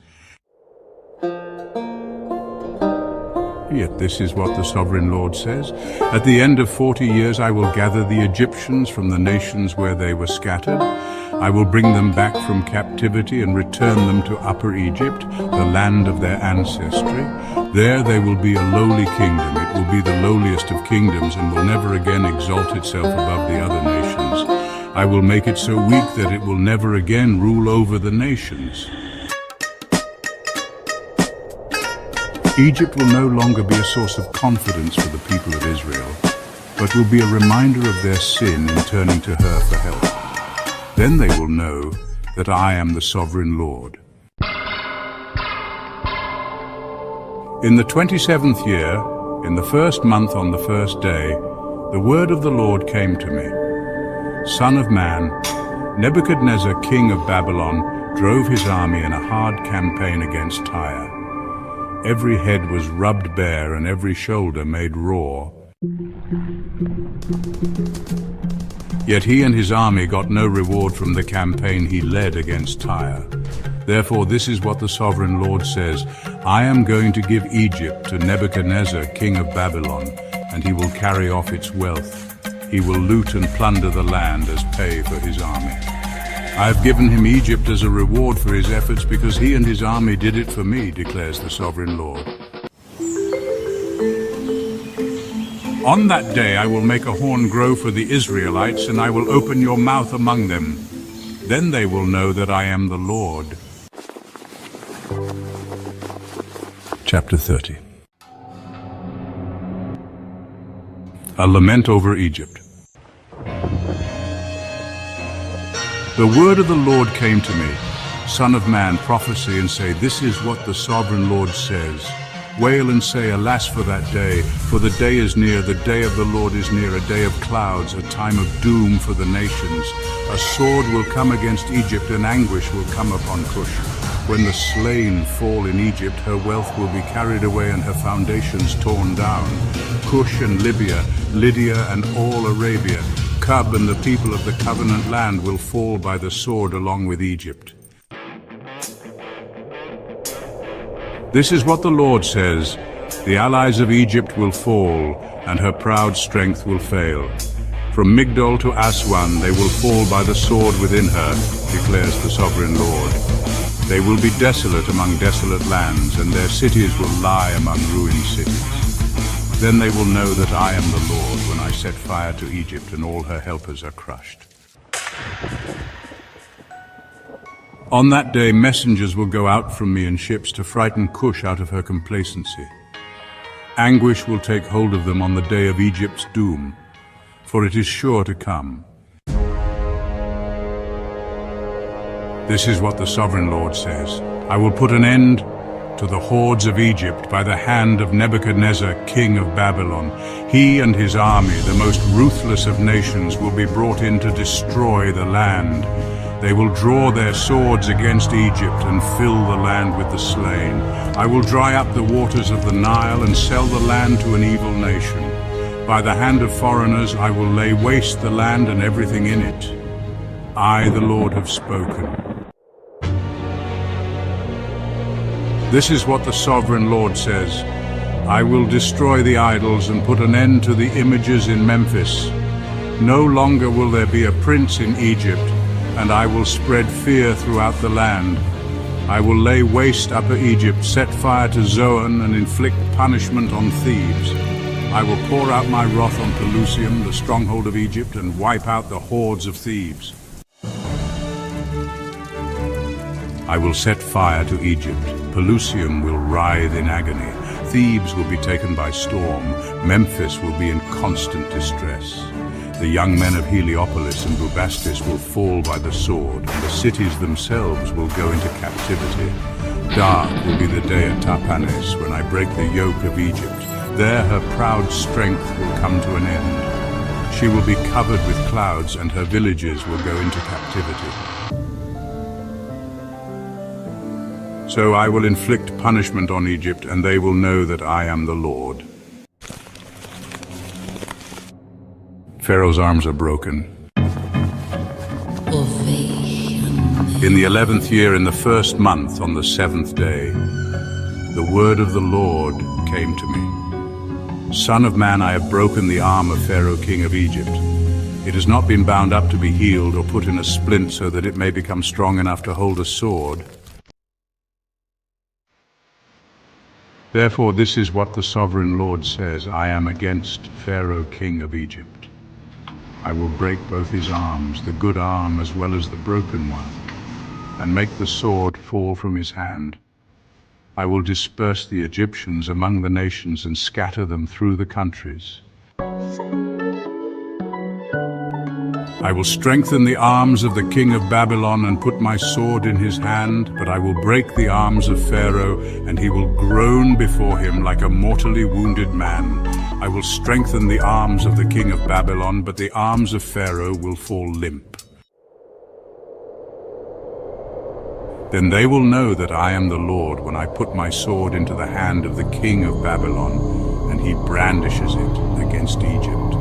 Speaker 1: Yet this is what the Sovereign Lord says. At the end of 40 years I will gather the Egyptians from the nations where they were scattered. I will bring them back from captivity and return them to Upper Egypt, the land of their ancestry. There they will be a lowly kingdom. It will be the lowliest of kingdoms and will never again exalt itself above the other nations. I will make it so weak that it will never again rule over the nations. Egypt will no longer be a source of confidence for the people of Israel, but will be a reminder of their sin in turning to her for help. Then they will know that I am the Sovereign Lord. In the 27th year, in the first month on the first day, the word of the Lord came to me. Son of man, Nebuchadnezzar, king of Babylon, drove his army in a hard campaign against Tyre. Every head was rubbed bare and every shoulder made raw. Yet he and his army got no reward from the campaign he led against Tyre. Therefore this is what the Sovereign Lord says, I am going to give Egypt to Nebuchadnezzar, king of Babylon, and he will carry off its wealth. He will loot and plunder the land as pay for his army. I have given him Egypt as a reward for his efforts because he and his army did it for me, declares the Sovereign Lord. On that day I will make a horn grow for the Israelites, and I will open your mouth among them. Then they will know that I am the Lord. Chapter 30. A lament over Egypt. The word of the Lord came to me, Son of man, prophesy and say, this is what the Sovereign Lord says. Wail and say, alas for that day, for the day is near, the day of the Lord is near, a day of clouds, a time of doom for the nations. A sword will come against Egypt, and anguish will come upon Cush. When the slain fall in Egypt, her wealth will be carried away and her foundations torn down. Cush and Libya, Lydia and all Arabia, Cub and the people of the covenant land will fall by the sword along with Egypt. This is what the Lord says, the allies of Egypt will fall, and her proud strength will fail. From Migdol to Aswan they will fall by the sword within her, declares the Sovereign Lord. They will be desolate among desolate lands, and their cities will lie among ruined cities. Then they will know that I am the Lord when I set fire to Egypt and all her helpers are crushed. On that day messengers will go out from me in ships to frighten Cush out of her complacency. Anguish will take hold of them on the day of Egypt's doom, for it is sure to come. This is what the Sovereign Lord says. I will put an end to the hordes of Egypt by the hand of Nebuchadnezzar, king of Babylon. He and his army, the most ruthless of nations, will be brought in to destroy the land. They will draw their swords against Egypt and fill the land with the slain. I will dry up the waters of the Nile and sell the land to an evil nation. By the hand of foreigners I will lay waste the land and everything in it. I, the Lord, have spoken. This is what the Sovereign Lord says. I will destroy the idols and put an end to the images in Memphis. No longer will there be a prince in Egypt, and I will spread fear throughout the land. I will lay waste Upper Egypt, set fire to Zoan, and inflict punishment on Thebes. I will pour out my wrath on Pelusium, the stronghold of Egypt, and wipe out the hordes of Thebes. I will set fire to Egypt. Pelusium will writhe in agony. Thebes will be taken by storm. Memphis will be in constant distress. The young men of Heliopolis and Bubastis will fall by the sword, and the cities themselves will go into captivity. Dark will be the day at Tapanes, when I break the yoke of Egypt. There her proud strength will come to an end. She will be covered with clouds, and her villages will go into captivity. So I will inflict punishment on Egypt, and they will know that I am the Lord. Pharaoh's arms are broken. In the 11th year, in the first month, on the 7th day, the word of the Lord came to me. Son of man, I have broken the arm of Pharaoh, king of Egypt. It has not been bound up to be healed or put in a splint so that it may become strong enough to hold a sword. Therefore, this is what the sovereign Lord says: I am against Pharaoh, king of Egypt. I will break both his arms, the good arm as well as the broken one, and make the sword fall from his hand. I will disperse the Egyptians among the nations and scatter them through the countries. I will strengthen the arms of the king of Babylon and put my sword in his hand, but I will break the arms of Pharaoh, and he will groan before him like a mortally wounded man. I will strengthen the arms of the king of Babylon, but the arms of Pharaoh will fall limp. Then they will know that I am the Lord when I put my sword into the hand of the king of Babylon, and he brandishes it against Egypt.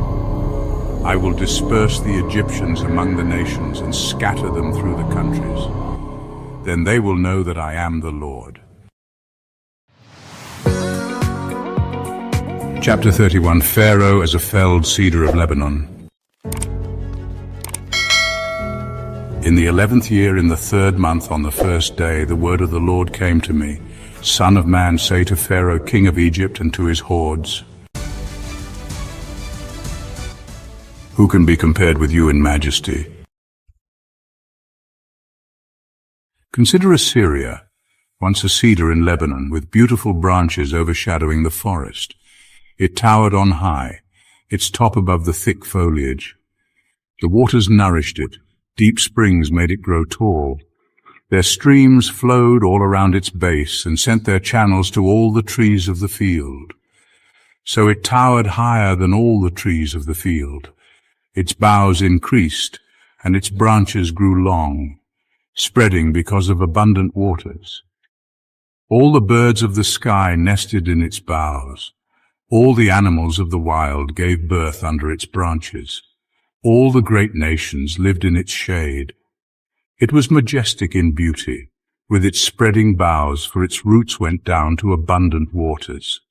Speaker 1: I will disperse the Egyptians among the nations and scatter them through the countries. Then they will know that I am the Lord. Chapter 31. Pharaoh as a felled cedar of Lebanon. In the 11th year, in the 3rd month, on the 1st day, the word of the Lord came to me. Son of man, say to Pharaoh, king of Egypt, and to his hordes, who can be compared with you in majesty? Consider Assyria, once a cedar in Lebanon, with beautiful branches overshadowing the forest. It towered on high, its top above the thick foliage. The waters nourished it. Deep springs made it grow tall. Their streams flowed all around its base and sent their channels to all the trees of the field. So it towered higher than all the trees of the field. Its boughs increased, and its branches grew long, spreading because of abundant waters. All the birds of the sky nested in its boughs. All the animals of the wild gave birth under its branches. All the great nations lived in its shade. It was majestic in beauty, with its spreading boughs, for its roots went down to abundant waters.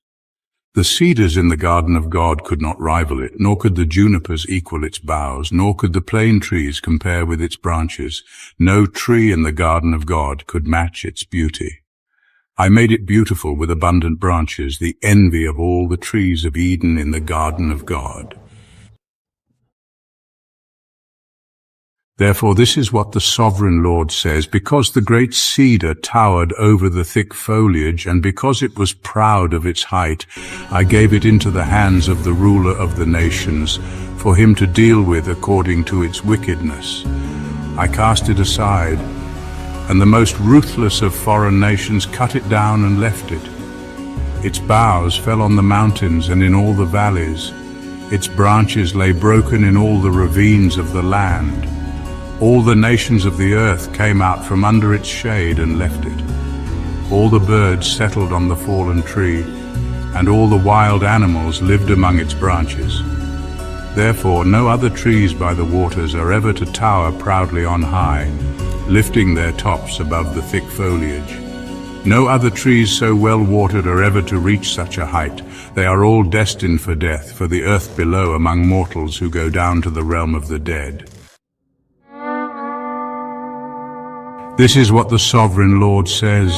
Speaker 1: The cedars in the garden of God could not rival it, nor could the junipers equal its boughs, nor could the plane trees compare with its branches. No tree in the garden of God could match its beauty. I made it beautiful with abundant branches, the envy of all the trees of Eden in the garden of God. Therefore, this is what the sovereign Lord says: because the great cedar towered over the thick foliage, and because it was proud of its height, I gave it into the hands of the ruler of the nations, for him to deal with according to its wickedness. I cast it aside, and the most ruthless of foreign nations cut it down and left it. Its boughs fell on the mountains and in all the valleys. Its branches lay broken in all the ravines of the land. All the nations of the earth came out from under its shade and left it. All the birds settled on the fallen tree, and all the wild animals lived among its branches. Therefore no other trees by the waters are ever to tower proudly on high, lifting their tops above the thick foliage. No other trees so well watered are ever to reach such a height. They are all destined for death, for the earth below among mortals who go down to the realm of the dead. This is what the sovereign Lord says.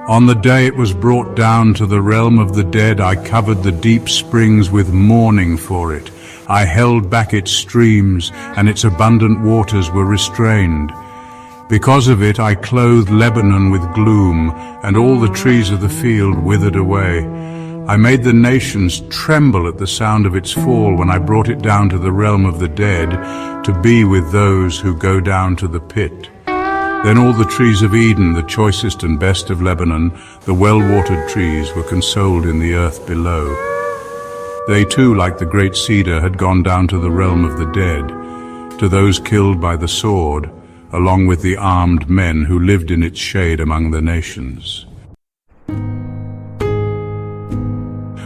Speaker 1: On the day it was brought down to the realm of the dead, I covered the deep springs with mourning for it. I held back its streams, and its abundant waters were restrained. Because of it I clothed Lebanon with gloom, and all the trees of the field withered away. I made the nations tremble at the sound of its fall when I brought it down to the realm of the dead, to be with those who go down to the pit. Then all the trees of Eden, the choicest and best of Lebanon, the well-watered trees, were consoled in the earth below. They too, like the great cedar, had gone down to the realm of the dead, to those killed by the sword, along with the armed men who lived in its shade among the nations.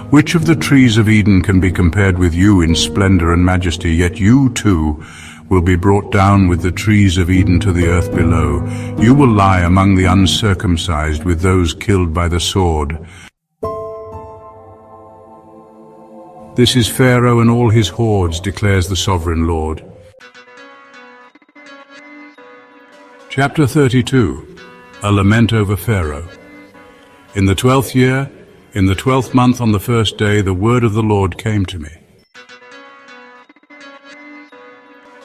Speaker 1: Which of the trees of Eden can be compared with you in splendor and majesty? Yet you too will be brought down with the trees of Eden to the earth below. You will lie among the uncircumcised with those killed by the sword. This is Pharaoh and all his hordes, declares the sovereign Lord. Chapter 32. A lament over Pharaoh. In the 12th year, in the 12th month on the first day, the word of the Lord came to me.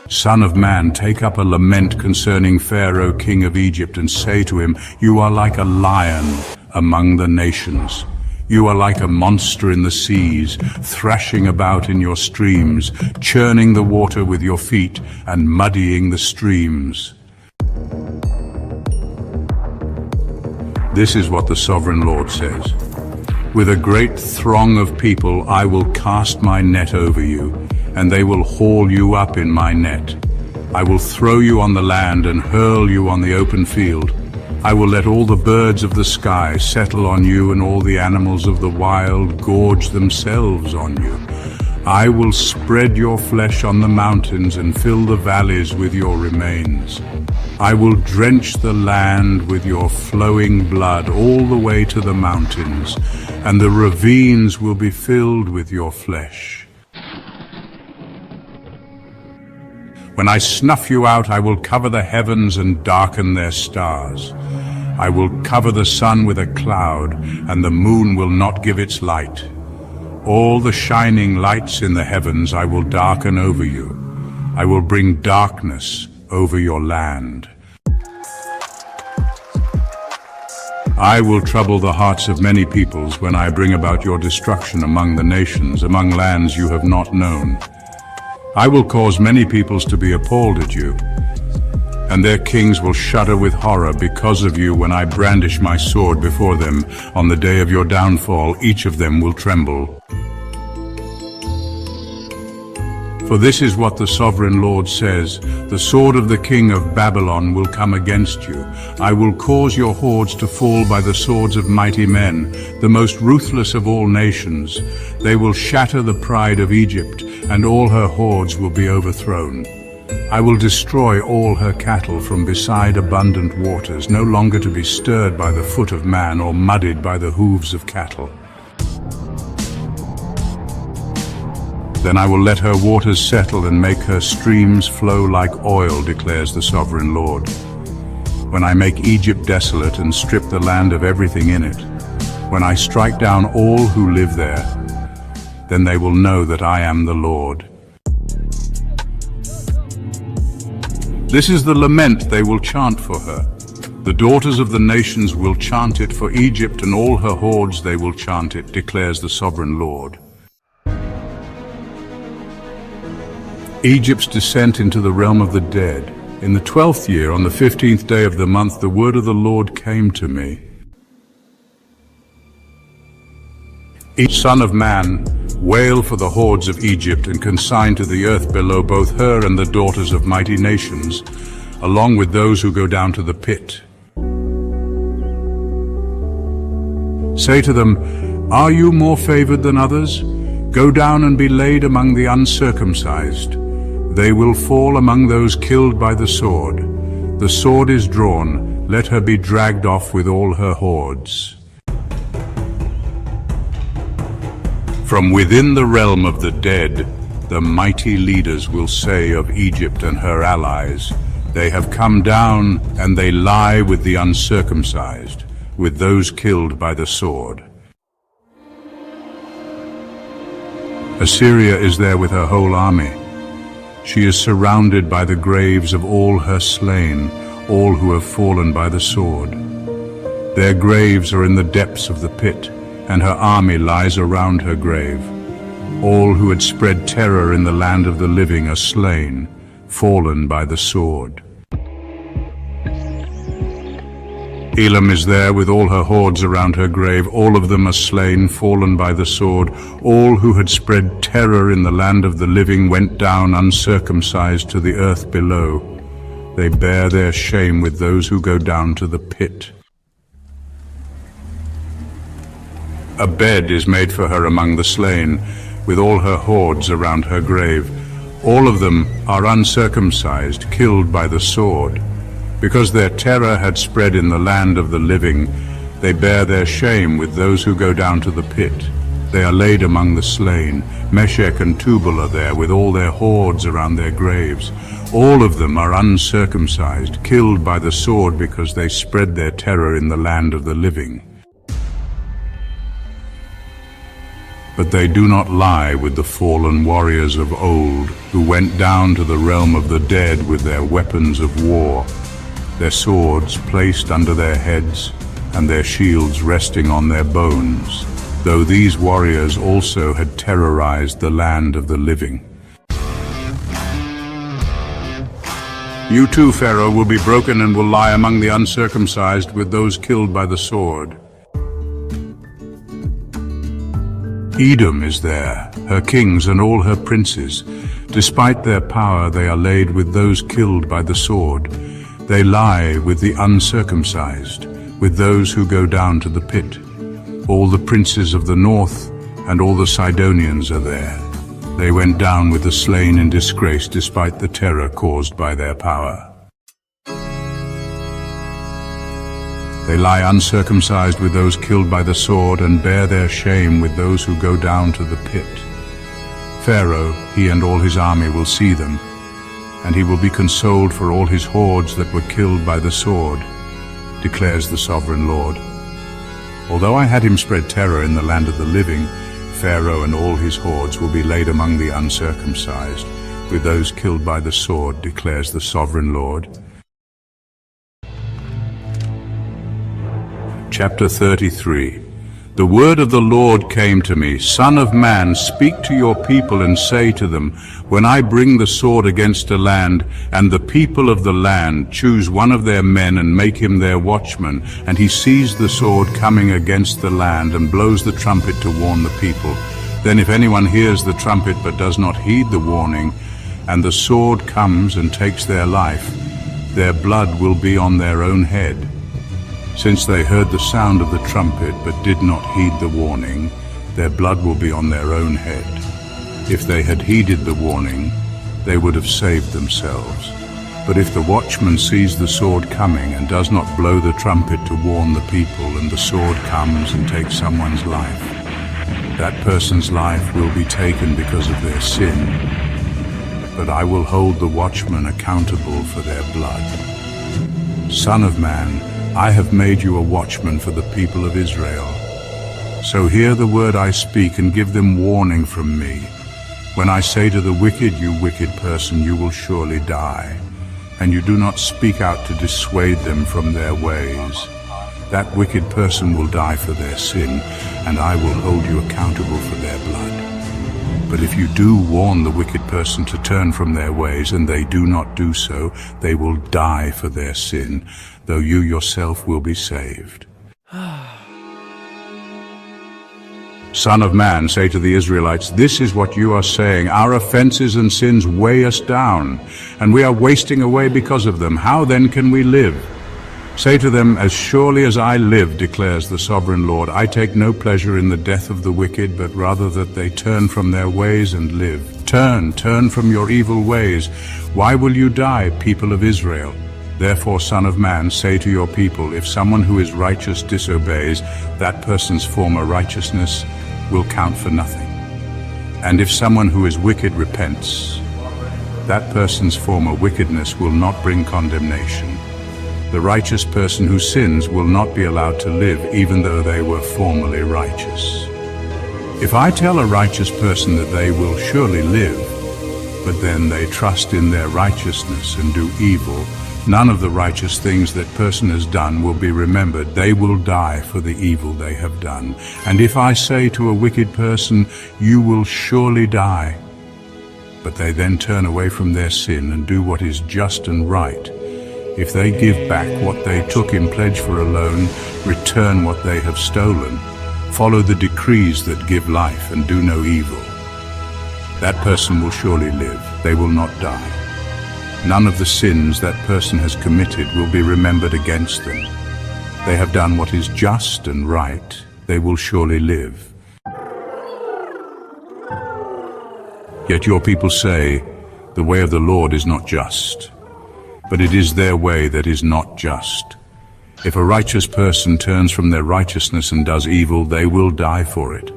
Speaker 1: Son of man, take up a lament concerning Pharaoh, king of Egypt, and say to him, you are like a lion among the nations. You are like a monster in the seas, thrashing about in your streams, churning the water with your feet and muddying the streams. This is what the sovereign Lord says. With a great throng of people I will cast my net over you, and they will haul you up in my net. I will throw you on the land and hurl you on the open field. I will let all the birds of the sky settle on you, and all the animals of the wild gorge themselves on you. I will spread your flesh on the mountains and fill the valleys with your remains. I will drench the land with your flowing blood all the way to the mountains, and the ravines will be filled with your flesh. When I snuff you out, I will cover the heavens and darken their stars. I will cover the sun with a cloud, and the moon will not give its light. All the shining lights in the heavens I will darken over you. I will bring darkness over your land. I will trouble the hearts of many peoples when I bring about your destruction among the nations, among lands you have not known. I will cause many peoples to be appalled at you, and their kings will shudder with horror because of you when I brandish my sword before them. On the day of your downfall, each of them will tremble. For this is what the sovereign Lord says, the sword of the king of Babylon will come against you. I will cause your hordes to fall by the swords of mighty men, the most ruthless of all nations. They will shatter the pride of Egypt, and all her hordes will be overthrown. I will destroy all her cattle from beside abundant waters, no longer to be stirred by the foot of man or muddied by the hooves of cattle. Then I will let her waters settle and make her streams flow like oil, declares the sovereign Lord. When I make Egypt desolate and strip the land of everything in it, when I strike down all who live there, then they will know that I am the Lord. This is the lament they will chant for her. The daughters of the nations will chant it for Egypt, and all her hordes they will chant it, declares the sovereign Lord. Egypt's descent into the realm of the dead. In the 12th year, on the 15th day of the month, the word of the Lord came to me. Each son of man, wail for the hordes of Egypt and consign to the earth below both her and the daughters of mighty nations, along with those who go down to the pit. Say to them, are you more favored than others? Go down and be laid among the uncircumcised. They will fall among those killed by the sword. The sword is drawn, let her be dragged off with all her hordes. From within the realm of the dead, the mighty leaders will say of Egypt and her allies, They have come down, and they lie with the uncircumcised, with those killed by the sword. Assyria is there with her whole army. She is surrounded by the graves of all her slain, all who have fallen by the sword. Their graves are in the depths of the pit, and her army lies around her grave. All who had spread terror in the land of the living are slain, fallen by the sword. Elam is there with all her hordes around her grave. All of them are slain, fallen by the sword. All who had spread terror in the land of the living went down uncircumcised to the earth below. They bear their shame with those who go down to the pit. A bed is made for her among the slain, with all her hordes around her grave. All of them are uncircumcised, killed by the sword. Because their terror had spread in the land of the living, they bear their shame with those who go down to the pit. They are laid among the slain. Meshech and Tubal are there with all their hordes around their graves. All of them are uncircumcised, killed by the sword because they spread their terror in the land of the living. But they do not lie with the fallen warriors of old, who went down to the realm of the dead with their weapons of war, their swords placed under their heads, and their shields resting on their bones, though these warriors also had terrorized the land of the living. You too, Pharaoh, will be broken and will lie among the uncircumcised with those killed by the sword. Edom is there, her kings and all her princes. Despite their power, they are laid with those killed by the sword. They lie with the uncircumcised, with those who go down to the pit. All the princes of the north and all the Sidonians are there. They went down with the slain in disgrace despite the terror caused by their power. They lie uncircumcised with those killed by the sword and bear their shame with those who go down to the pit. Pharaoh, he and all his army will see them, and he will be consoled for all his hordes that were killed by the sword, declares the sovereign Lord. Although I had him spread terror in the land of the living, Pharaoh and all his hordes will be laid among the uncircumcised, with those killed by the sword, declares the sovereign Lord. Chapter 33. The word of the Lord came to me, Son of man, speak to your people and say to them, when I bring the sword against a land, and the people of the land choose one of their men and make him their watchman, and he sees the sword coming against the land and blows the trumpet to warn the people, then if anyone hears the trumpet but does not heed the warning, and the sword comes and takes their life, their blood will be on their own head. Since they heard the sound of the trumpet but did not heed the warning, their blood will be on their own head. If they had heeded the warning, they would have saved themselves. But if the watchman sees the sword coming and does not blow the trumpet to warn the people, and the sword comes and takes someone's life, that person's life will be taken because of their sin. But I will hold the watchman accountable for their blood. Son of man, I have made you a watchman for the people of Israel. So hear the word I speak and give them warning from me. When I say to the wicked, you wicked person, you will surely die, and you do not speak out to dissuade them from their ways, that wicked person will die for their sin, and I will hold you accountable for their blood. But if you do warn the wicked person to turn from their ways, and they do not do so, they will die for their sin, though you yourself will be saved. Son of man, say to the Israelites, this is what you are saying. Our offenses and sins weigh us down, and we are wasting away because of them. How then can we live? Say to them, as surely as I live, declares the sovereign Lord, I take no pleasure in the death of the wicked, but rather that they turn from their ways and live. Turn from your evil ways. Why will you die, people of Israel? Therefore, Son of man, say to your people, if someone who is righteous disobeys, that person's former righteousness will count for nothing. And if someone who is wicked repents, that person's former wickedness will not bring condemnation. The righteous person who sins will not be allowed to live, even though they were formerly righteous. If I tell a righteous person that they will surely live, but then they trust in their righteousness and do evil, none of the righteous things that person has done will be remembered. They will die for the evil they have done. And if I say to a wicked person, you will surely die, but they then turn away from their sin and do what is just and right, if they give back what they took in pledge for a loan, return what they have stolen, follow the decrees that give life and do no evil, that person will surely live. They will not die. None of the sins that person has committed will be remembered against them. They have done what is just and right. They will surely live. Yet your people say, the way of the Lord is not just, but it is their way that is not just. If a righteous person turns from their righteousness and does evil, they will die for it.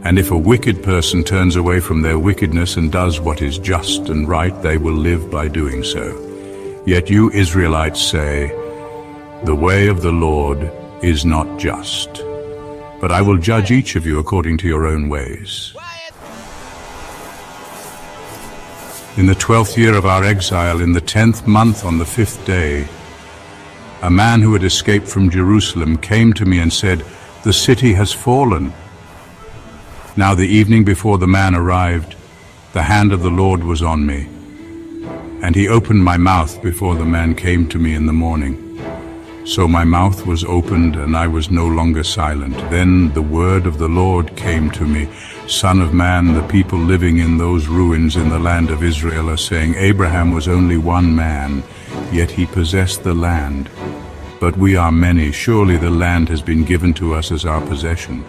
Speaker 1: And if a wicked person turns away from their wickedness and does what is just and right, they will live by doing so. Yet you Israelites say, the way of the Lord is not just, but I will judge each of you according to your own ways. In the 12th year of our exile, in the 10th month on the 5th day, a man who had escaped from Jerusalem came to me and said, the city has fallen. Now the evening before the man arrived, the hand of the Lord was on me, and he opened my mouth before the man came to me in the morning. So my mouth was opened, and I was no longer silent. Then the word of the Lord came to me, Son of man, the people living in those ruins in the land of Israel are saying, Abraham was only one man, yet he possessed the land. But we are many. Surely the land has been given to us as our possession.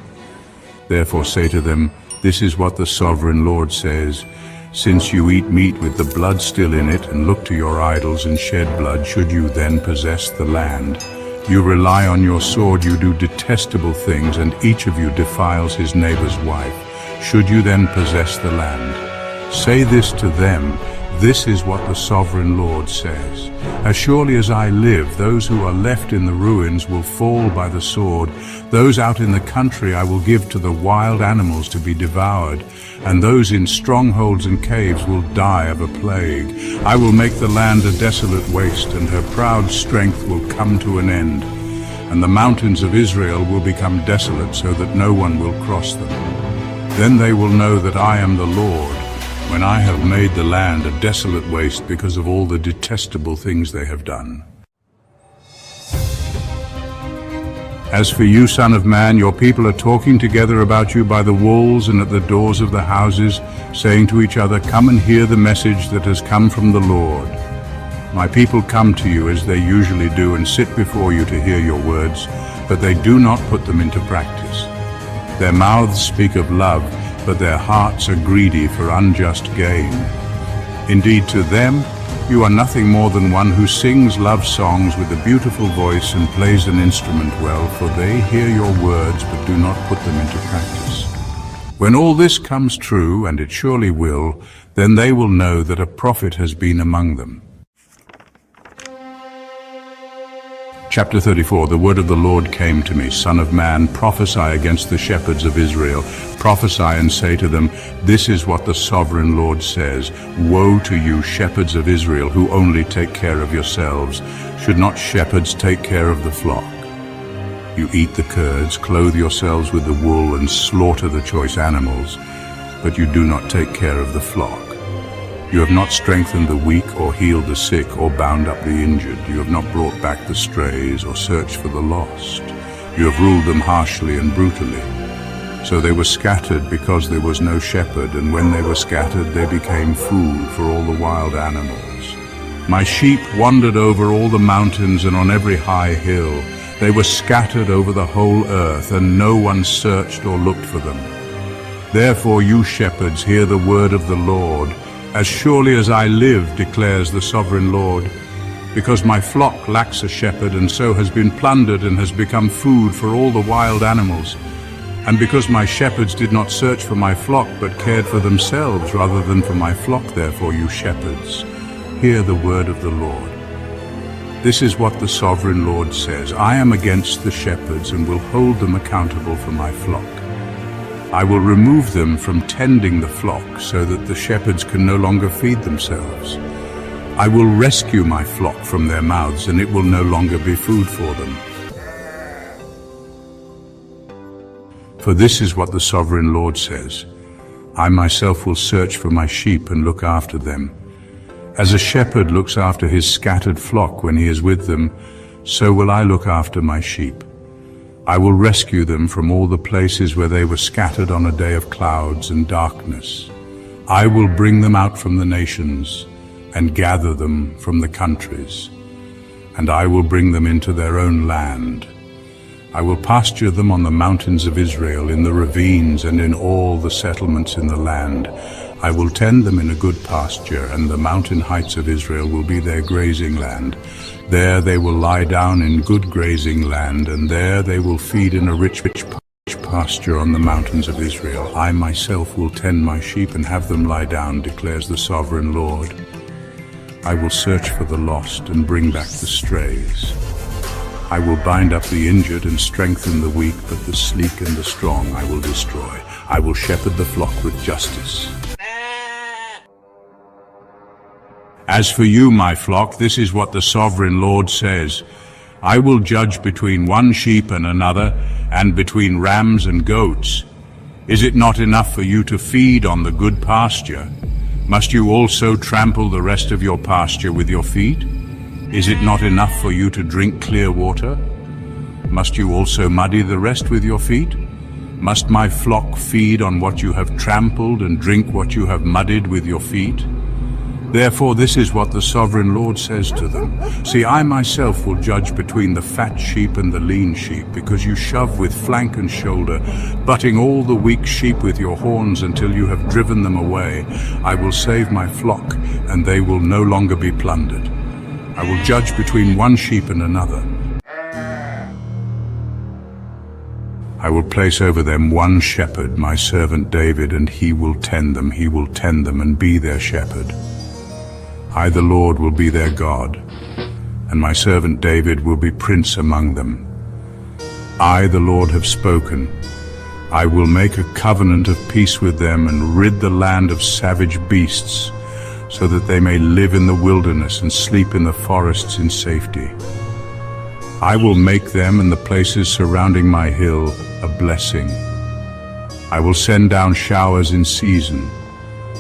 Speaker 1: Therefore say to them, this is what the sovereign Lord says, since you eat meat with the blood still in it and look to your idols and shed blood, should you then possess the land? You rely on your sword, you do detestable things, and each of you defiles his neighbor's wife. Should you then possess the land? Say this to them, this is what the sovereign Lord says. As surely as I live, those who are left in the ruins will fall by the sword. Those out in the country I will give to the wild animals to be devoured, and those in strongholds and caves will die of a plague. I will make the land a desolate waste, and her proud strength will come to an end. And the mountains of Israel will become desolate, so that no one will cross them. Then they will know that I am the Lord, when I have made the land a desolate waste because of all the detestable things they have done. As for you, Son of man, your people are talking together about you by the walls and at the doors of the houses, saying to each other, come and hear the message that has come from the Lord. My people come to you as they usually do and sit before you to hear your words, but they do not put them into practice. Their mouths speak of love, but their hearts are greedy for unjust gain. Indeed, to them, you are nothing more than one who sings love songs with a beautiful voice and plays an instrument well, for they hear your words but do not put them into practice. When all this comes true, and it surely will, then they will know that a prophet has been among them. Chapter 34, the word of the Lord came to me, Son of man, prophesy against the shepherds of Israel. Prophesy and say to them, this is what the sovereign Lord says. Woe to you, shepherds of Israel, who only take care of yourselves. Should not shepherds take care of the flock? You eat the curds, clothe yourselves with the wool, and slaughter the choice animals, but you do not take care of the flock. You have not strengthened the weak or healed the sick or bound up the injured. You have not brought back the strays or searched for the lost. You have ruled them harshly and brutally. So they were scattered because there was no shepherd, and when they were scattered they became food for all the wild animals. My sheep wandered over all the mountains and on every high hill. They were scattered over the whole earth, and no one searched or looked for them. Therefore, you shepherds, hear the word of the Lord. As surely as I live, declares the sovereign Lord, because my flock lacks a shepherd, and so has been plundered and has become food for all the wild animals, And because my shepherds did not search for my flock, but cared for themselves rather than for my flock, therefore, you shepherds, hear the word of the Lord. This is what the sovereign Lord says: I am against the shepherds and will hold them accountable for my flock. I will remove them from tending the flock so that the shepherds can no longer feed themselves. I will rescue my flock from their mouths, and it will no longer be food for them. For this is what the sovereign Lord says: I myself will search for my sheep and look after them. As a shepherd looks after his scattered flock when he is with them, so will I look after my sheep. I will rescue them from all the places where they were scattered on a day of clouds and darkness. I will bring them out from the nations and gather them from the countries, and I will bring them into their own land. I will pasture them on the mountains of Israel, in the ravines and in all the settlements in the land. I will tend them in a good pasture, and the mountain heights of Israel will be their grazing land. There they will lie down in good grazing land, and there they will feed in a rich pasture on the mountains of Israel. I myself will tend my sheep and have them lie down, declares the sovereign Lord. I will search for the lost and bring back the strays. I will bind up the injured and strengthen the weak, but the sleek and the strong I will destroy. I will shepherd the flock with justice. As for you, my flock, this is what the sovereign Lord says: I will judge between one sheep and another, and between rams and goats. Is it not enough for you to feed on the good pasture? Must you also trample the rest of your pasture with your feet? Is it not enough for you to drink clear water? Must you also muddy the rest with your feet? Must my flock feed on what you have trampled and drink what you have muddied with your feet? Therefore this is what the sovereign Lord says to them: See, I myself will judge between the fat sheep and the lean sheep, because you shove with flank and shoulder, butting all the weak sheep with your horns until you have driven them away. I will save my flock, and they will no longer be plundered. I will judge between one sheep and another. I will place over them one shepherd, my servant David, and he will tend them. He will tend them and be their shepherd. I, the Lord, will be their God, and my servant David will be prince among them. I, the Lord, have spoken. I will make a covenant of peace with them and rid the land of savage beasts, so that they may live in the wilderness and sleep in the forests in safety. I will make them and the places surrounding my hill a blessing. I will send down showers in season.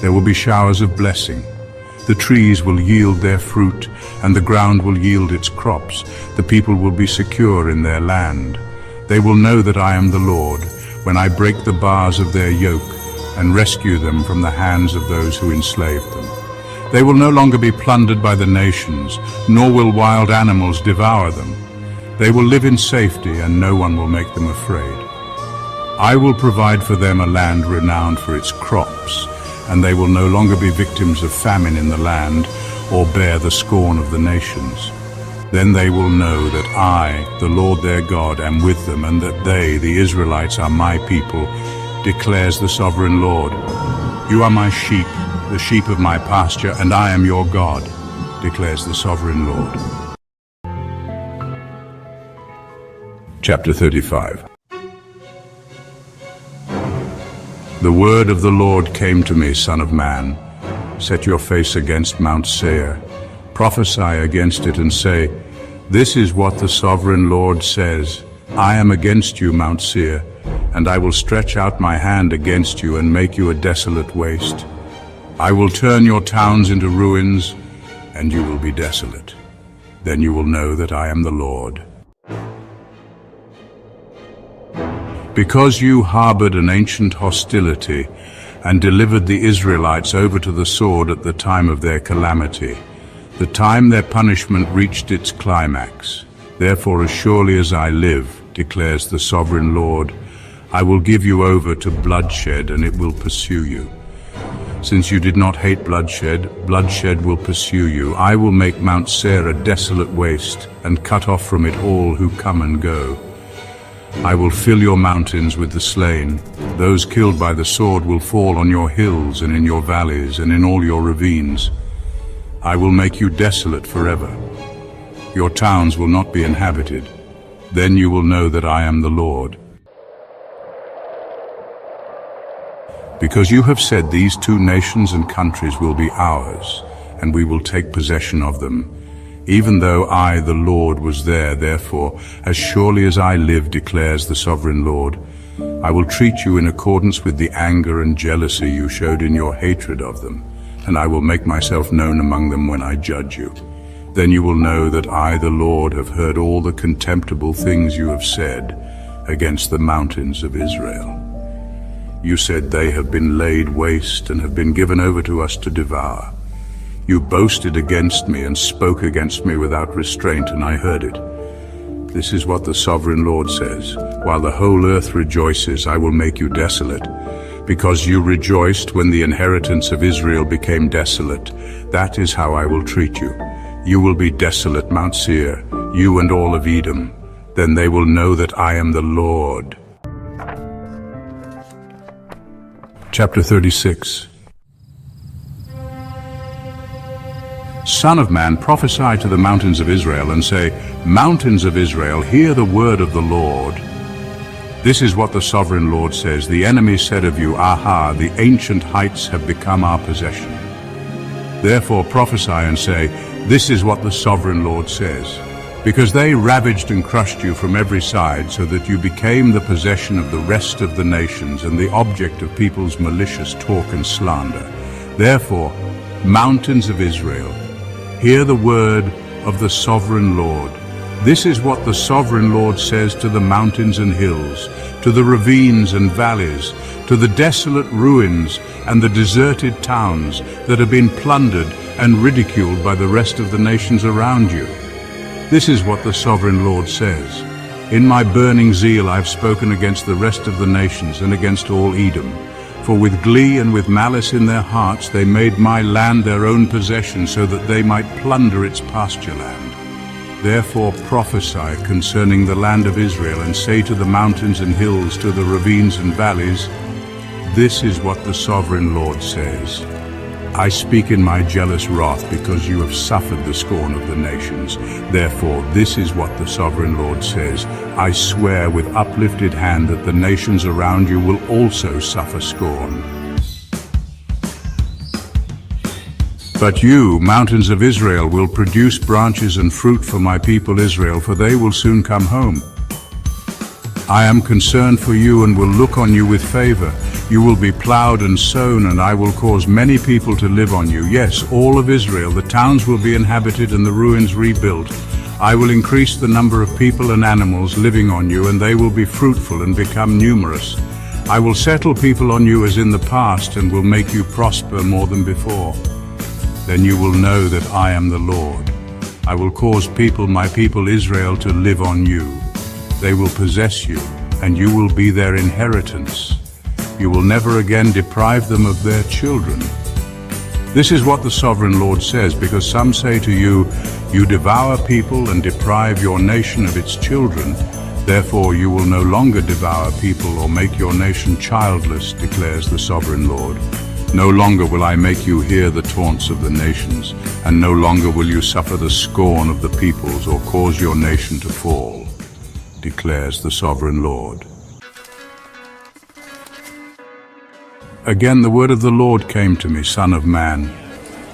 Speaker 1: There will be showers of blessing. The trees will yield their fruit, and the ground will yield its crops. The people will be secure in their land. They will know that I am the Lord, when I break the bars of their yoke and rescue them from the hands of those who enslaved them. They will no longer be plundered by the nations, nor will wild animals devour them. They will live in safety, and no one will make them afraid. I will provide for them a land renowned for its crops, and they will no longer be victims of famine in the land, or bear the scorn of the nations. Then they will know that I, the Lord their God, am with them, and that they, the Israelites, are my people, declares the sovereign Lord. You are my sheep, the sheep of my pasture, and I am your God, declares the sovereign Lord. Chapter 35. The word of the Lord came to me, Son of man. Set your face against Mount Seir. Prophesy against it and say, This is what the sovereign Lord says. I am against you, Mount Seir, and I will stretch out my hand against you and make you a desolate waste. I will turn your towns into ruins, and you will be desolate. Then you will know that I am the Lord. Because you harbored an ancient hostility and delivered the Israelites over to the sword at the time of their calamity, the time their punishment reached its climax. Therefore, as surely as I live, declares the sovereign Lord, I will give you over to bloodshed, and it will pursue you. Since you did not hate bloodshed, bloodshed will pursue you. I will make Mount Seir a desolate waste, and cut off from it all who come and go. I will fill your mountains with the slain. Those killed by the sword will fall on your hills and in your valleys and in all your ravines. I will make you desolate forever. Your towns will not be inhabited. Then you will know that I am the Lord. Because you have said these 2 nations and countries will be ours, and we will take possession of them. Even though I, the Lord, was there, therefore, as surely as I live, declares the sovereign Lord, I will treat you in accordance with the anger and jealousy you showed in your hatred of them, and I will make myself known among them when I judge you. Then you will know that I, the Lord, have heard all the contemptible things you have said against the mountains of Israel. You said they have been laid waste and have been given over to us to devour. You boasted against me and spoke against me without restraint, and I heard it. This is what the sovereign Lord says, while the whole earth rejoices, I will make you desolate. Because you rejoiced when the inheritance of Israel became desolate, that is how I will treat you. You will be desolate, Mount Seir, you and all of Edom. Then they will know that I am the Lord. Chapter 36. Son of man, prophesy to the mountains of Israel and say, Mountains of Israel, hear the word of the Lord. This is what the sovereign Lord says. The enemy said of you, Aha, the ancient heights have become our possession. Therefore prophesy and say, This is what the sovereign Lord says. Because they ravaged and crushed you from every side, so that you became the possession of the rest of the nations and the object of people's malicious talk and slander. Therefore, mountains of Israel, hear the word of the sovereign Lord. This is what the sovereign Lord says to the mountains and hills, to the ravines and valleys, to the desolate ruins and the deserted towns that have been plundered and ridiculed by the rest of the nations around you. This is what the sovereign Lord says. In my burning zeal I have spoken against the rest of the nations and against all Edom. For with glee and with malice in their hearts they made my land their own possession, so that they might plunder its pasture land. Therefore prophesy concerning the land of Israel, and say to the mountains and hills, to the ravines and valleys, This is what the sovereign Lord says. I speak in my jealous wrath because you have suffered the scorn of the nations. Therefore, this is what the sovereign Lord says. I swear with uplifted hand that the nations around you will also suffer scorn. But you, mountains of Israel, will produce branches and fruit for my people Israel, for they will soon come home. I am concerned for you and will look on you with favor. You will be plowed and sown, and I will cause many people to live on you. Yes, all of Israel, the towns will be inhabited and the ruins rebuilt. I will increase the number of people and animals living on you, and they will be fruitful and become numerous. I will settle people on you as in the past, and will make you prosper more than before. Then you will know that I am the Lord. I will cause people, my people Israel, to live on you. They will possess you, and you will be their inheritance. You will never again deprive them of their children. This is what the sovereign Lord says, because some say to you, You devour people and deprive your nation of its children. Therefore you will no longer devour people or make your nation childless, declares the sovereign Lord. No longer will I make you hear the taunts of the nations, and no longer will you suffer the scorn of the peoples or cause your nation to fall, declares the sovereign Lord. Again the word of the Lord came to me, Son of man.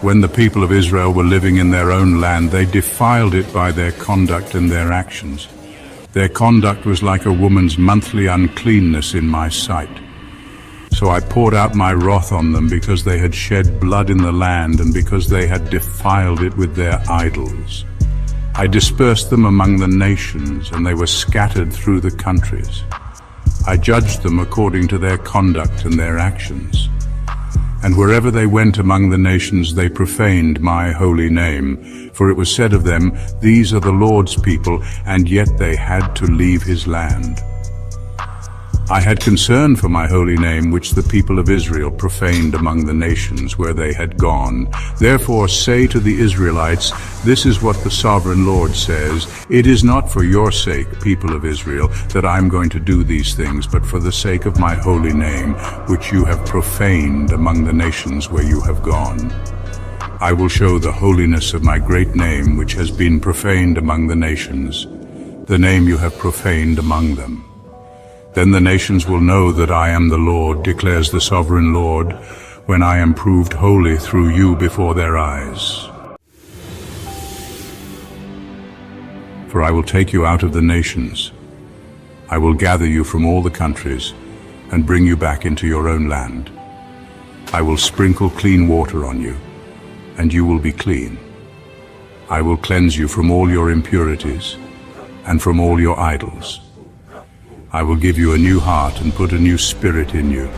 Speaker 1: When the people of Israel were living in their own land, they defiled it by their conduct and their actions. Their conduct was like a woman's monthly uncleanness in my sight. So I poured out my wrath on them because they had shed blood in the land and because they had defiled it with their idols. I dispersed them among the nations, and they were scattered through the countries. I judged them according to their conduct and their actions. And wherever they went among the nations, they profaned my holy name. For it was said of them, These are the Lord's people, and yet they had to leave his land. I had concern for my holy name, which the people of Israel profaned among the nations where they had gone. Therefore say to the Israelites, this is what the sovereign Lord says, it is not for your sake, people of Israel, that I am going to do these things, but for the sake of my holy name, which you have profaned among the nations where you have gone. I will show the holiness of my great name, which has been profaned among the nations, the name you have profaned among them. Then the nations will know that I am the Lord, declares the sovereign Lord, when I am proved holy through you before their eyes. For I will take you out of the nations. I will gather you from all the countries and bring you back into your own land. I will sprinkle clean water on you, and you will be clean. I will cleanse you from all your impurities and from all your idols. I will give you a new heart and put a new spirit in you.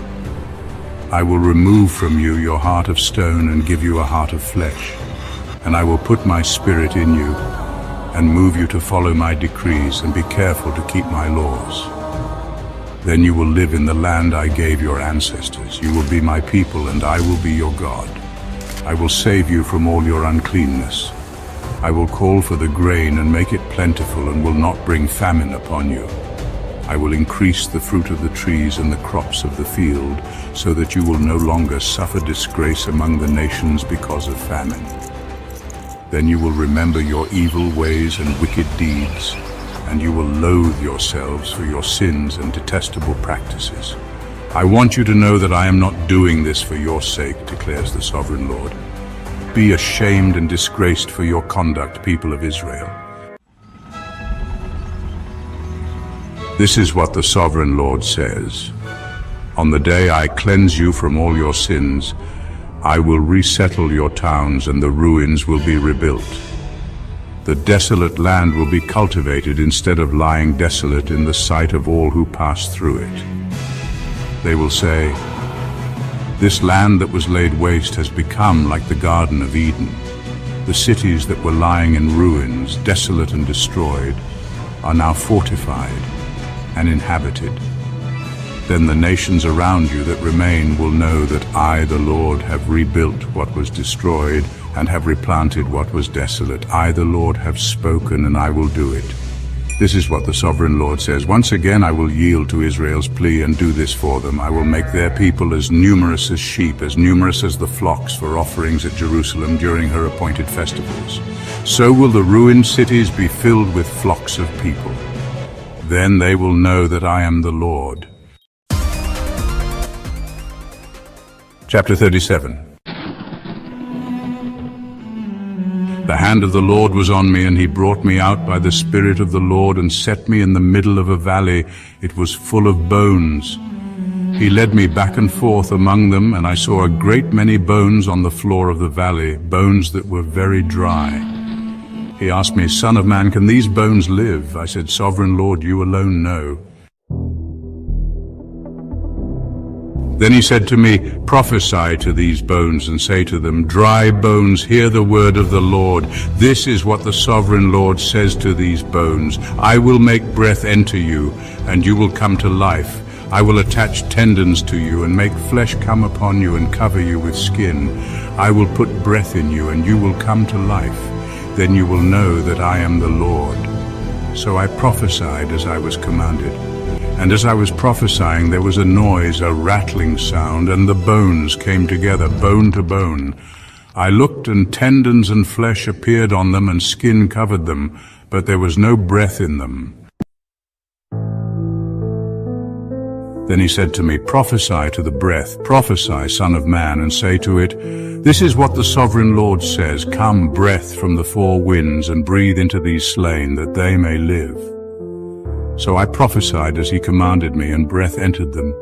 Speaker 1: I will remove from you your heart of stone and give you a heart of flesh. And I will put my spirit in you and move you to follow my decrees and be careful to keep my laws. Then you will live in the land I gave your ancestors. You will be my people and I will be your God. I will save you from all your uncleanness. I will call for the grain and make it plentiful and will not bring famine upon you. I will increase the fruit of the trees and the crops of the field, so that you will no longer suffer disgrace among the nations because of famine. Then you will remember your evil ways and wicked deeds, and you will loathe yourselves for your sins and detestable practices. I want you to know that I am not doing this for your sake, declares the sovereign Lord. Be ashamed and disgraced for your conduct, people of Israel. This is what the sovereign Lord says. On the day I cleanse you from all your sins, I will resettle your towns and the ruins will be rebuilt. The desolate land will be cultivated instead of lying desolate in the sight of all who pass through it. They will say, this land that was laid waste has become like the Garden of Eden. The cities that were lying in ruins, desolate and destroyed, are now fortified and inhabited. Then the nations around you that remain will know that I, the Lord, have rebuilt what was destroyed and have replanted what was desolate. I, the Lord, have spoken and I will do it. This is what the sovereign Lord says. Once again I will yield to Israel's plea and do this for them. I will make their people as numerous as sheep, as numerous as the flocks for offerings at Jerusalem during her appointed festivals. So will the ruined cities be filled with flocks of people. Then they will know that I am the Lord. Chapter 37. The hand of the Lord was on me, and he brought me out by the Spirit of the Lord and set me in the middle of a valley. It was full of bones. He led me back and forth among them, and I saw a great many bones on the floor of the valley, bones that were very dry. He asked me, Son of man, can these bones live? I said, Sovereign Lord, you alone know. Then he said to me, prophesy to these bones and say to them, dry bones, hear the word of the Lord. This is what the sovereign Lord says to these bones. I will make breath enter you, and you will come to life. I will attach tendons to you and make flesh come upon you and cover you with skin. I will put breath in you, and you will come to life. Then you will know that I am the Lord. So I prophesied as I was commanded. And as I was prophesying, there was a noise, a rattling sound, and the bones came together, bone to bone. I looked, and tendons and flesh appeared on them, and skin covered them, but there was no breath in them. Then he said to me, prophesy to the breath, prophesy, Son of man, and say to it, this is what the sovereign Lord says, come, breath from the four winds, and breathe into these slain, that they may live. So I prophesied as he commanded me, and breath entered them.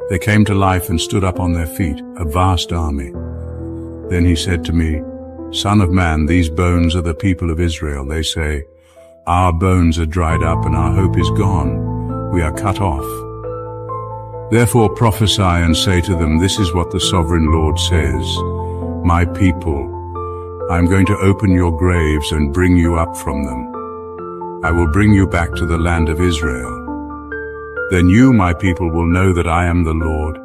Speaker 1: They came to life and stood up on their feet, a vast army. Then he said to me, Son of man, these bones are the people of Israel. They say, our bones are dried up and our hope is gone. We are cut off. Therefore prophesy and say to them, this is what the sovereign Lord says. My people, I am going to open your graves and bring you up from them. I will bring you back to the land of Israel. Then you, my people, will know that I am the Lord,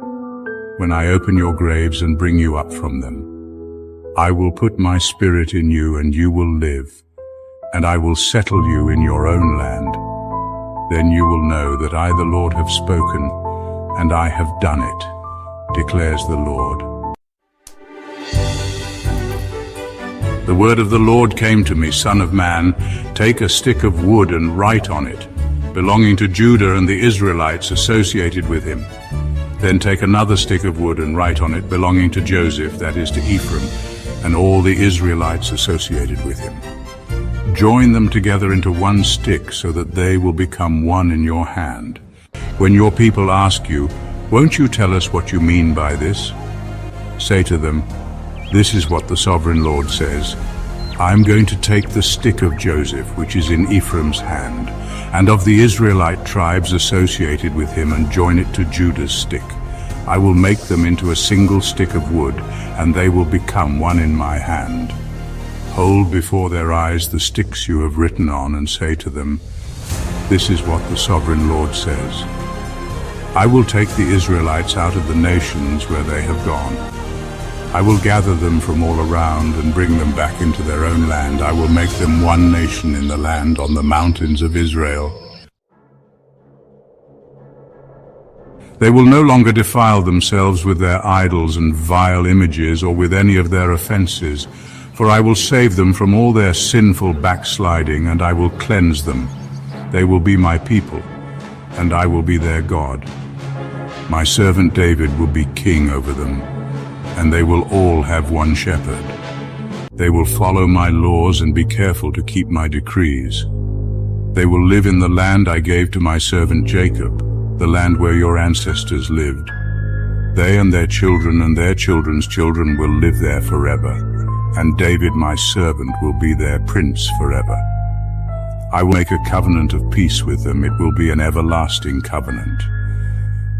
Speaker 1: when I open your graves and bring you up from them. I will put my spirit in you, and you will live, and I will settle you in your own land. Then you will know that I, the Lord, have spoken, and I have done it, declares the Lord. The word of the Lord came to me, Son of man, take a stick of wood and write on it, belonging to Judah and the Israelites associated with him. Then take another stick of wood and write on it, belonging to Joseph, that is to Ephraim, and all the Israelites associated with him. Join them together into one stick so that they will become one in your hand. When your people ask you, won't you tell us what you mean by this? Say to them, this is what the sovereign Lord says. I am going to take the stick of Joseph, which is in Ephraim's hand, and of the Israelite tribes associated with him, and join it to Judah's stick. I will make them into a single stick of wood, and they will become one in my hand. Hold before their eyes the sticks you have written on, and say to them, this is what the sovereign Lord says. I will take the Israelites out of the nations where they have gone. I will gather them from all around and bring them back into their own land. I will make them one nation in the land on the mountains of Israel. They will no longer defile themselves with their idols and vile images, or with any of their offenses, for I will save them from all their sinful backsliding, and I will cleanse them. They will be my people, and I will be their God. My servant David will be king over them, and they will all have one shepherd. They will follow my laws and be careful to keep my decrees. They will live in the land I gave to my servant Jacob, the land where your ancestors lived. They and their children and their children's children will live there forever, and David my servant will be their prince forever. I will make a covenant of peace with them. It will be an everlasting covenant.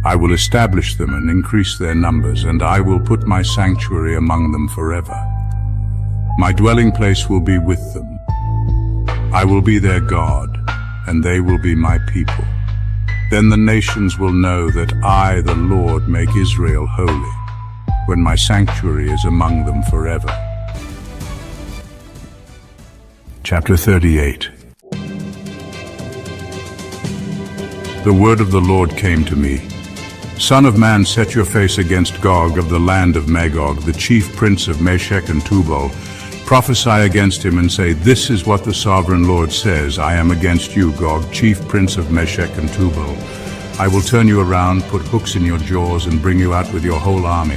Speaker 1: I will establish them and increase their numbers, and I will put my sanctuary among them forever. My dwelling place will be with them. I will be their God, and they will be my people. Then the nations will know that I, the Lord, make Israel holy, when my sanctuary is among them forever. Chapter 38. The word of the Lord came to me. Son of man, set your face against Gog of the land of Magog, the chief prince of Meshech and Tubal. Prophesy against him and say, this is what the sovereign Lord says. I am against you, Gog, chief prince of Meshech and Tubal. I will turn you around, put hooks in your jaws, and bring you out with your whole army,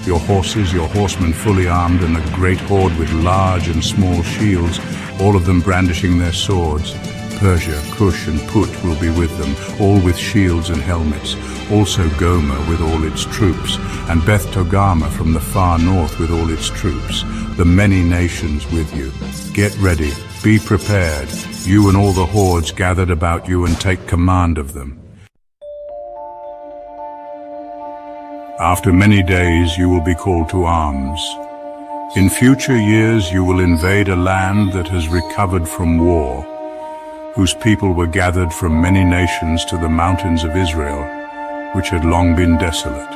Speaker 1: your horses, your horsemen fully armed, and a great horde with large and small shields, all of them brandishing their swords. Persia, Cush, and Put will be with them, all with shields and helmets. Also Gomer with all its troops, and Beth Togarmah from the far north with all its troops, the many nations with you. Get ready, be prepared, you and all the hordes gathered about you, and take command of them. After many days you will be called to arms. In future years you will invade a land that has recovered from war, whose people were gathered from many nations to the mountains of Israel, which had long been desolate.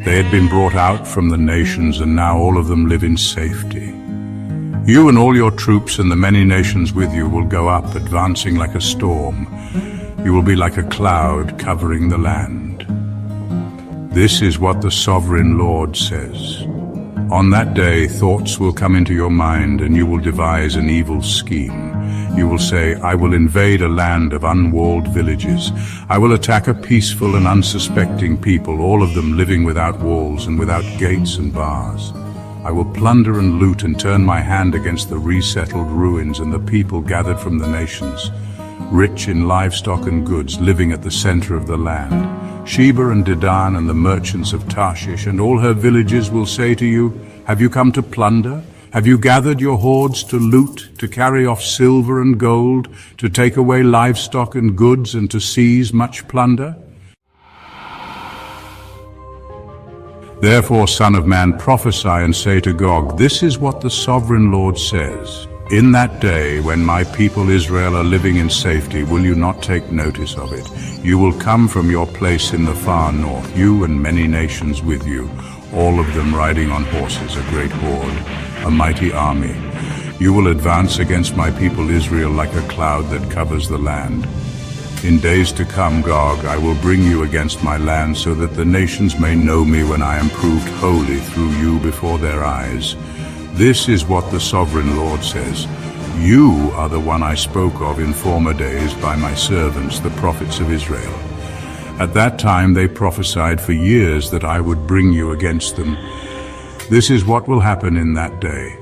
Speaker 1: They had been brought out from the nations, and now all of them live in safety. You and all your troops and the many nations with you will go up, advancing like a storm. You will be like a cloud covering the land. This is what the sovereign Lord says. On that day, thoughts will come into your mind, and you will devise an evil scheme. You will say, I will invade a land of unwalled villages. I will attack a peaceful and unsuspecting people, all of them living without walls and without gates and bars. I will plunder and loot and turn my hand against the resettled ruins and the people gathered from the nations, rich in livestock and goods, living at the center of the land. Sheba and Dedan and the merchants of Tarshish and all her villages will say to you, have you come to plunder? Have you gathered your hordes to loot, to carry off silver and gold, to take away livestock and goods, and to seize much plunder? Therefore, Son of man, prophesy and say to Gog, this is what the sovereign Lord says. In that day, when my people Israel are living in safety, will you not take notice of it? You will come from your place in the far north, you and many nations with you, all of them riding on horses, a great horde, a mighty army. You will advance against my people Israel like a cloud that covers the land. In days to come, Gog, I will bring you against my land so that the nations may know me when I am proved holy through you before their eyes. This is what the sovereign Lord says. You are the one I spoke of in former days by my servants, the prophets of Israel. At that time they prophesied for years that I would bring you against them. This is what will happen in that day.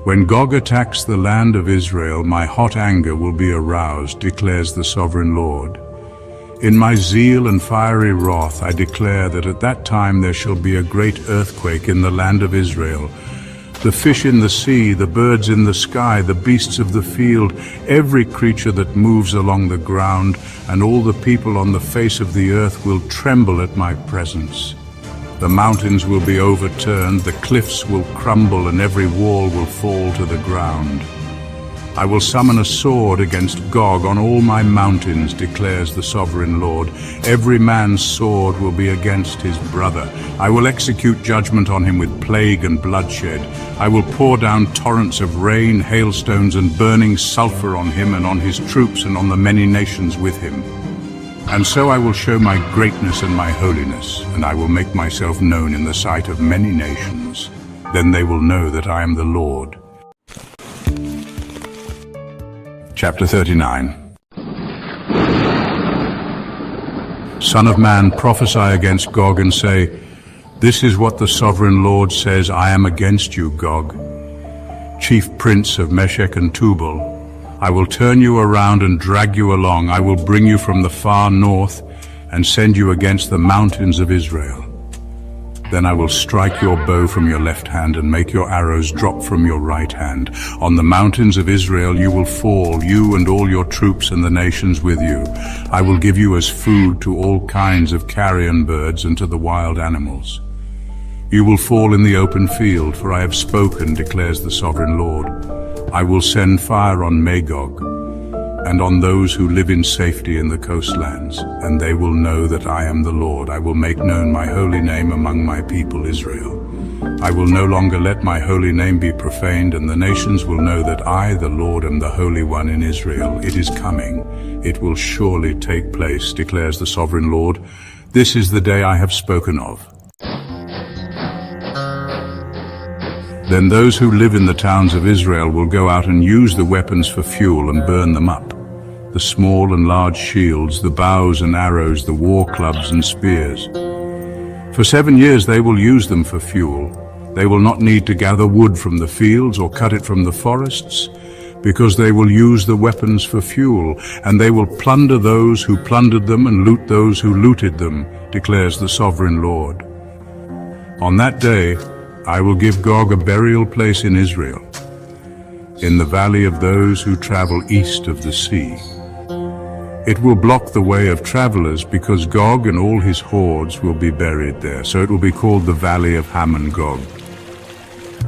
Speaker 1: When Gog attacks the land of Israel, my hot anger will be aroused, declares the sovereign Lord. In my zeal and fiery wrath I declare that at that time there shall be a great earthquake in the land of Israel. The fish in the sea, the birds in the sky, the beasts of the field, every creature that moves along the ground, and all the people on the face of the earth will tremble at my presence. The mountains will be overturned, the cliffs will crumble, and every wall will fall to the ground. I will summon a sword against Gog on all my mountains, declares the sovereign Lord. Every man's sword will be against his brother. I will execute judgment on him with plague and bloodshed. I will pour down torrents of rain, hailstones, and burning sulfur on him and on his troops and on the many nations with him. And so I will show my greatness and my holiness, and I will make myself known in the sight of many nations. Then they will know that I am the Lord. Chapter 39. Son of man, prophesy against Gog and say, this is what the sovereign Lord says, I am against you, Gog, chief prince of Meshech and Tubal. I will turn you around and drag you along. I will bring you from the far north and send you against the mountains of Israel. Then I will strike your bow from your left hand and make your arrows drop from your right hand. On the mountains of Israel you will fall, you and all your troops and the nations with you. I will give you as food to all kinds of carrion birds and to the wild animals. You will fall in the open field, for I have spoken, declares the sovereign Lord. I will send fire on Magog and on those who live in safety in the coastlands, and they will know that I am the Lord. I will make known my holy name among my people Israel. I will no longer let my holy name be profaned, and the nations will know that I, the Lord, am the Holy One in Israel. It is coming. It will surely take place, declares the sovereign Lord. This is the day I have spoken of. Then those who live in the towns of Israel will go out and use the weapons for fuel and burn them up. The small and large shields, the bows and arrows, the war clubs and spears. For 7 years they will use them for fuel. They will not need to gather wood from the fields or cut it from the forests, because they will use the weapons for fuel, and they will plunder those who plundered them and loot those who looted them, declares the sovereign Lord. On that day, I will give Gog a burial place in Israel, in the valley of those who travel east of the sea. It will block the way of travelers, because Gog and all his hordes will be buried there, so it will be called the Valley of Hamon-Gog.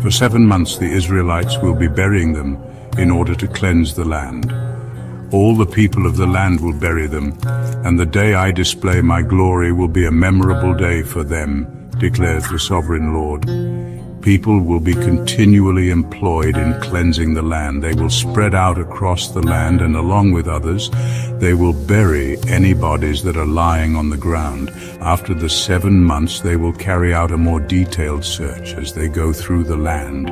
Speaker 1: For 7 months the Israelites will be burying them in order to cleanse the land. All the people of the land will bury them, and the day I display my glory will be a memorable day for them, declares the sovereign Lord. People will be continually employed in cleansing the land. They will spread out across the land, and along with others, they will bury any bodies that are lying on the ground. After the 7 months, they will carry out a more detailed search as they go through the land.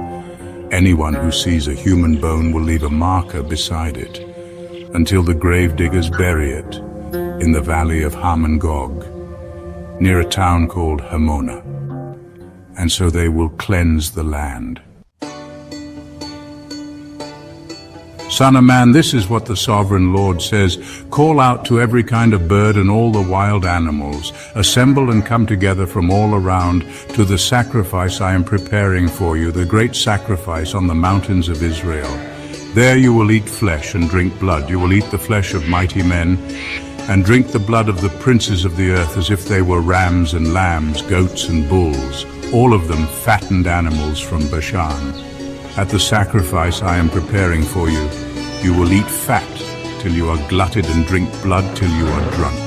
Speaker 1: Anyone who sees a human bone will leave a marker beside it, until the grave diggers bury it in the valley of Hamon-Gog, near a town called Hamona. And so they will cleanse the land. Son of man, this is what the sovereign Lord says. Call out to every kind of bird and all the wild animals. Assemble and come together from all around to the sacrifice I am preparing for you, the great sacrifice on the mountains of Israel. There you will eat flesh and drink blood. You will eat the flesh of mighty men and drink the blood of the princes of the earth, as if they were rams and lambs, goats and bulls, all of them fattened animals from Bashan. At the sacrifice I am preparing for you, you will eat fat till you are glutted and drink blood till you are drunk.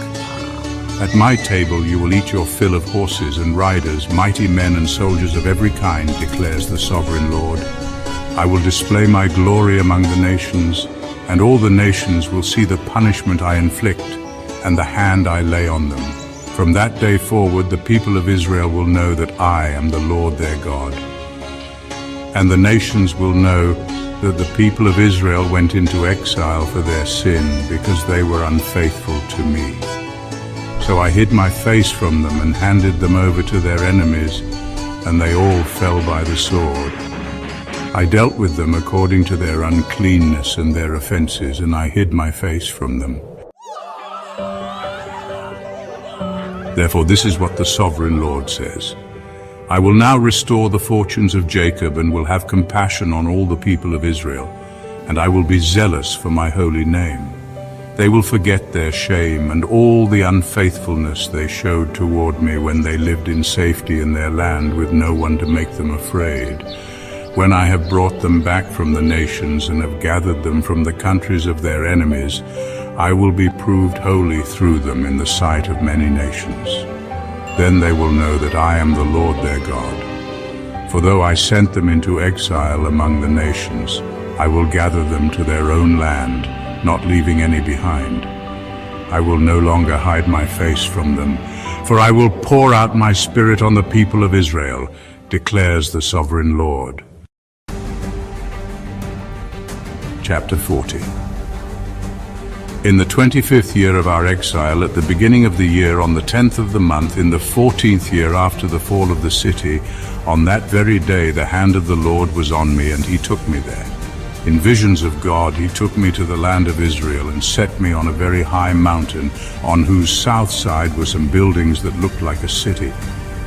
Speaker 1: At my table you will eat your fill of horses and riders, mighty men and soldiers of every kind, declares the sovereign Lord. I will display my glory among the nations, and all the nations will see the punishment I inflict and the hand I lay on them. From that day forward, the people of Israel will know that I am the Lord their God. And the nations will know that the people of Israel went into exile for their sin because they were unfaithful to me. So I hid my face from them and handed them over to their enemies, and they all fell by the sword. I dealt with them according to their uncleanness and their offenses, and I hid my face from them. Therefore, this is what the sovereign Lord says. I will now restore the fortunes of Jacob and will have compassion on all the people of Israel, and I will be zealous for my holy name. They will forget their shame and all the unfaithfulness they showed toward me when they lived in safety in their land with no one to make them afraid. When I have brought them back from the nations and have gathered them from the countries of their enemies, I will be proved holy through them in the sight of many nations. Then they will know that I am the Lord their God. For though I sent them into exile among the nations, I will gather them to their own land, not leaving any behind. I will no longer hide my face from them, for I will pour out my spirit on the people of Israel, declares the sovereign Lord. Chapter 40. In the 25th year of our exile, at the beginning of the year, on the 10th of the month, in the 14th year after the fall of the city, on that very day the hand of the Lord was on me, and he took me there. In visions of God, he took me to the land of Israel and set me on a very high mountain, on whose south side were some buildings that looked like a city.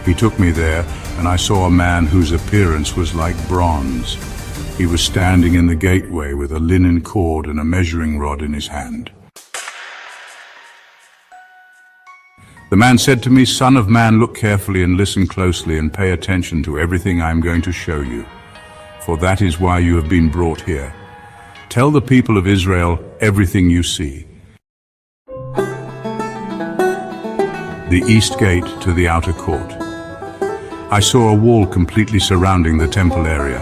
Speaker 1: He took me there, and I saw a man whose appearance was like bronze. He was standing in the gateway with a linen cord and a measuring rod in his hand. The man said to me, "Son of man, look carefully and listen closely and pay attention to everything I am going to show you, for that is why you have been brought here. Tell the people of Israel everything you see. The east gate to the outer court. I saw a wall completely surrounding the temple area.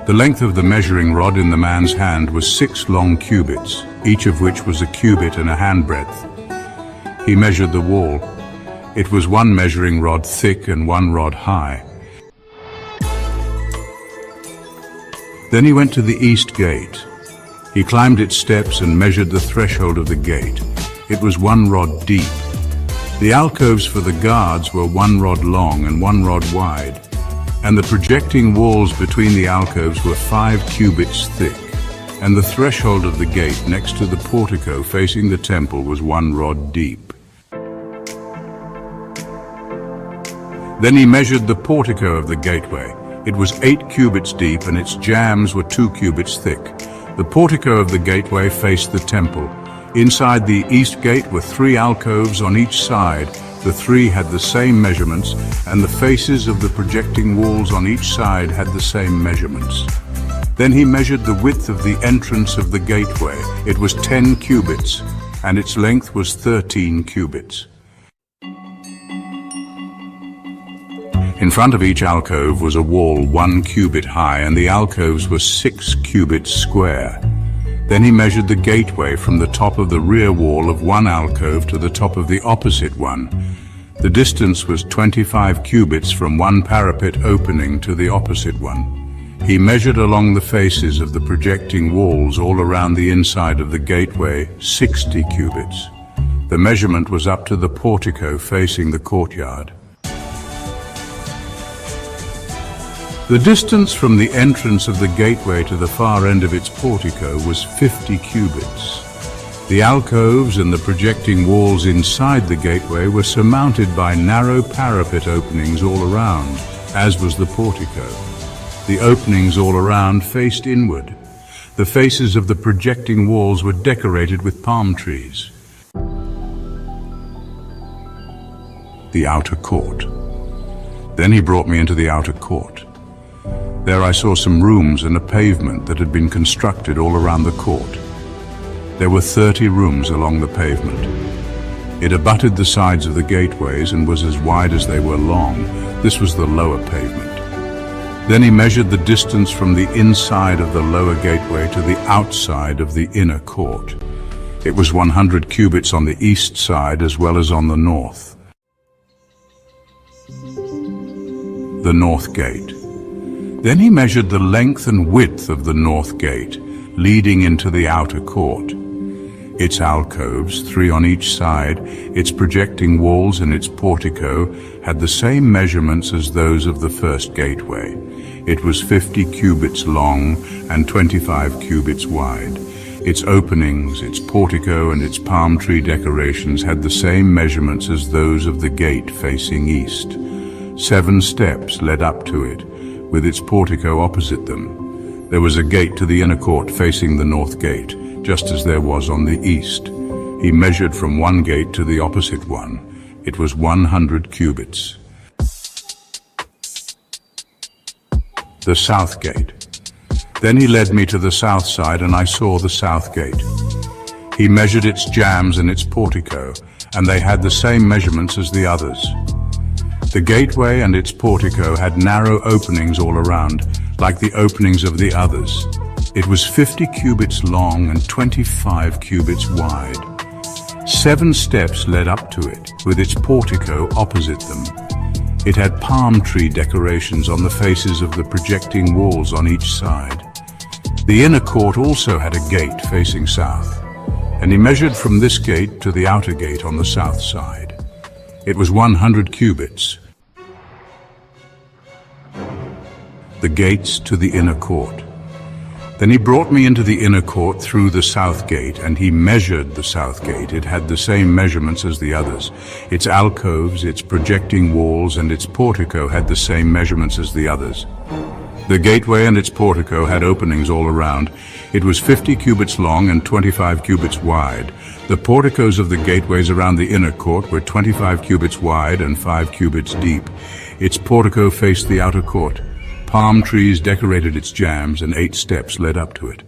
Speaker 1: The length of the measuring rod in the man's hand was 6 long cubits, each of which was a cubit and a handbreadth. He measured the wall. It was 1 measuring rod thick and 1 rod high. Then he went to the east gate. He climbed its steps and measured the threshold of the gate. It was 1 rod deep. The alcoves for the guards were 1 rod long and 1 rod wide, and the projecting walls between the alcoves were 5 cubits thick, and the threshold of the gate next to the portico facing the temple was 1 rod deep. Then he measured the portico of the gateway. It was 8 cubits deep, and its jambs were 2 cubits thick. The portico of the gateway faced the temple. Inside the east gate were 3 alcoves on each side. The 3 had the same measurements, and the faces of the projecting walls on each side had the same measurements. Then he measured the width of the entrance of the gateway. It was 10 cubits, and its length was 13 cubits. In front of each alcove was a wall 1 cubit high, and the alcoves were 6 cubits square. Then he measured the gateway from the top of the rear wall of 1 alcove to the top of the opposite one. The distance was 25 cubits from 1 parapet opening to the opposite one. He measured along the faces of the projecting walls all around the inside of the gateway 60 cubits. The measurement was up to the portico facing the courtyard. The distance from the entrance of the gateway to the far end of its portico was 50 cubits. The alcoves and the projecting walls inside the gateway were surmounted by narrow parapet openings all around, as was the portico. The openings all around faced inward. The faces of the projecting walls were decorated with palm trees. The outer court. Then he brought me into the outer court. There I saw some rooms and a pavement that had been constructed all around the court. There were 30 rooms along the pavement. It abutted the sides of the gateways and was as wide as they were long. This was the lower pavement. Then he measured the distance from the inside of the lower gateway to the outside of the inner court. It was 100 cubits on the east side as well as on the north. The north gate. Then he measured the length and width of the north gate, leading into the outer court. Its alcoves, 3 on each side, its projecting walls and its portico had the same measurements as those of the first gateway. It was 50 cubits long and 25 cubits wide. Its openings, its portico and its palm tree decorations had the same measurements as those of the gate facing east. 7 steps led up to it, with its portico opposite them. There was a gate to the inner court facing the north gate, just as there was on the east. He measured from one gate to the opposite one. It was 100 cubits. The south gate. Then he led me to the south side, and I saw the south gate. He measured its jambs and its portico, and they had the same measurements as the others. The gateway and its portico had narrow openings all around, like the openings of the others. It was 50 cubits long and 25 cubits wide. 7 steps led up to it, with its portico opposite them. It had palm tree decorations on the faces of the projecting walls on each side. The inner court also had a gate facing south, and he measured from this gate to the outer gate on the south side. It was 100 cubits. The gates to the inner court. Then he brought me into the inner court through the south gate, and he measured the south gate. It had the same measurements as the others. Its alcoves, its projecting walls, and its portico had the same measurements as the others. The gateway and its portico had openings all around. It was 50 cubits long and 25 cubits wide. The porticos of the gateways around the inner court were 25 cubits wide and 5 cubits deep. Its portico faced the outer court. Palm trees decorated its jambs, and 8 steps led up to it.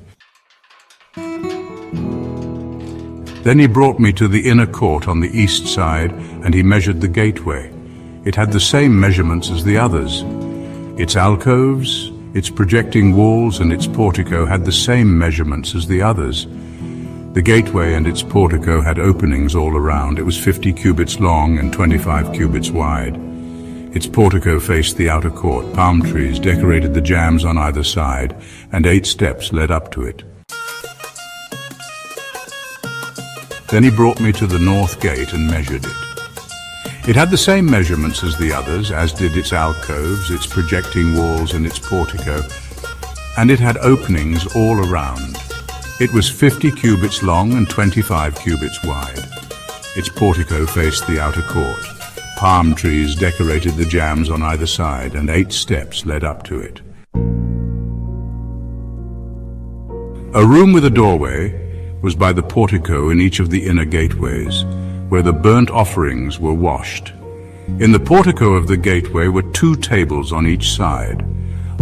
Speaker 1: Then he brought me to the inner court on the east side, and he measured the gateway. It had the same measurements as the others. Its alcoves, its projecting walls, and its portico had the same measurements as the others. The gateway and its portico had openings all around. It was 50 cubits long and 25 cubits wide. Its portico faced the outer court. Palm trees decorated the jambs on either side, and 8 steps led up to it. Then he brought me to the north gate and measured it. It had the same measurements as the others, as did its alcoves, its projecting walls, and its portico, and it had openings all around. It was 50 cubits long and 25 cubits wide. Its portico faced the outer court. Palm trees decorated the jambs on either side, and 8 steps led up to it. A room with a doorway was by the portico in each of the inner gateways, where the burnt offerings were washed. In the portico of the gateway were 2 tables on each side,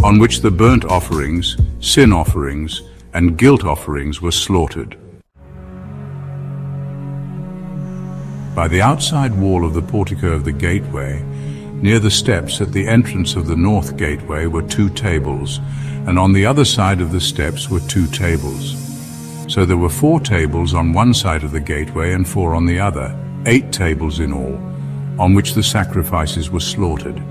Speaker 1: on which the burnt offerings, sin offerings, and guilt offerings were slaughtered. By the outside wall of the portico of the gateway, near the steps at the entrance of the north gateway, were 2 tables, and on the other side of the steps were 2 tables. So there were 4 tables on one side of the gateway and 4 on the other, 8 tables in all, on which the sacrifices were slaughtered.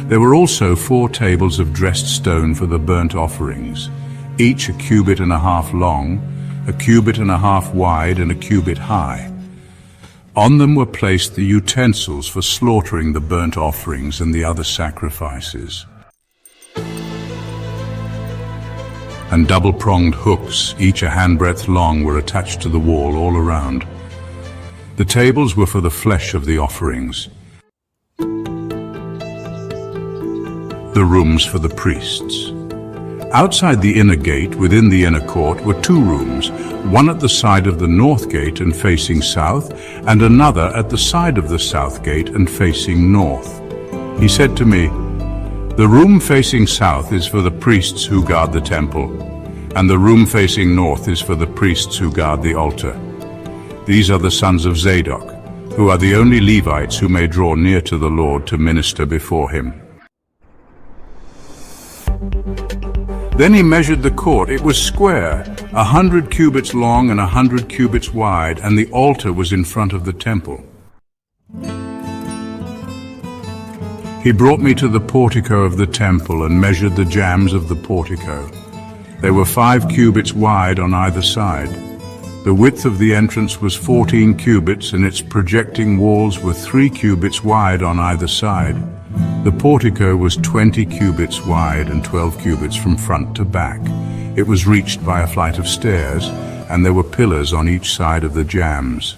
Speaker 1: There were also 4 tables of dressed stone for the burnt offerings, each a cubit and a half long, a cubit and a half wide, and a cubit high. On them were placed the utensils for slaughtering the burnt offerings and the other sacrifices. And double-pronged hooks, each a handbreadth long, were attached to the wall all around. The tables were for the flesh of the offerings. The rooms for the priests. Outside the inner gate, within the inner court, were 2 rooms, one at the side of the north gate and facing south, and another at the side of the south gate and facing north. He said to me, The room facing south is for the priests who guard the temple, and the room facing north is for the priests who guard the altar. These are the sons of Zadok, who are the only Levites who may draw near to the Lord to minister before him. Then he measured the court. It was square, 100 cubits long and 100 cubits wide, and the altar was in front of the temple. He brought me to the portico of the temple and measured the jambs of the portico. They were 5 cubits wide on either side. The width of the entrance was 14 cubits, and its projecting walls were 3 cubits wide on either side. The portico was 20 cubits wide and 12 cubits from front to back. It was reached by a flight of stairs, and there were pillars on each side of the jambs.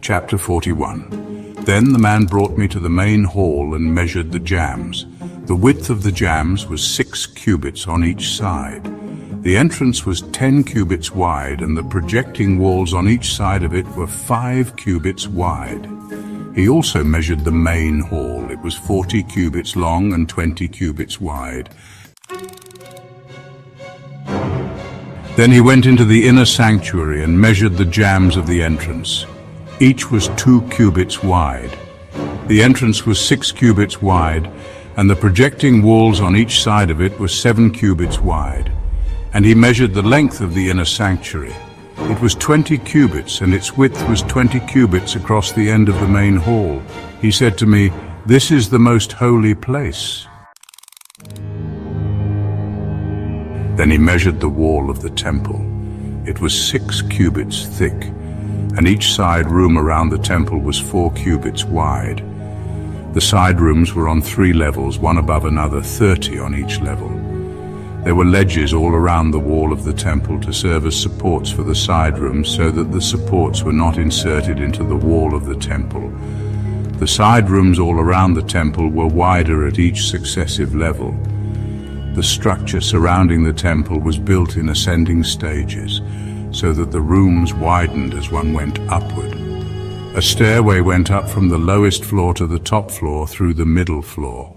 Speaker 1: Chapter 41. Then the man brought me to the main hall and measured the jambs. The width of the jambs was 6 cubits on each side. The entrance was 10 cubits wide, and the projecting walls on each side of it were 5 cubits wide. He also measured the main hall. It was 40 cubits long and 20 cubits wide. Then he went into the inner sanctuary and measured the jambs of the entrance. Each was 2 cubits wide. The entrance was 6 cubits wide, and the projecting walls on each side of it were 7 cubits wide. And he measured the length of the inner sanctuary. It was 20 cubits, and its width was 20 cubits across the end of the main hall. He said to me, "This is the most holy place." Then he measured the wall of the temple. It was 6 cubits thick, and each side room around the temple was 4 cubits wide. The side rooms were on 3 levels, one above another, 30 on each level. There were ledges all around the wall of the temple to serve as supports for the side rooms, so that the supports were not inserted into the wall of the temple. The side rooms all around the temple were wider at each successive level. The structure surrounding the temple was built in ascending stages, so that the rooms widened as one went upward. A stairway went up from the lowest floor to the top floor through the middle floor.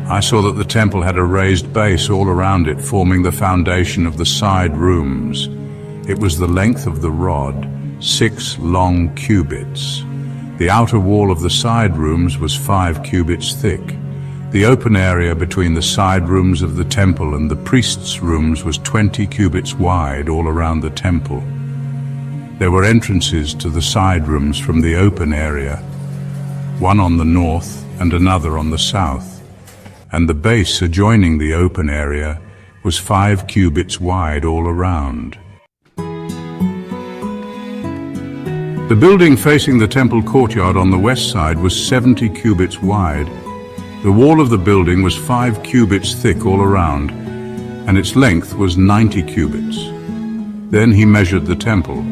Speaker 1: I saw that the temple had a raised base all around it, forming the foundation of the side rooms. It was the length of the rod, 6 long cubits. The outer wall of the side rooms was 5 cubits thick. The open area between the side rooms of the temple and the priests' rooms was 20 cubits wide all around the temple. There were entrances to the side rooms from the open area, one on the north and another on the south, and the base adjoining the open area was 5 cubits wide all around. The building facing the temple courtyard on the west side was 70 cubits wide. The wall of the building was 5 cubits thick all around, and its length was 90 cubits. Then he measured the temple.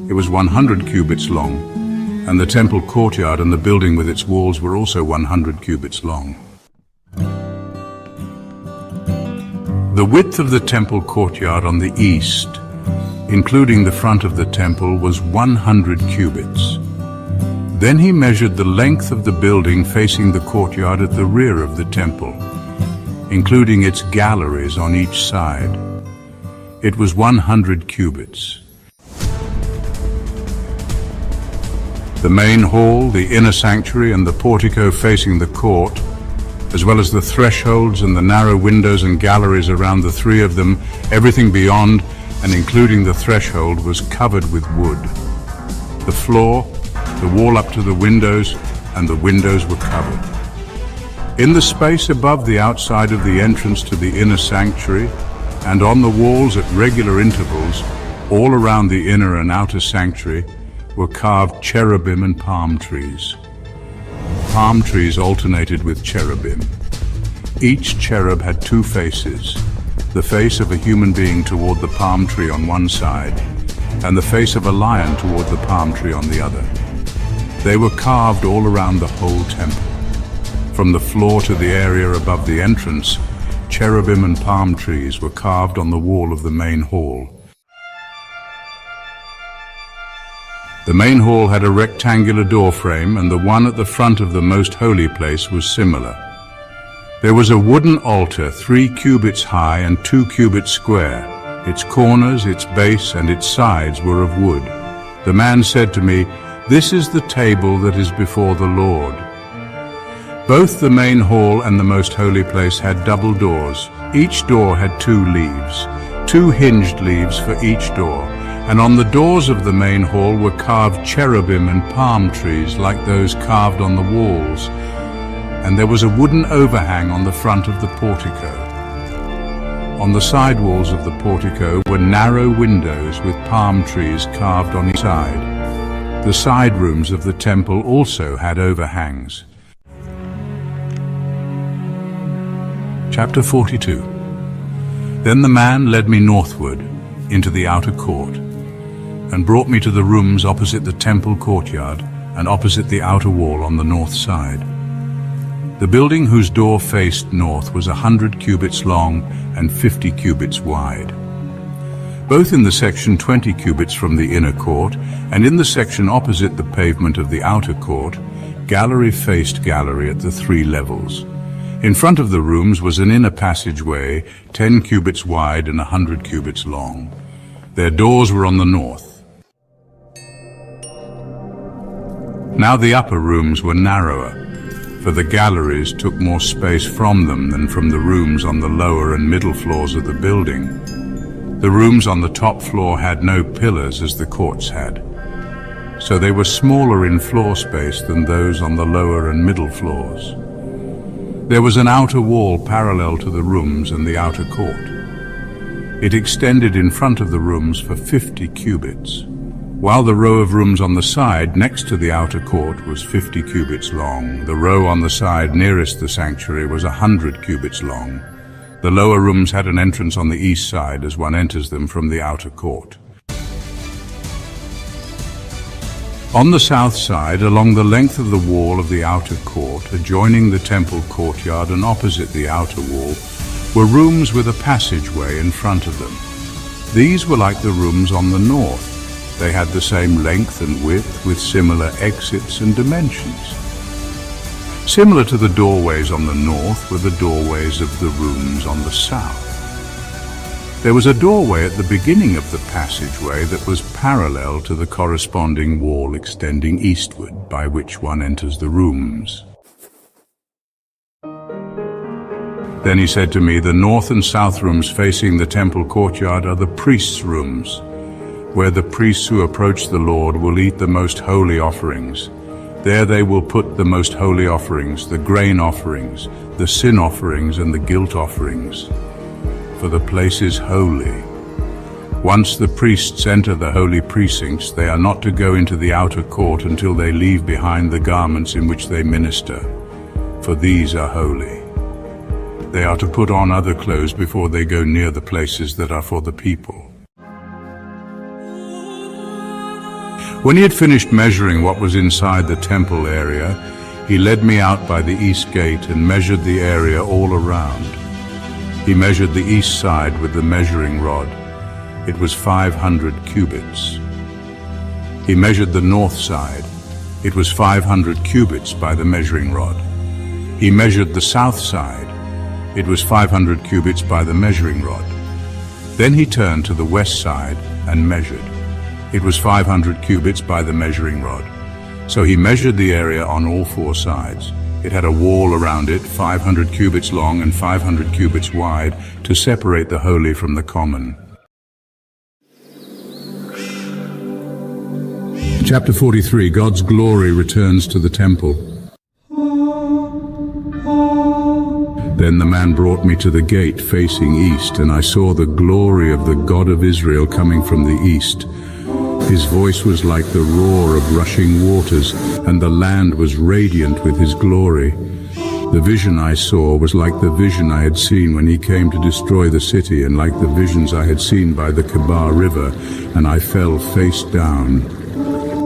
Speaker 1: It was 100 cubits long, and the temple courtyard and the building with its walls were also 100 cubits long. The width of the temple courtyard on the east, including the front of the temple, was 100 cubits. Then he measured the length of the building facing the courtyard at the rear of the temple, including its galleries on each side. It was 100 cubits. The main hall, the inner sanctuary, and the portico facing the court, as well as the thresholds and the narrow windows and galleries around the 3 of them, everything beyond and including the threshold was covered with wood. The floor, the wall up to the windows, and the windows were covered. In the space above the outside of the entrance to the inner sanctuary, and on the walls at regular intervals, all around the inner and outer sanctuary, were carved cherubim and palm trees. Palm trees alternated with cherubim. Each cherub had 2 faces, the face of a human being toward the palm tree on one side, and the face of a lion toward the palm tree on the other. They were carved all around the whole temple. From the floor to the area above the entrance, cherubim and palm trees were carved on the wall of the main hall. The main hall had a rectangular door frame, and the one at the front of the most holy place was similar. There was a wooden altar 3 cubits high and 2 cubits square. Its corners, its base, and its sides were of wood. The man said to me, "This is the table that is before the Lord." Both the main hall and the most holy place had double doors. Each door had 2 leaves, 2 hinged leaves for each door, and on the doors of the main hall were carved cherubim and palm trees like those carved on the walls, and there was a wooden overhang on the front of the portico. On the side walls of the portico were narrow windows with palm trees carved on each side. The side rooms of the temple also had overhangs. Chapter 42. Then the man led me northward into the outer court and brought me to the rooms opposite the temple courtyard and opposite the outer wall on the north side. The building whose door faced north was 100 cubits long and 50 cubits wide. Both in the section 20 cubits from the inner court and in the section opposite the pavement of the outer court, gallery faced gallery at the 3 levels. In front of the rooms was an inner passageway 10 cubits wide and 100 cubits long. Their doors were on the north. Now the upper rooms were narrower, for the galleries took more space from them than from the rooms on the lower and middle floors of the building. The rooms on the top floor had no pillars as the courts had, so they were smaller in floor space than those on the lower and middle floors. There was an outer wall parallel to the rooms and the outer court. It extended in front of the rooms for 50 cubits, while the row of rooms on the side next to the outer court was 50 cubits long. The row on the side nearest the sanctuary was 100 cubits long. The lower rooms had an entrance on the east side as one enters them from the outer court. On the south side, along the length of the wall of the outer court, adjoining the temple courtyard and opposite the outer wall, were rooms with a passageway in front of them. These were like the rooms on the north. They had the same length and width with similar exits and dimensions. Similar to the doorways on the north were the doorways of the rooms on the south. There was a doorway at the beginning of the passageway that was parallel to the corresponding wall extending eastward by which one enters the rooms. Then he said to me, "The north and south rooms facing the temple courtyard are the priests' rooms, where the priests who approach the Lord will eat the most holy offerings. There they will put the most holy offerings, the grain offerings, the sin offerings, and the guilt offerings. For the place is holy. Once the priests enter the holy precincts, they are not to go into the outer court until they leave behind the garments in which they minister, for these are holy. They are to put on other clothes before they go near the places that are for the people." When he had finished measuring what was inside the temple area, he led me out by the east gate and measured the area all around. He measured the east side with the measuring rod. It was 500 cubits. He measured the north side. It was 500 cubits by the measuring rod. He measured the south side. It was 500 cubits by the measuring rod. Then he turned to the west side and measured. It was 500 cubits by the measuring rod. So he measured the area on all 4 sides. It had a wall around it, 500 cubits long and 500 cubits wide, to separate the holy from the common. Chapter 43, God's glory returns to the temple. Then the man brought me to the gate facing east, and I saw the glory of the God of Israel coming from the east. His voice was like the roar of rushing waters, and the land was radiant with his glory. The vision I saw was like the vision I had seen when he came to destroy the city, and like the visions I had seen by the Kebar River, and I fell face down.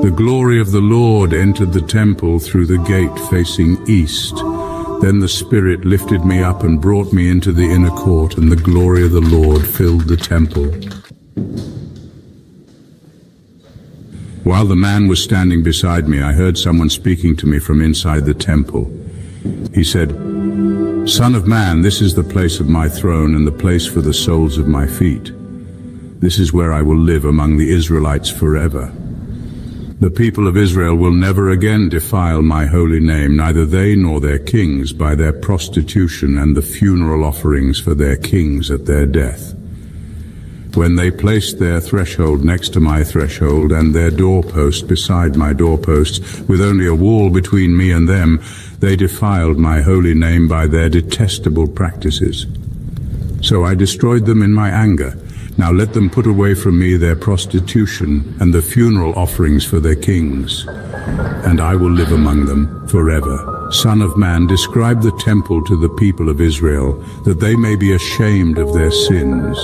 Speaker 1: The glory of the Lord entered the temple through the gate facing east. Then the Spirit lifted me up and brought me into the inner court, and the glory of the Lord filled the temple. While the man was standing beside me, I heard someone speaking to me from inside the temple. He said, "Son of man, this is the place of my throne and the place for the soles of my feet. This is where I will live among the Israelites forever. The people of Israel will never again defile my holy name, neither they nor their kings, by their prostitution and the funeral offerings for their kings at their death. When they placed their threshold next to my threshold and their doorpost beside my doorposts, with only a wall between me and them, they defiled my holy name by their detestable practices. So I destroyed them in my anger. Now let them put away from me their prostitution and the funeral offerings for their kings, and I will live among them forever. Son of man, describe the temple to the people of Israel, that they may be ashamed of their sins.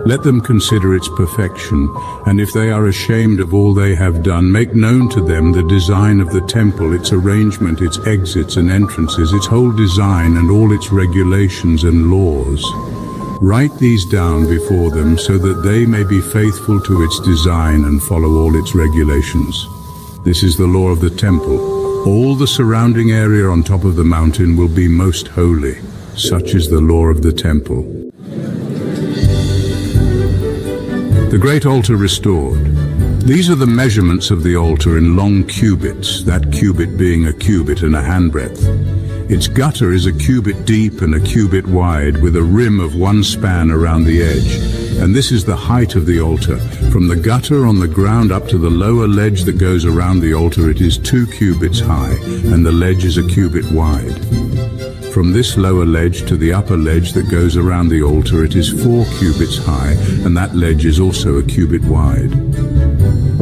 Speaker 1: Let them consider its perfection, and if they are ashamed of all they have done, make known to them the design of the temple, its arrangement, its exits and entrances, its whole design and all its regulations and laws. Write these down before them so that they may be faithful to its design and follow all its regulations. This is the law of the temple. All the surrounding area on top of the mountain will be most holy. Such is the law of the temple." The great altar restored. These are the measurements of the altar in long cubits, that cubit being a cubit and a handbreadth. Its gutter is a cubit deep and a cubit wide, with a rim of 1 span around the edge. And this is the height of the altar. From the gutter on the ground up to the lower ledge that goes around the altar, it is 2 cubits high, and the ledge is a cubit wide. From this lower ledge to the upper ledge that goes around the altar, it is 4 cubits high, and that ledge is also a cubit wide.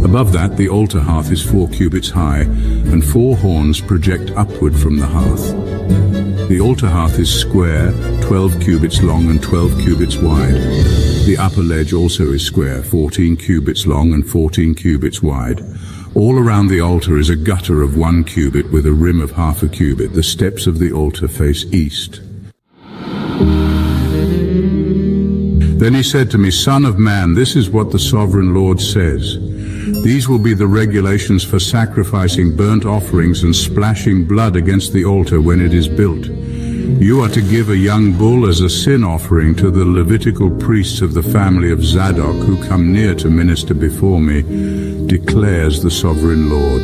Speaker 1: Above that, the altar hearth is 4 cubits high, and 4 horns project upward from the hearth. The altar hearth is square, 12 cubits long and 12 cubits wide. The upper ledge also is square, 14 cubits long and 14 cubits wide. All around the altar is a gutter of 1 cubit with a rim of half a cubit. The steps of the altar face east. Then he said to me, "Son of man, this is what the sovereign Lord says. These will be the regulations for sacrificing burnt offerings and splashing blood against the altar when it is built. You are to give a young bull as a sin offering to the Levitical priests of the family of Zadok who come near to minister before me, declares the sovereign Lord.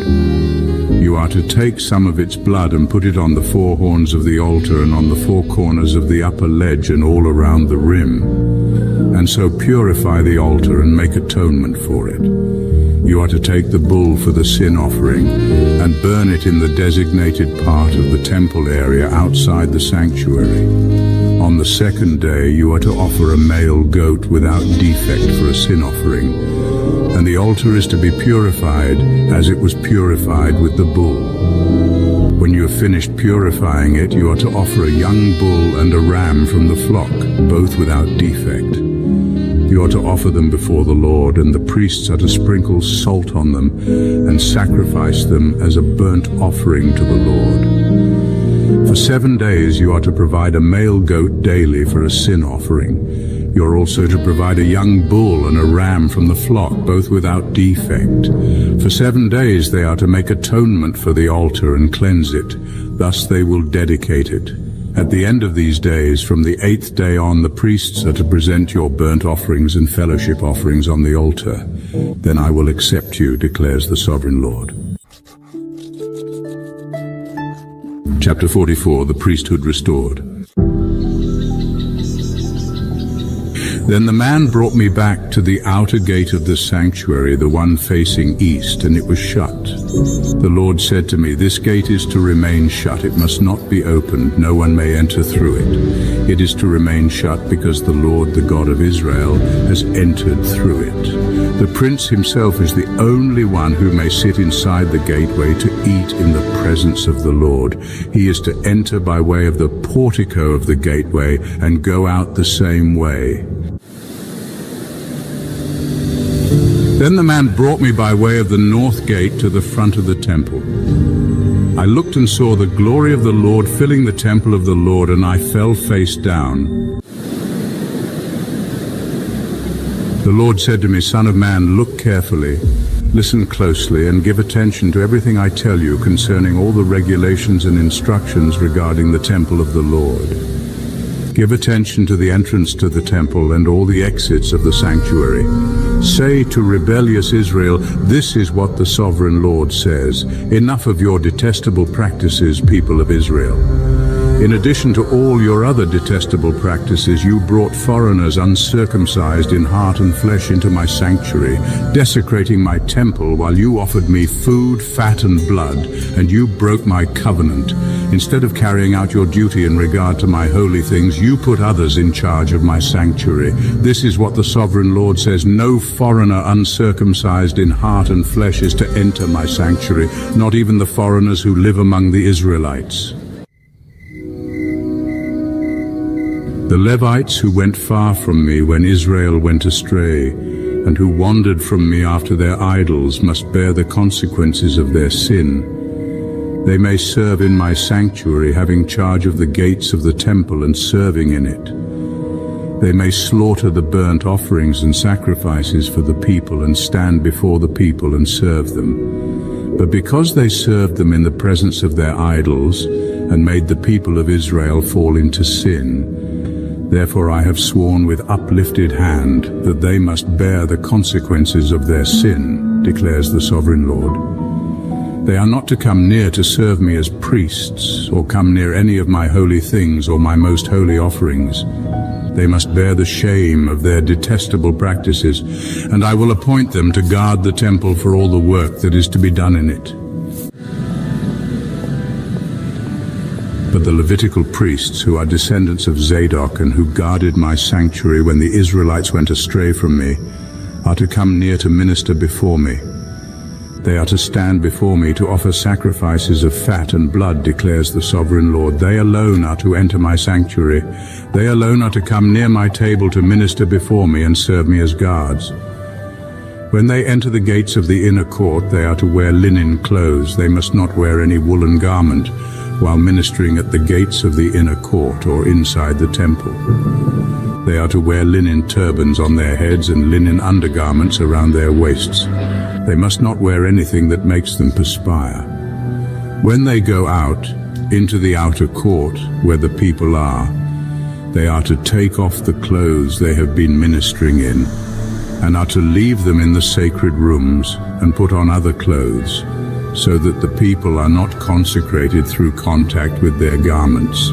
Speaker 1: You are to take some of its blood and put it on the 4 horns of the altar and on the 4 corners of the upper ledge and all around the rim, and so purify the altar and make atonement for it. You are to take the bull for the sin offering and burn it in the designated part of the temple area outside the sanctuary. On the 2nd day you are to offer a male goat without defect for a sin offering, and the altar is to be purified as it was purified with the bull. When you have finished purifying it, you are to offer a young bull and a ram from the flock, both without defect. You are to offer them before the Lord, and the priests are to sprinkle salt on them and sacrifice them as a burnt offering to the Lord. For 7 days you are to provide a male goat daily for a sin offering. You are also to provide a young bull and a ram from the flock, both without defect. For 7 days they are to make atonement for the altar and cleanse it. Thus they will dedicate it. At the end of these days, from the 8th day on, the priests are to present your burnt offerings and fellowship offerings on the altar. Then I will accept you, declares the sovereign Lord. Chapter 44, the priesthood restored. Then the man brought me back to the outer gate of the sanctuary, the one facing east, and it was shut. The Lord said to me, "This gate is to remain shut. It must not be opened. No one may enter through it. It is to remain shut because the Lord, the God of Israel, has entered through it. The prince himself is the only one who may sit inside the gateway to eat in the presence of the Lord. He is to enter by way of the portico of the gateway and go out the same way." Then the man brought me by way of the north gate to the front of the temple. I looked and saw the glory of the Lord filling the temple of the Lord, and I fell face down. The Lord said to me, "Son of man, look carefully. Listen closely and give attention to everything I tell you concerning all the regulations and instructions regarding the temple of the Lord. Give attention to the entrance to the temple and all the exits of the sanctuary. Say to rebellious Israel, this is what the sovereign Lord says. Enough of your detestable practices, people of Israel. In addition to all your other detestable practices, you brought foreigners uncircumcised in heart and flesh into my sanctuary, desecrating my temple while you offered me food, fat and blood, and you broke my covenant. Instead of carrying out your duty in regard to my holy things, you put others in charge of my sanctuary. This is what the sovereign Lord says: no foreigner uncircumcised in heart and flesh is to enter my sanctuary, not even the foreigners who live among the Israelites. The Levites who went far from me when Israel went astray, and who wandered from me after their idols, must bear the consequences of their sin. They may serve in my sanctuary, having charge of the gates of the temple and serving in it. They may slaughter the burnt offerings and sacrifices for the people and stand before the people and serve them. But because they served them in the presence of their idols and made the people of Israel fall into sin, therefore I have sworn with uplifted hand that they must bear the consequences of their sin, declares the sovereign Lord. They are not to come near to serve me as priests, or come near any of my holy things or my most holy offerings. They must bear the shame of their detestable practices, and I will appoint them to guard the temple for all the work that is to be done in it. But the Levitical priests, who are descendants of Zadok and who guarded my sanctuary when the Israelites went astray from me, are to come near to minister before me. They are to stand before me to offer sacrifices of fat and blood, declares the sovereign Lord. They alone are to enter my sanctuary. They alone are to come near my table to minister before me and serve me as guards. When they enter the gates of the inner court, they are to wear linen clothes. They must not wear any woolen garment while ministering at the gates of the inner court or inside the temple. They are to wear linen turbans on their heads and linen undergarments around their waists. They must not wear anything that makes them perspire. When they go out into the outer court where the people are, they are to take off the clothes they have been ministering in, and are to leave them in the sacred rooms and put on other clothes, so that the people are not consecrated through contact with their garments.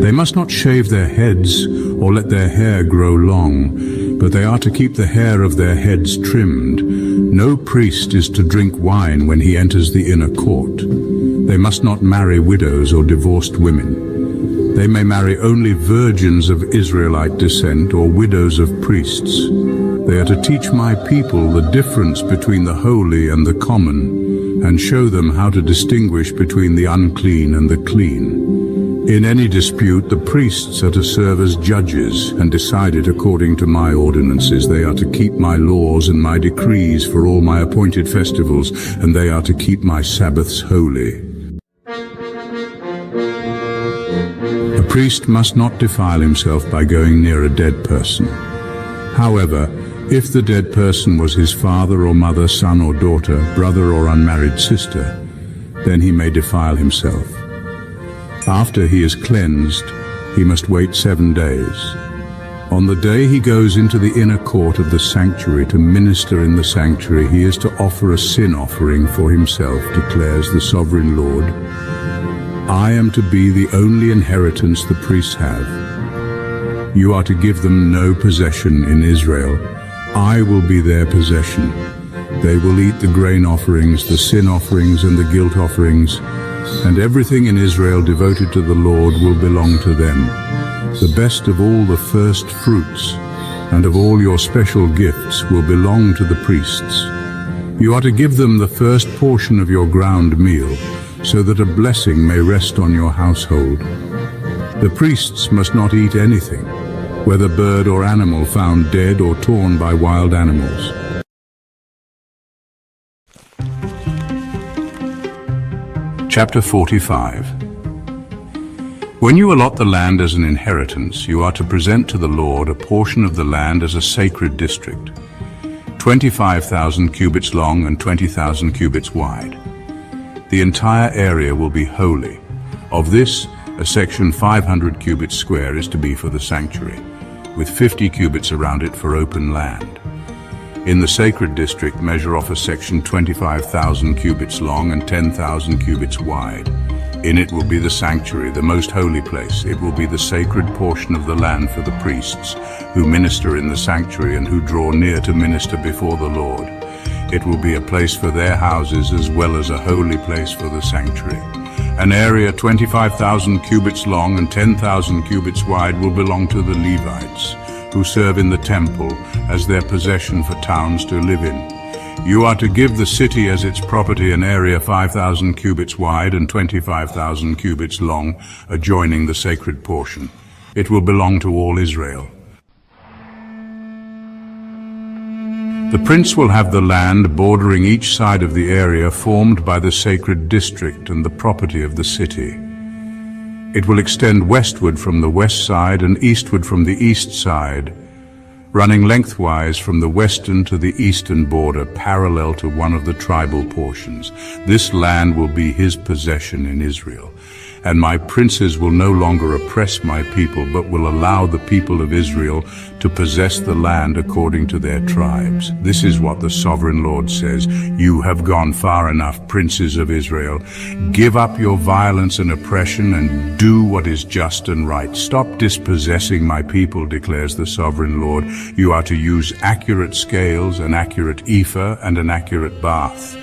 Speaker 1: They must not shave their heads or let their hair grow long, but they are to keep the hair of their heads trimmed. No priest is to drink wine when he enters the inner court. They must not marry widows or divorced women. They may marry only virgins of Israelite descent or widows of priests. They are to teach my people the difference between the holy and the common, and show them how to distinguish between the unclean and the clean. In any dispute, the priests are to serve as judges and decide it according to my ordinances. They are to keep my laws and my decrees for all my appointed festivals, and they are to keep my Sabbaths holy. A priest must not defile himself by going near a dead person. However, if the dead person was his father or mother, son or daughter, brother or unmarried sister, then he may defile himself. After he is cleansed, he must wait 7 days. On the day he goes into the inner court of the sanctuary to minister in the sanctuary, he is to offer a sin offering for himself, declares the sovereign Lord. I am to be the only inheritance the priests have. You are to give them no possession in Israel. I will be their possession. They will eat the grain offerings, the sin offerings, and the guilt offerings, and everything in Israel devoted to the Lord will belong to them. The best of all the first fruits and of all your special gifts will belong to the priests. You are to give them the first portion of your ground meal, so that a blessing may rest on your household. The priests must not eat anything, whether bird or animal found dead or torn by wild animals. Chapter 45. When you allot the land as an inheritance, you are to present to the Lord a portion of the land as a sacred district, 25,000 cubits long and 20,000 cubits wide. The entire area will be holy. Of this, a section 500 cubits square is to be for the sanctuary, with 50 cubits around it for open land. In the sacred district, measure off a section 25,000 cubits long and 10,000 cubits wide. In it will be the sanctuary, the most holy place. It will be the sacred portion of the land for the priests, who minister in the sanctuary and who draw near to minister before the Lord. It will be a place for their houses as well as a holy place for the sanctuary. An area 25,000 cubits long and 10,000 cubits wide will belong to the Levites, who serve in the temple as their possession for towns to live in. You are to give the city as its property an area 5,000 cubits wide and 25,000 cubits long, adjoining the sacred portion. It will belong to all Israel. The prince will have the land bordering each side of the area formed by the sacred district and the property of the city. It will extend westward from the west side and eastward from the east side, running lengthwise from the western to the eastern border, parallel to one of the tribal portions. This land will be his possession in Israel. And my princes will no longer oppress my people, but will allow the people of Israel to possess the land according to their tribes. This is what the sovereign Lord says. You have gone far enough, princes of Israel. Give up your violence and oppression and do what is just and right. Stop dispossessing my people, declares the sovereign Lord. You are to use accurate scales, an accurate ephah, and an accurate bath.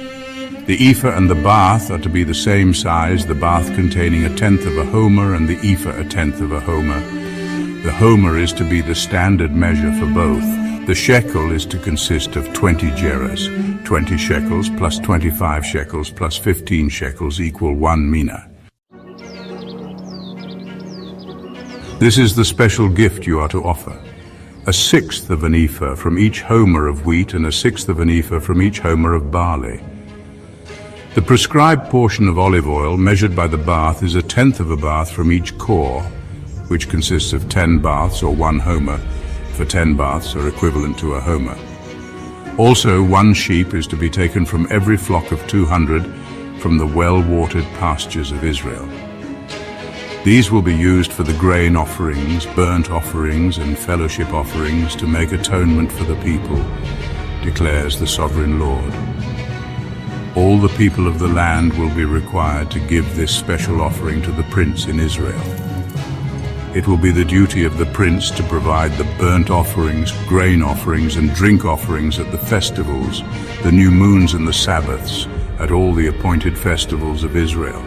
Speaker 1: The ephah and the bath are to be the same size, the bath containing 1/10 of a homer and the ephah 1/10 of a homer. The homer is to be the standard measure for both. The shekel is to consist of 20 gerahs, 20 shekels plus 25 shekels plus 15 shekels equal 1 mina. This is the special gift you are to offer. 1/6 of an ephah from each homer of wheat and 1/6 of an ephah from each homer of barley. The prescribed portion of olive oil measured by the bath is 1/10 of a bath from each core, which consists of 10 baths or 1 homer, for 10 baths are equivalent to a homer. Also, 1 sheep is to be taken from every flock of 200 from the well-watered pastures of Israel. These will be used for the grain offerings, burnt offerings, and fellowship offerings to make atonement for the people, declares the sovereign Lord. All the people of the land will be required to give this special offering to the prince in Israel. It will be the duty of the prince to provide the burnt offerings, grain offerings, and drink offerings at the festivals, the new moons and the Sabbaths, at all the appointed festivals of Israel.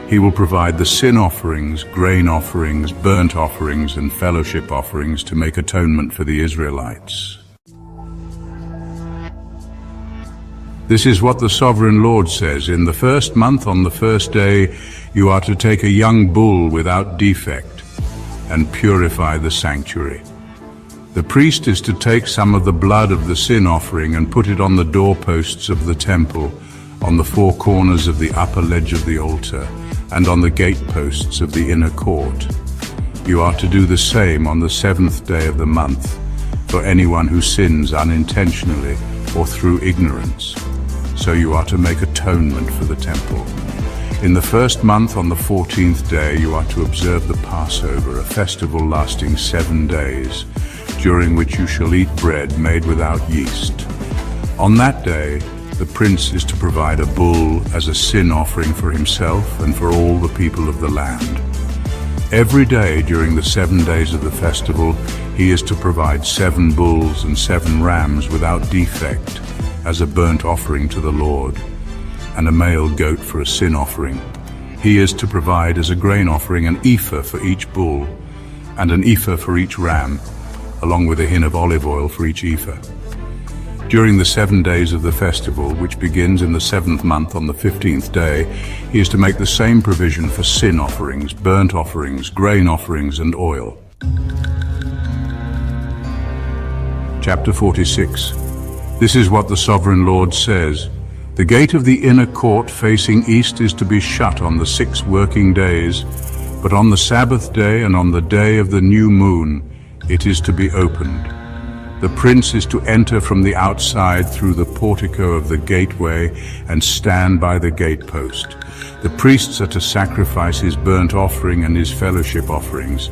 Speaker 1: He will provide the sin offerings, grain offerings, burnt offerings, and fellowship offerings to make atonement for the Israelites. This is what the sovereign Lord says. In the first month, on the first day, you are to take a young bull without defect and purify the sanctuary. The priest is to take some of the blood of the sin offering and put it on the doorposts of the temple, on the 4 corners of the upper ledge of the altar, and on the gateposts of the inner court. You are to do the same on the 7th day of the month for anyone who sins unintentionally or through ignorance. So you are to make atonement for the temple. In the first month, on the 14th day, you are to observe the Passover, a festival lasting 7 days, during which you shall eat bread made without yeast. On that day, the prince is to provide a bull as a sin offering for himself and for all the people of the land. Every day during the 7 days of the festival, he is to provide 7 bulls and 7 rams without defect as a burnt offering to the Lord, and a male goat for a sin offering. He is to provide as a grain offering an ephah for each bull and an ephah for each ram, along with a hin of olive oil for each ephah. During the 7 days of the festival, which begins in the 7th month on the 15th day, he is to make the same provision for sin offerings, burnt offerings, grain offerings, and oil. Chapter 46. This is what the sovereign Lord says. The gate of the inner court facing east is to be shut on the 6 working days But on the Sabbath day and on the day of the new moon, it is to be opened. The prince is to enter from the outside through the portico of the gateway and stand by the gatepost. The priests are to sacrifice his burnt offering and his fellowship offerings.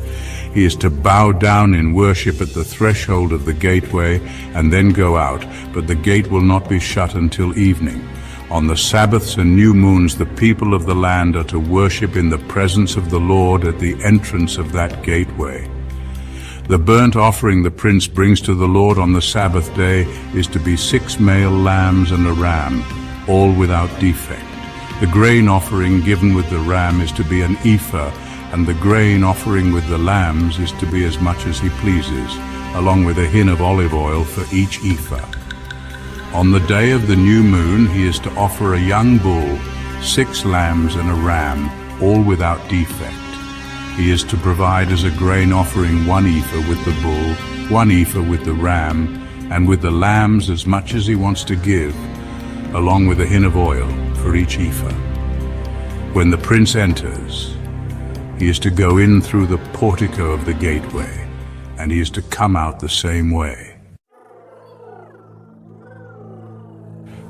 Speaker 1: He is to bow down in worship at the threshold of the gateway and then go out, but the gate will not be shut until evening. On the Sabbaths and new moons, the people of the land are to worship in the presence of the Lord at the entrance of that gateway. The burnt offering the prince brings to the Lord on the Sabbath day is to be 6 male lambs and a ram, all without defect. The grain offering given with the ram is to be an ephah, and the grain offering with the lambs is to be as much as he pleases, along with a hin of olive oil for each ephah. On the day of the new moon, he is to offer a young bull, 6 lambs and a ram, all without defect. He is to provide as a grain offering 1 ephah with the bull, 1 ephah with the ram, and with the lambs as much as he wants to give, along with a hin of oil for each ephah. When the prince enters, he is to go in through the portico of the gateway, and he is to come out the same way.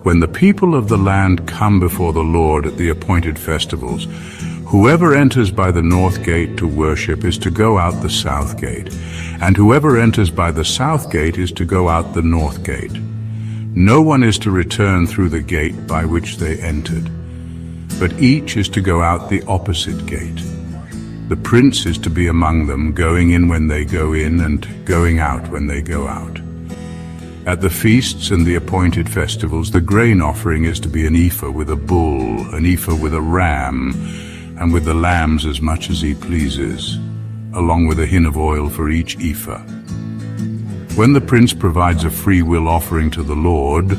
Speaker 1: When the people of the land come before the Lord at the appointed festivals, whoever enters by the north gate to worship is to go out the south gate, and whoever enters by the south gate is to go out the north gate. No one is to return through the gate by which they entered, but each is to go out the opposite gate. The prince is to be among them, going in when they go in and going out when they go out. At the feasts and the appointed festivals, the grain offering is to be an ephah with a bull, an ephah with a ram, and with the lambs as much as he pleases, along with a hin of oil for each ephah. When the prince provides a free will offering to the Lord,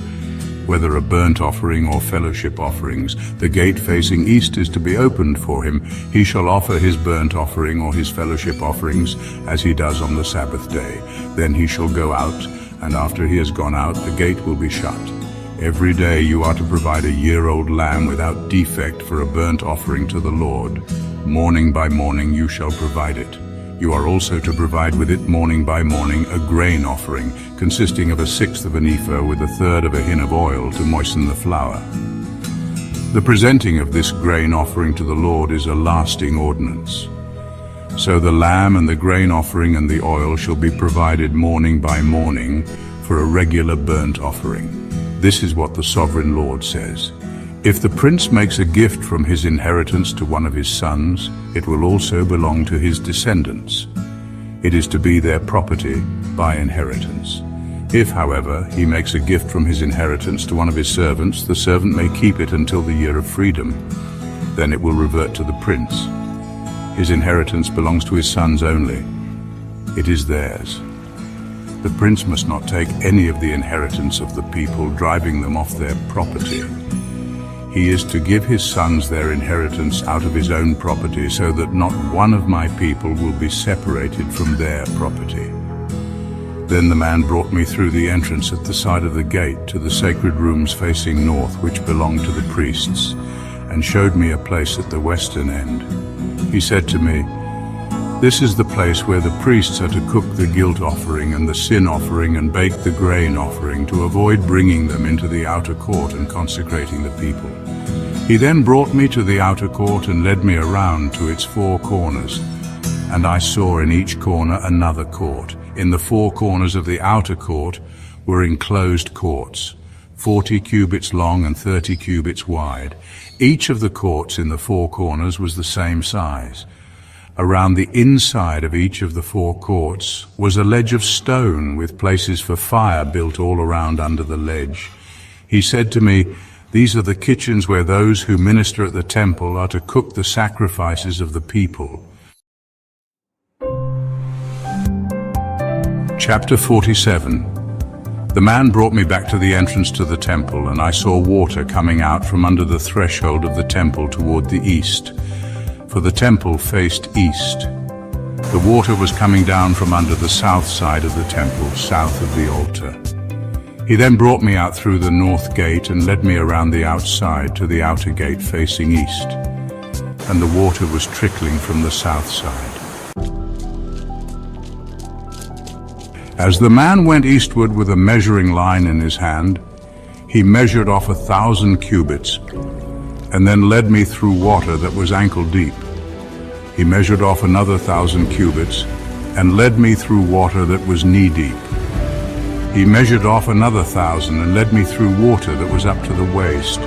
Speaker 1: whether a burnt offering or fellowship offerings, the gate facing east is to be opened for him. He shall offer his burnt offering or his fellowship offerings as he does on the Sabbath day. Then he shall go out, and after he has gone out, the gate will be shut. Every day you are to provide a year-old lamb without defect for a burnt offering to the Lord. Morning by morning you shall provide it. You are also to provide with it morning by morning a grain offering, consisting of 1/6 of an ephah with 1/3 of a hin of oil to moisten the flour. The presenting of this grain offering to the Lord is a lasting ordinance. So the lamb and the grain offering and the oil shall be provided morning by morning for a regular burnt offering. This is what the sovereign Lord says. If the prince makes a gift from his inheritance to one of his sons, it will also belong to his descendants. It is to be their property by inheritance. If, however, he makes a gift from his inheritance to one of his servants, the servant may keep it until the year of freedom. Then it will revert to the prince. His inheritance belongs to his sons only. It is theirs. The prince must not take any of the inheritance of the people, driving them off their property. He is to give his sons their inheritance out of his own property, so that not one of my people will be separated from their property. Then the man brought me through the entrance at the side of the gate to the sacred rooms facing north, which belonged to the priests, and showed me a place at the western end. He said to me, "This is the place where the priests are to cook the guilt offering and the sin offering and bake the grain offering, to avoid bringing them into the outer court and consecrating the people." He then brought me to the outer court and led me around to its 4 corners, and I saw in each corner another court. In the 4 corners of the outer court were enclosed courts, 40 cubits long and 30 cubits wide. Each of the courts in the 4 corners was the same size. Around the inside of each of the 4 courts was a ledge of stone with places for fire built all around under the ledge. He said to me, "These are the kitchens where those who minister at the temple are to cook the sacrifices of the people." Chapter 47. The man brought me back to the entrance to the temple, and I saw water coming out from under the threshold of the temple toward the east, for the temple faced east. The water was coming down from under the south side of the temple, south of the altar. He then brought me out through the north gate and led me around the outside to the outer gate facing east. and the water was trickling from the south side. As the man went eastward with a measuring line in his hand, he measured off 1,000 cubits, and then led me through water that was ankle deep. He measured off another 1,000 cubits, and led me through water that was knee deep. He measured off another 1,000 and led me through water that was up to the waist.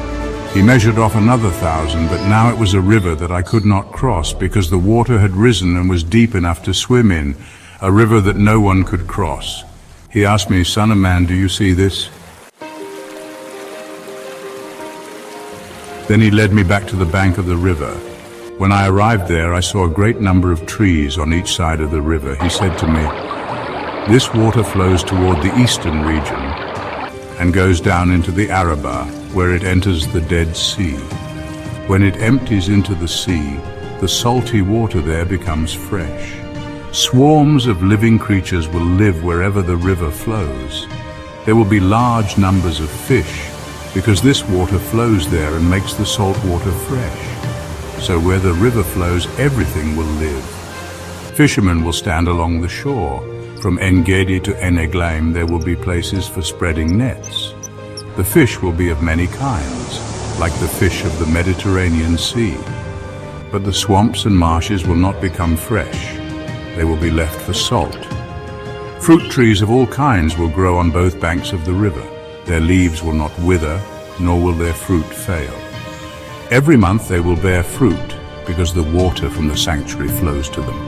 Speaker 1: He measured off another 1,000, but now it was a river that I could not cross because the water had risen and was deep enough to swim in, a river that no one could cross. He asked me, "Son of man, do you see this?" Then he led me back to the bank of the river. When I arrived there, I saw a great number of trees on each side of the river. He said to me, "This water flows toward the eastern region and goes down into the Arabah, where it enters the Dead Sea. When it empties into the sea, the salty water there becomes fresh. Swarms of living creatures will live wherever the river flows. There will be large numbers of fish, because this water flows there and makes the salt water fresh. So where the river flows, everything will live. Fishermen will stand along the shore. From En-Gedi to En-Eglaim there will be places for spreading nets. The fish will be of many kinds, like the fish of the Mediterranean Sea. But the swamps and marshes will not become fresh. They will be left for salt. Fruit trees of all kinds will grow on both banks of the river. Their leaves will not wither, nor will their fruit fail. Every month they will bear fruit, because the water from the sanctuary flows to them.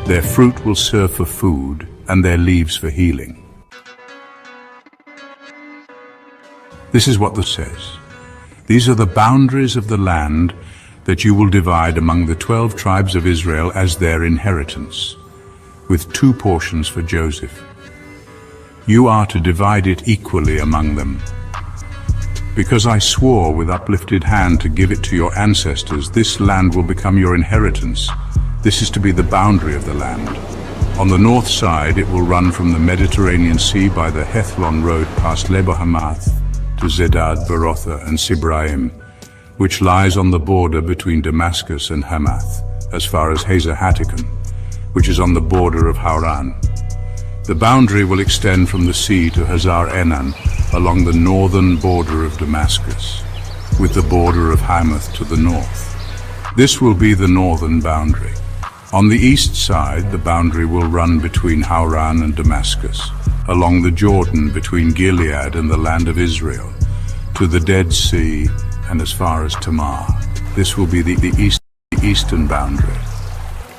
Speaker 1: Their fruit will serve for food, and their leaves for healing." This is what this says. "These are the boundaries of the land that you will divide among the 12 tribes of Israel as their inheritance, with 2 portions for Joseph. You are to divide it equally among them. Because I swore with uplifted hand to give it to your ancestors, this land will become your inheritance. This is to be the boundary of the land. On the north side it will run from the Mediterranean Sea by the Hethlon road past Lebo Hamath to Zedad, Berotha and Sibraim, which lies on the border between Damascus and Hamath, as far as Hazer Hatticon, which is on the border of Hauran. The boundary will extend from the sea to Hazar Enan, along the northern border of Damascus, with the border of Hamath to the north. This will be the northern boundary. On the east side, the boundary will run between Hauran and Damascus, along the Jordan between Gilead and the land of Israel, to the Dead Sea and as far as Tamar. This will be the eastern boundary.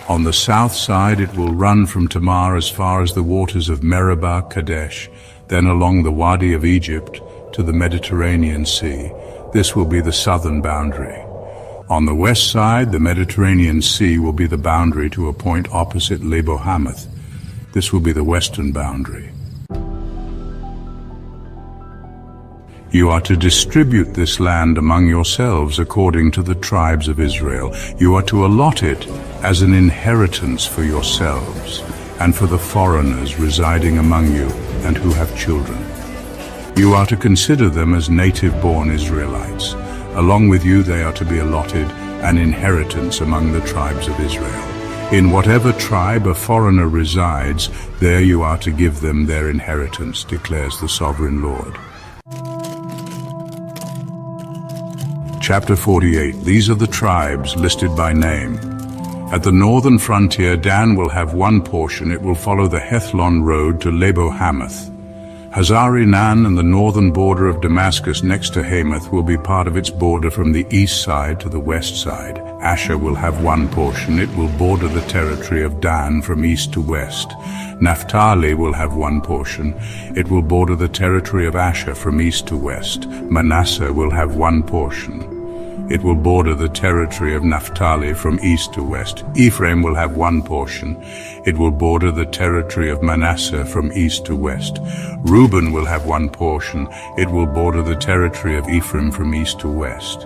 Speaker 1: On the south side it will run from Tamar as far as the waters of Meribah Kadesh, then along the Wadi of Egypt to the Mediterranean Sea. This will be the southern boundary. On the west side, the Mediterranean Sea will be the boundary to a point opposite Lebo Hamath. This will be the western boundary. You are to distribute this land among yourselves according to the tribes of Israel. You are to allot it as an inheritance for yourselves and for the foreigners residing among you and who have children. You are to consider them as native-born Israelites. Along with you they are to be allotted an inheritance among the tribes of Israel. In whatever tribe a foreigner resides, there you are to give them their inheritance, declares the Sovereign Lord. Chapter 48. These are the tribes listed by name. At the northern frontier, Dan will have 1 portion. It will follow the Hethlon road to Lebo Hamath. Hazar Enan and the northern border of Damascus next to Hamath will be part of its border from the east side to the west side. Asher will have 1 portion. It will border the territory of Dan from east to west. Naphtali will have 1 portion. It will border the territory of Asher from east to west. Manasseh will have 1 portion. It will border the territory of Naphtali from east to west. Ephraim will have 1 portion. It will border the territory of Manasseh from east to west. Reuben will have 1 portion. It will border the territory of Ephraim from east to west.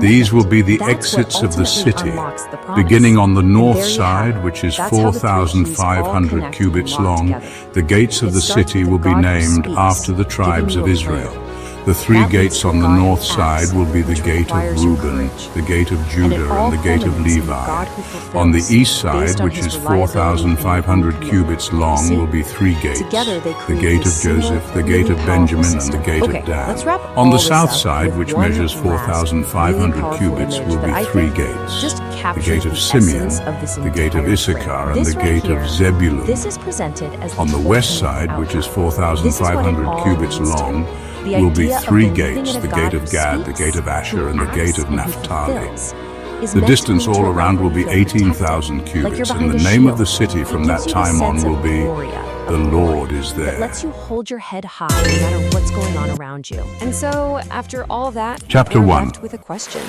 Speaker 1: These will be the
Speaker 4: That's what
Speaker 1: exits of the
Speaker 4: ultimately
Speaker 1: city,
Speaker 4: unlocks the promise.
Speaker 1: beginning on the
Speaker 4: And
Speaker 1: north
Speaker 4: there you
Speaker 1: side,
Speaker 4: have it.
Speaker 1: which is
Speaker 4: That's how the three keys all
Speaker 1: 4,500
Speaker 4: connect and
Speaker 1: cubits
Speaker 4: lock
Speaker 1: long.
Speaker 4: together.
Speaker 1: The gates of
Speaker 4: It
Speaker 1: the
Speaker 4: starts
Speaker 1: city
Speaker 4: with
Speaker 1: will
Speaker 4: the
Speaker 1: be
Speaker 4: God who
Speaker 1: named
Speaker 4: speaks,
Speaker 1: after the
Speaker 4: giving
Speaker 1: tribes
Speaker 4: you
Speaker 1: of
Speaker 4: a
Speaker 1: Israel.
Speaker 4: plan.
Speaker 1: The three
Speaker 4: That leads
Speaker 1: gates
Speaker 4: to
Speaker 1: on the
Speaker 4: Goliath's
Speaker 1: north
Speaker 4: axe,
Speaker 1: side will be the
Speaker 4: which
Speaker 1: gate of
Speaker 4: requires your
Speaker 1: Reuben,
Speaker 4: courage.
Speaker 1: the gate of
Speaker 4: And it
Speaker 1: Judah,
Speaker 4: all
Speaker 1: and the gate of
Speaker 4: culminates in the
Speaker 1: Levi.
Speaker 4: God who fulfills,
Speaker 1: On the east side,
Speaker 4: based on
Speaker 1: which
Speaker 4: his
Speaker 1: is
Speaker 4: reliability and
Speaker 1: 4,500
Speaker 4: commitment.
Speaker 1: cubits
Speaker 4: You
Speaker 1: long,
Speaker 4: see,
Speaker 1: will be three gates.
Speaker 4: together they
Speaker 1: The
Speaker 4: create
Speaker 1: gate
Speaker 4: this
Speaker 1: of Joseph,
Speaker 4: single,
Speaker 1: the gate of
Speaker 4: really
Speaker 1: Benjamin,
Speaker 4: powerful
Speaker 1: and the
Speaker 4: system.
Speaker 1: gate
Speaker 4: Okay,
Speaker 1: of Dan.
Speaker 4: let's wrap
Speaker 1: On
Speaker 4: all
Speaker 1: the
Speaker 4: this
Speaker 1: south
Speaker 4: up
Speaker 1: side,
Speaker 4: with
Speaker 1: which
Speaker 4: one
Speaker 1: measures
Speaker 4: last,
Speaker 1: 4,500
Speaker 4: really powerful
Speaker 1: cubits,
Speaker 4: image
Speaker 1: will
Speaker 4: that
Speaker 1: be
Speaker 4: I
Speaker 1: three
Speaker 4: think
Speaker 1: gates.
Speaker 4: just
Speaker 1: The
Speaker 4: captures
Speaker 1: gate of
Speaker 4: the
Speaker 1: Simeon,
Speaker 4: essence of this
Speaker 1: the gate of
Speaker 4: entire
Speaker 1: Issachar,
Speaker 4: frame.
Speaker 1: and
Speaker 4: This
Speaker 1: the
Speaker 4: right
Speaker 1: gate
Speaker 4: here,
Speaker 1: of Zebulun.
Speaker 4: this is presented as the
Speaker 1: On the
Speaker 4: ultimate
Speaker 1: west side, which is
Speaker 4: outcome. This is what it
Speaker 1: 4,500
Speaker 4: all
Speaker 1: cubits
Speaker 4: leads to.
Speaker 1: long,
Speaker 4: The
Speaker 1: will be
Speaker 4: idea of
Speaker 1: three
Speaker 4: believing
Speaker 1: gates,
Speaker 4: in a
Speaker 1: the
Speaker 4: God
Speaker 1: gate
Speaker 4: who
Speaker 1: of Gad, the
Speaker 4: speaks,
Speaker 1: gate of
Speaker 4: who
Speaker 1: Asher, and the
Speaker 4: acts,
Speaker 1: gate of
Speaker 4: and who
Speaker 1: Naphtali.
Speaker 4: fulfills, is
Speaker 1: The
Speaker 4: meant to
Speaker 1: distance
Speaker 4: lead to
Speaker 1: all
Speaker 4: a
Speaker 1: around
Speaker 4: life
Speaker 1: will
Speaker 4: where
Speaker 1: be
Speaker 4: you feel
Speaker 1: 18,000
Speaker 4: protected, like you're
Speaker 1: cubits, and
Speaker 4: behind
Speaker 1: the
Speaker 4: a
Speaker 1: name of
Speaker 4: shield.
Speaker 1: the city
Speaker 4: It
Speaker 1: from
Speaker 4: gives
Speaker 1: that
Speaker 4: you this
Speaker 1: time on
Speaker 4: sense
Speaker 1: will
Speaker 4: of
Speaker 1: be,
Speaker 4: gloria,
Speaker 1: "The
Speaker 4: of
Speaker 1: Lord
Speaker 4: glory,
Speaker 1: is
Speaker 4: that
Speaker 1: there."
Speaker 4: lets you hold your head high no matter what's going on around you. And so, after all of that,
Speaker 1: Chapter
Speaker 4: we're
Speaker 1: 1.
Speaker 4: left with a question.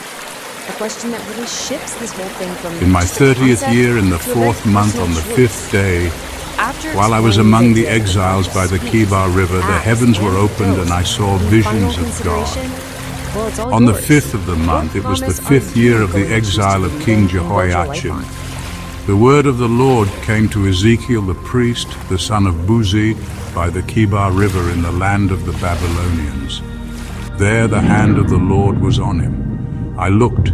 Speaker 4: A question that really shifts this whole thing from
Speaker 1: In my
Speaker 4: just a
Speaker 1: 30th
Speaker 4: concept
Speaker 1: year, in the
Speaker 4: to a very
Speaker 1: 4th month,
Speaker 4: personal
Speaker 1: on the
Speaker 4: choice.
Speaker 1: 5th day,
Speaker 4: After
Speaker 1: while I was
Speaker 4: explaining
Speaker 1: among the
Speaker 4: examples of God
Speaker 1: exiles
Speaker 4: who
Speaker 1: by the
Speaker 4: speaks,
Speaker 1: Kibar River, the
Speaker 4: acts,
Speaker 1: heavens were
Speaker 4: and
Speaker 1: opened,
Speaker 4: fulfills,
Speaker 1: and I saw
Speaker 4: any
Speaker 1: visions
Speaker 4: final
Speaker 1: of God.
Speaker 4: consideration? Well, it's all
Speaker 1: On the
Speaker 4: yours.
Speaker 1: 5th of the month,
Speaker 4: What
Speaker 1: it was the
Speaker 4: promise are
Speaker 1: 5th
Speaker 4: you
Speaker 1: year of the
Speaker 4: going to choose to
Speaker 1: exile of
Speaker 4: believe
Speaker 1: King
Speaker 4: in and build your life
Speaker 1: Jehoiachin.
Speaker 4: on?
Speaker 1: The word of the Lord came to Ezekiel the priest, the son of Buzi, by the Kibar River in the land of the Babylonians. There the hand of the Lord was on him. I looked,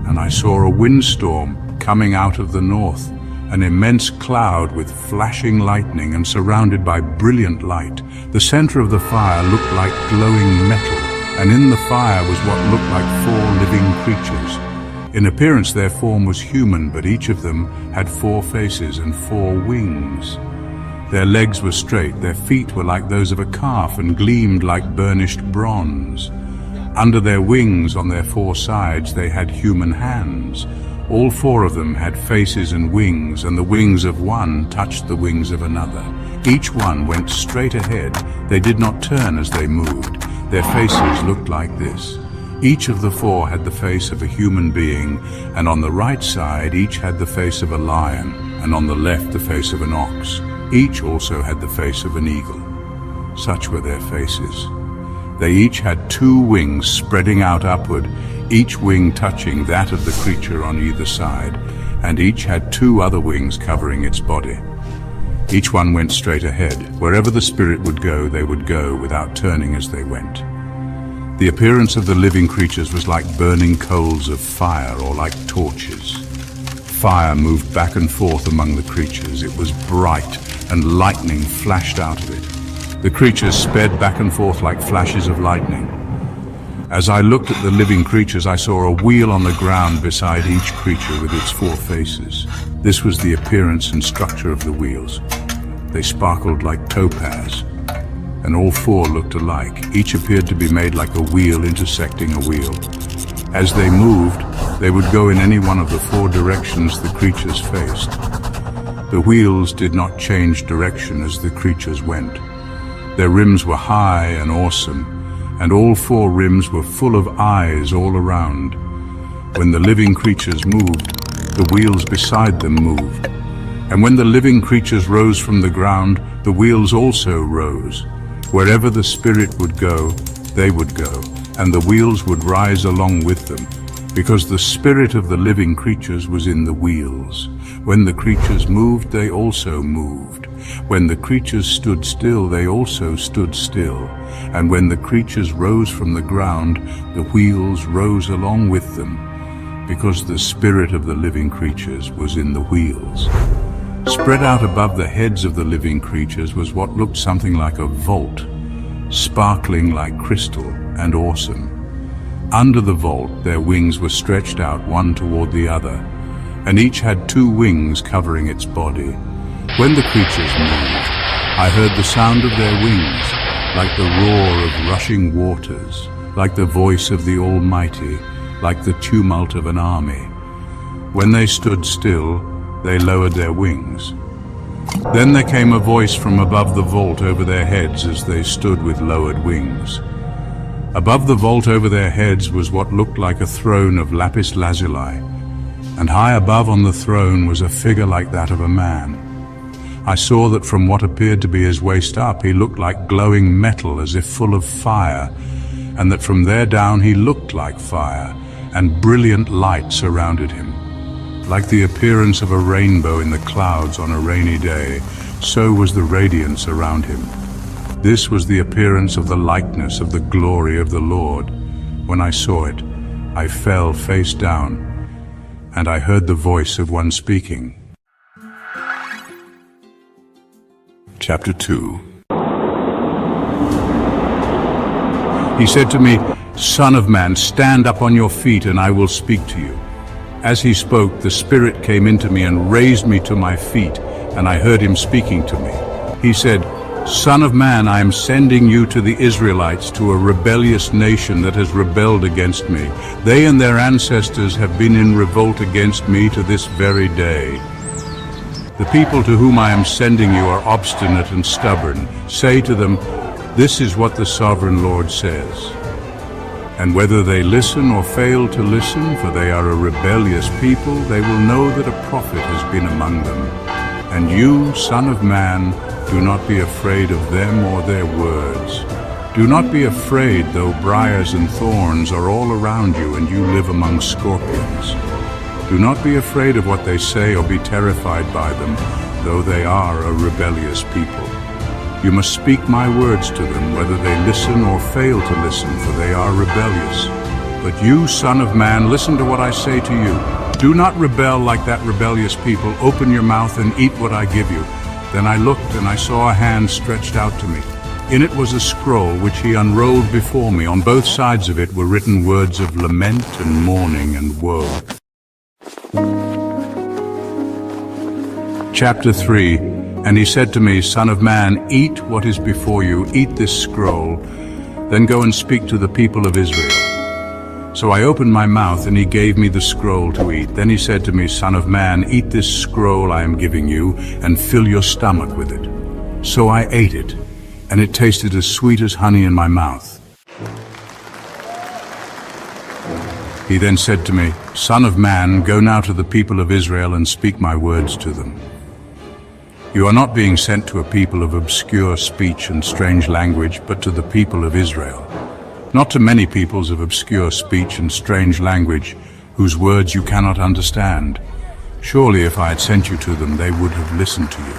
Speaker 1: and I saw a windstorm coming out of the north, an immense cloud with flashing lightning and surrounded by brilliant light. The center of the fire looked like glowing metal, and in the fire was what looked like 4 living creatures. In appearance their form was human, but each of them had 4 faces and 4 wings. Their legs were straight, their feet were like those of a calf and gleamed like burnished bronze. Under their wings, on their 4 sides, they had human hands. All 4 of them had faces and wings, and the wings of one touched the wings of another. Each one went straight ahead. They did not turn as they moved. Their faces looked like this. Each of the 4 had the face of a human being, and on the right side each had the face of a lion, and on the left the face of an ox. Each also had the face of an eagle. Such were their faces. They each had 2 wings spreading out upward, each wing touching that of the creature on either side, and each had 2 other wings covering its body. Each one went straight ahead. Wherever the spirit would go, they would go without turning as they went. The appearance of the living creatures was like burning coals of fire or like torches. Fire moved back and forth among the creatures. It was bright, and lightning flashed out of it. The creatures sped back and forth like flashes of lightning. As I looked at the living creatures, I saw a wheel on the ground beside each creature with its 4 faces. This was the appearance and structure of the wheels. They sparkled like topaz, and all 4 looked alike. Each appeared to be made like a wheel intersecting a wheel. As they moved, they would go in any one of the 4 directions the creatures faced. The wheels did not change direction as the creatures went. Their rims were high and awesome, and all 4 rims were full of eyes all around. When the living creatures moved, the wheels beside them moved. And when the living creatures rose from the ground, the wheels also rose. Wherever the spirit would go, they would go, and the wheels would rise along with them, because the spirit of the living creatures was in the wheels. When the creatures moved, they also moved. When the creatures stood still, they also stood still. And when the creatures rose from the ground, the wheels rose along with them, because the spirit of the living creatures was in the wheels. Spread out above the heads of the living creatures was what looked something like a vault, sparkling like crystal and awesome. Under the vault, their wings were stretched out one toward the other, and each had 2 wings covering its body. When the creatures moved, I heard the sound of their wings, like the roar of rushing waters, like the voice of the Almighty, like the tumult of an army. When they stood still, they lowered their wings. Then there came a voice from above the vault over their heads as they stood with lowered wings. Above the vault over their heads was what looked like a throne of lapis lazuli, and high above on the throne was a figure like that of a man. I saw that from what appeared to be his waist up, he looked like glowing metal as if full of fire, and that from there down he looked like fire, and brilliant light surrounded him. Like the appearance of a rainbow in the clouds on a rainy day, so was the radiance around him. This was the appearance of the likeness of the glory of the Lord. When I saw it, I fell face down, and I heard the voice of one speaking. Chapter 2. He said to me, "Son of man, stand up on your feet, and I will speak to you." As he spoke, the Spirit came into me and raised me to my feet, and I heard him speaking to me. He said, "Son of man, I am sending you to the Israelites, to a rebellious nation that has rebelled against me. They and their ancestors have been in revolt against me to this very day. The people to whom I am sending you are obstinate and stubborn. Say to them, 'This is what the sovereign Lord says.' And whether they listen or fail to listen, for they are a rebellious people, they will know that a prophet has been among them. And you, son of man, do not be afraid of them or their words. Do not be afraid, though briars and thorns are all around you and you live among scorpions. Do not be afraid of what they say or be terrified by them, though they are a rebellious people. You must speak my words to them, whether they listen or fail to listen, for they are rebellious. But you, son of man, listen to what I say to you. Do not rebel like that rebellious people. Open your mouth and eat what I give you." Then I looked, and I saw a hand stretched out to me. In it was a scroll, which he unrolled before me. On both sides of it were written words of lament and mourning and woe. Chapter 3. And he said to me, "Son of man, eat what is before you, eat this scroll, then go and speak to the people of Israel." So I opened my mouth, and he gave me the scroll to eat. Then he said to me, "Son of man, eat this scroll I am giving you, and fill your stomach with it." So I ate it, and it tasted as sweet as honey in my mouth. He then said to me, "Son of man, go now to the people of Israel and speak my words to them. You are not being sent to a people of obscure speech and strange language, but to the people of Israel. Not to many peoples of obscure speech and strange language, whose words you cannot understand. Surely if I had sent you to them, they would have listened to you.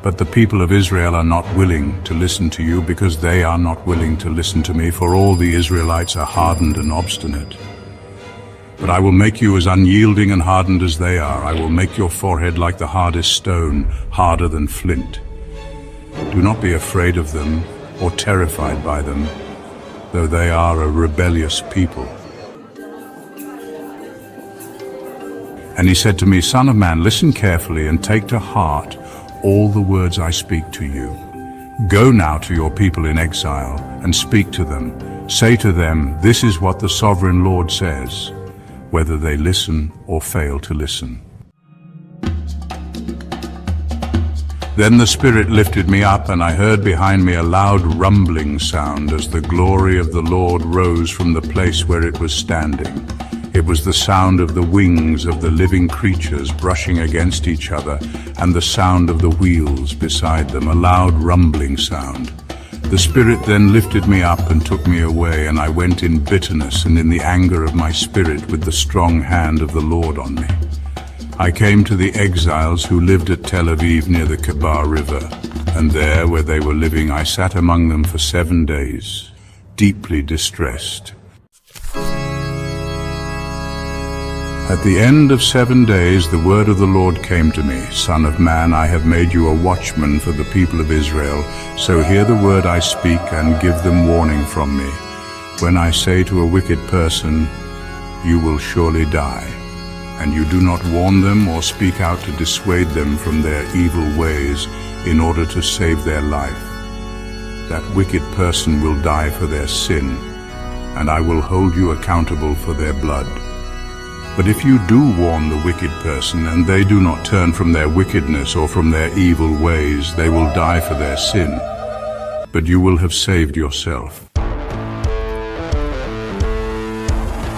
Speaker 1: But the people of Israel are not willing to listen to you, because they are not willing to listen to me, for all the Israelites are hardened and obstinate. But I will make you as unyielding and hardened as they are. I will make your forehead like the hardest stone, harder than flint. Do not be afraid of them or terrified by them, though they are a rebellious people." And he said to me, "Son of man, listen carefully and take to heart all the words I speak to you. Go now to your people in exile and speak to them. Say to them, 'This is what the sovereign Lord says,' whether they listen or fail to listen." Then the Spirit lifted me up, and I heard behind me a loud rumbling sound as the glory of the Lord rose from the place where it was standing. It was the sound of the wings of the living creatures brushing against each other, and the sound of the wheels beside them, a loud rumbling sound. The Spirit then lifted me up and took me away, and I went in bitterness and in the anger of my spirit with the strong hand of the Lord on me. I came to the exiles who lived at Tel Aviv near the Kebar River, and there, where they were living, I sat among them for 7 days, deeply distressed. At the end of 7 days, the word of the Lord came to me, "Son of man, I have made you a watchman for the people of Israel. So hear the word I speak and give them warning from me. When I say to a wicked person, 'You will surely die,' and you do not warn them or speak out to dissuade them from their evil ways in order to save their life, that wicked person will die for their sin, and I will hold you accountable for their blood. But if you do warn the wicked person, and they do not turn from their wickedness or from their evil ways, they will die for their sin, but you will have saved yourself.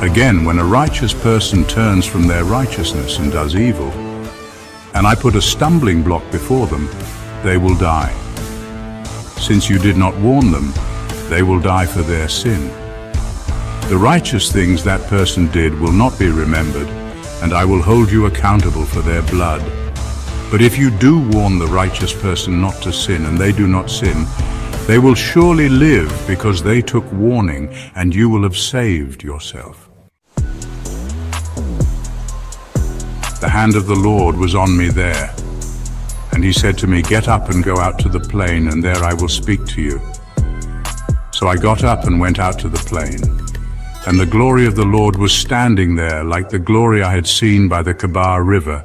Speaker 1: Again, when a righteous person turns from their righteousness and does evil, and I put a stumbling block before them, they will die. Since you did not warn them, they will die for their sin. The righteous things that person did will not be remembered, and I will hold you accountable for their blood. But if you do warn the righteous person not to sin, and they do not sin, They will surely live because they took warning, and you will have saved yourself. The hand of the Lord was on me there, and he said to me, "Get up and go out to the plain, and there I will speak to you." So I got up and went out to the plain, and the glory of the Lord was standing there like the glory I had seen by the Kebar River,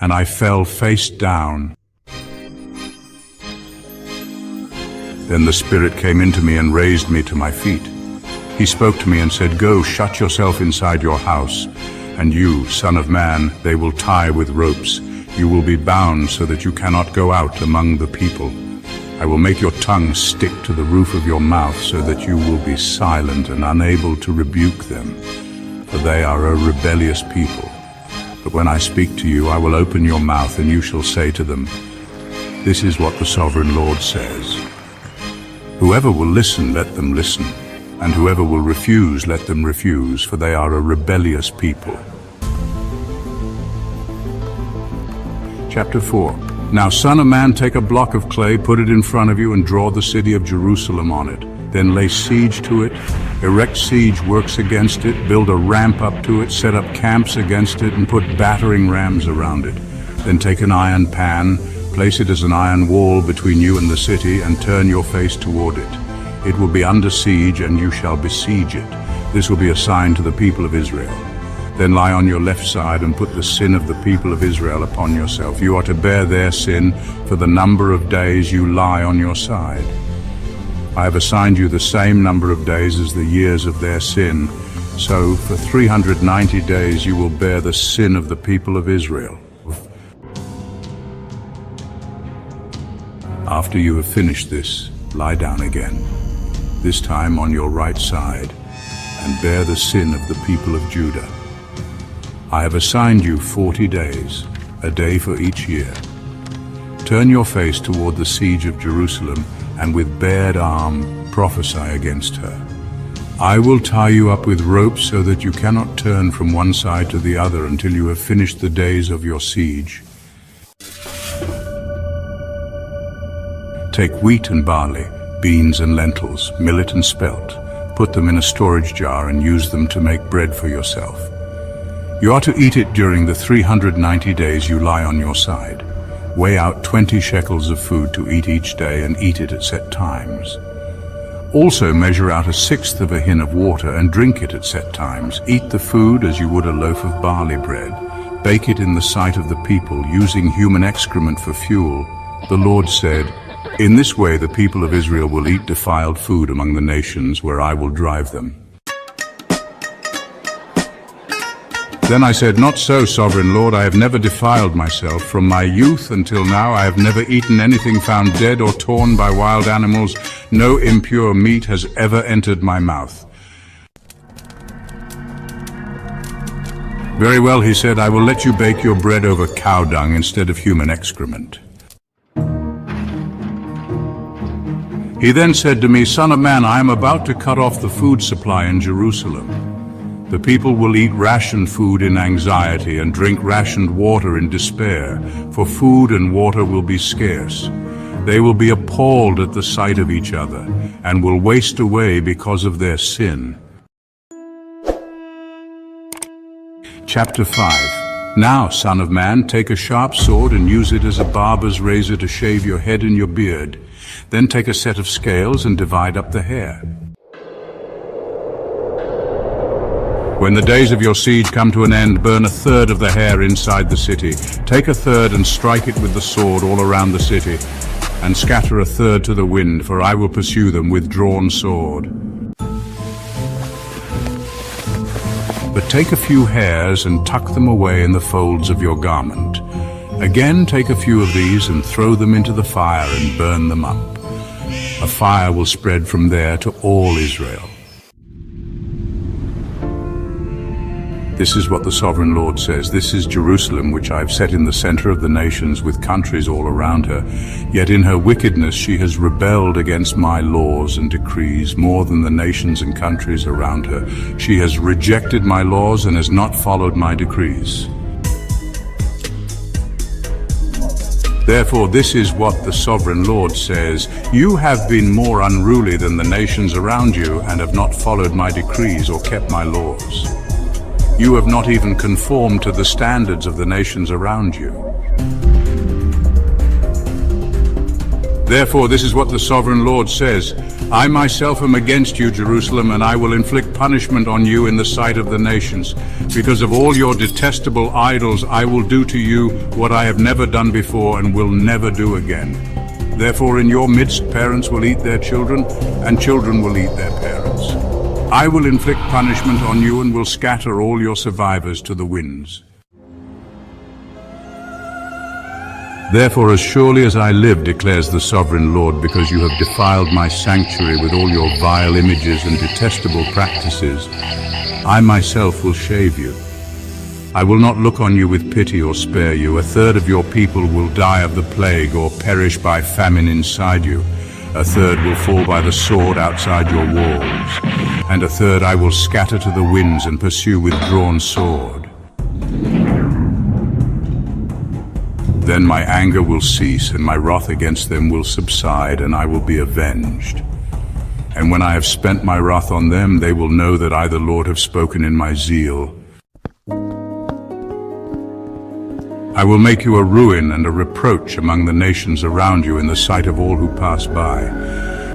Speaker 1: and I fell face down. Then the Spirit came into me and raised me to my feet. He spoke to me and said, "Go, shut yourself inside your house, and you, son of man, they will tie with ropes. You will be bound so that you cannot go out among the people. I will make your tongue stick to the roof of your mouth so that you will be silent and unable to rebuke them, for they are a rebellious people. But when I speak to you, I will open your mouth, and you shall say to them, 'This is what the sovereign Lord says.' Whoever will listen, let them listen, and whoever will refuse, let them refuse, for they are a rebellious people." Chapter 4. Now, son of man, take a block of clay, put it in front of you, and draw the city of Jerusalem on it. Then lay siege to it, erect siege works against it, build a ramp up to it, set up camps against it, and put battering rams around it. Then take an iron pan, place it as an iron wall between you and the city, and turn your face toward it. It will be under siege, and you shall besiege it. This will be a sign to the people of Israel. Then lie on your left side and put the sin of the people of Israel upon yourself. You are to bear their sin for the number of days you lie on your side. I have assigned you the same number of days as the years of their sin. So for 390 days you will bear the sin of the people of Israel. After you have finished this, lie down again, this time on your right side, and bear the sin of the people of Judah. I have assigned you 40 days, a day for each year. Turn your face toward the siege of Jerusalem, and with bared arm prophesy against her. I will tie you up with ropes so that you cannot turn from one side to the other until you have finished the days of your siege. Take wheat and barley, beans and lentils, millet and spelt. Put them in a storage jar and use them to make bread for yourself. You are to eat it during the 390 days you lie on your side. Weigh out 20 shekels of food to eat each day, and eat it at set times. Also measure out 1/6 of a hin of water and drink it at set times. Eat the food as you would a loaf of barley bread. Bake it in the sight of the people, using human excrement for fuel. The Lord said, "In this way the people of Israel will eat defiled food among the nations where I will drive them." Then I said, "Not so, sovereign Lord, I have never defiled myself. From my youth until now I have never eaten anything found dead or torn by wild animals. No impure meat has ever entered my mouth." "Very well," he said, "I will let you bake your bread over cow dung instead of human excrement." He then said to me, "Son of man, I am about to cut off the food supply in Jerusalem. The people will eat rationed food in anxiety and drink rationed water in despair, for food and water will be scarce. They will be appalled at the sight of each other and will waste away because of their sin." Chapter 5. Now, son of man, take a sharp sword and use it as a barber's razor to shave your head and your beard. Then take a set of scales and divide up the hair. When the days of your siege come to an end, burn 1/3 of the hair inside the city. Take 1/3 and strike it with the sword all around the city, and scatter 1/3 to the wind, for I will pursue them with drawn sword. But take a few hairs and tuck them away in the folds of your garment. Again take a few of these and throw them into the fire and burn them up. A fire will spread from there to all Israel. This is what the sovereign Lord says. This is Jerusalem, which I have set in the center of the nations, with countries all around her. Yet in her wickedness she has rebelled against my laws and decrees more than the nations and countries around her. She has rejected my laws and has not followed my decrees. Therefore, this is what the sovereign Lord says: You have been more unruly than the nations around you and have not followed my decrees or kept my laws. You have not even conformed to the standards of the nations around you. Therefore, this is what the sovereign Lord says: I myself am against you, Jerusalem, and I will inflict punishment on you in the sight of the nations. Because of all your detestable idols, I will do to you what I have never done before and will never do again. Therefore, in your midst, parents will eat their children, and children will eat their parents. I will inflict punishment on you and will scatter all your survivors to the winds. Therefore, as surely as I live, declares the sovereign Lord, because you have defiled my sanctuary with all your vile images and detestable practices, I myself will shave you. I will not look on you with pity or spare you. A third of your people will die of the plague or perish by famine inside you. A third will fall by the sword outside your walls, and a third I will scatter to the winds and pursue with drawn sword. Then my anger will cease, and my wrath against them will subside, and I will be avenged. And when I have spent my wrath on them, they will know that I, the Lord, have spoken in my zeal. I will make you a ruin and a reproach among the nations around you in the sight of all who pass by.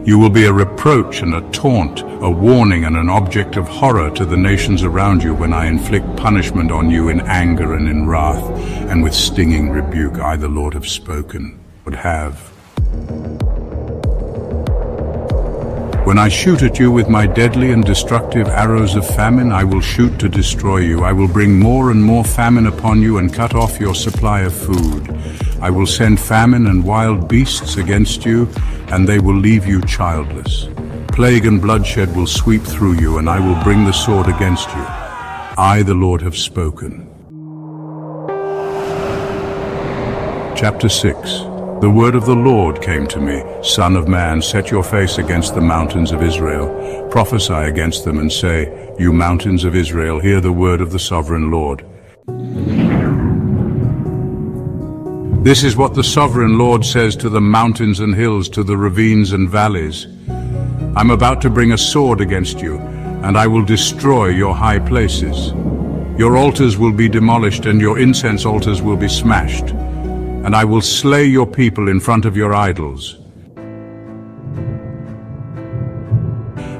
Speaker 1: You will be a reproach and a taunt, a warning and an object of horror to the nations around you when I inflict punishment on you in anger and in wrath, and with stinging rebuke. I, the Lord, have spoken, would have. When I shoot at you with my deadly and destructive arrows of famine, I will shoot to destroy you. I will bring more and more famine upon you and cut off your supply of food. I will send famine and wild beasts against you, and they will leave you childless. Plague and bloodshed will sweep through you, and I will bring the sword against you. I, the Lord, have spoken. Chapter 6. The word of the Lord came to me: Son of man, set your face against the mountains of Israel. Prophesy against them and say, You mountains of Israel, hear the word of the sovereign Lord. This is what the sovereign Lord says to the mountains and hills, to the ravines and valleys. I'm about to bring a sword against you, and I will destroy your high places. Your altars will be demolished, and your incense altars will be smashed. And I will slay your people in front of your idols.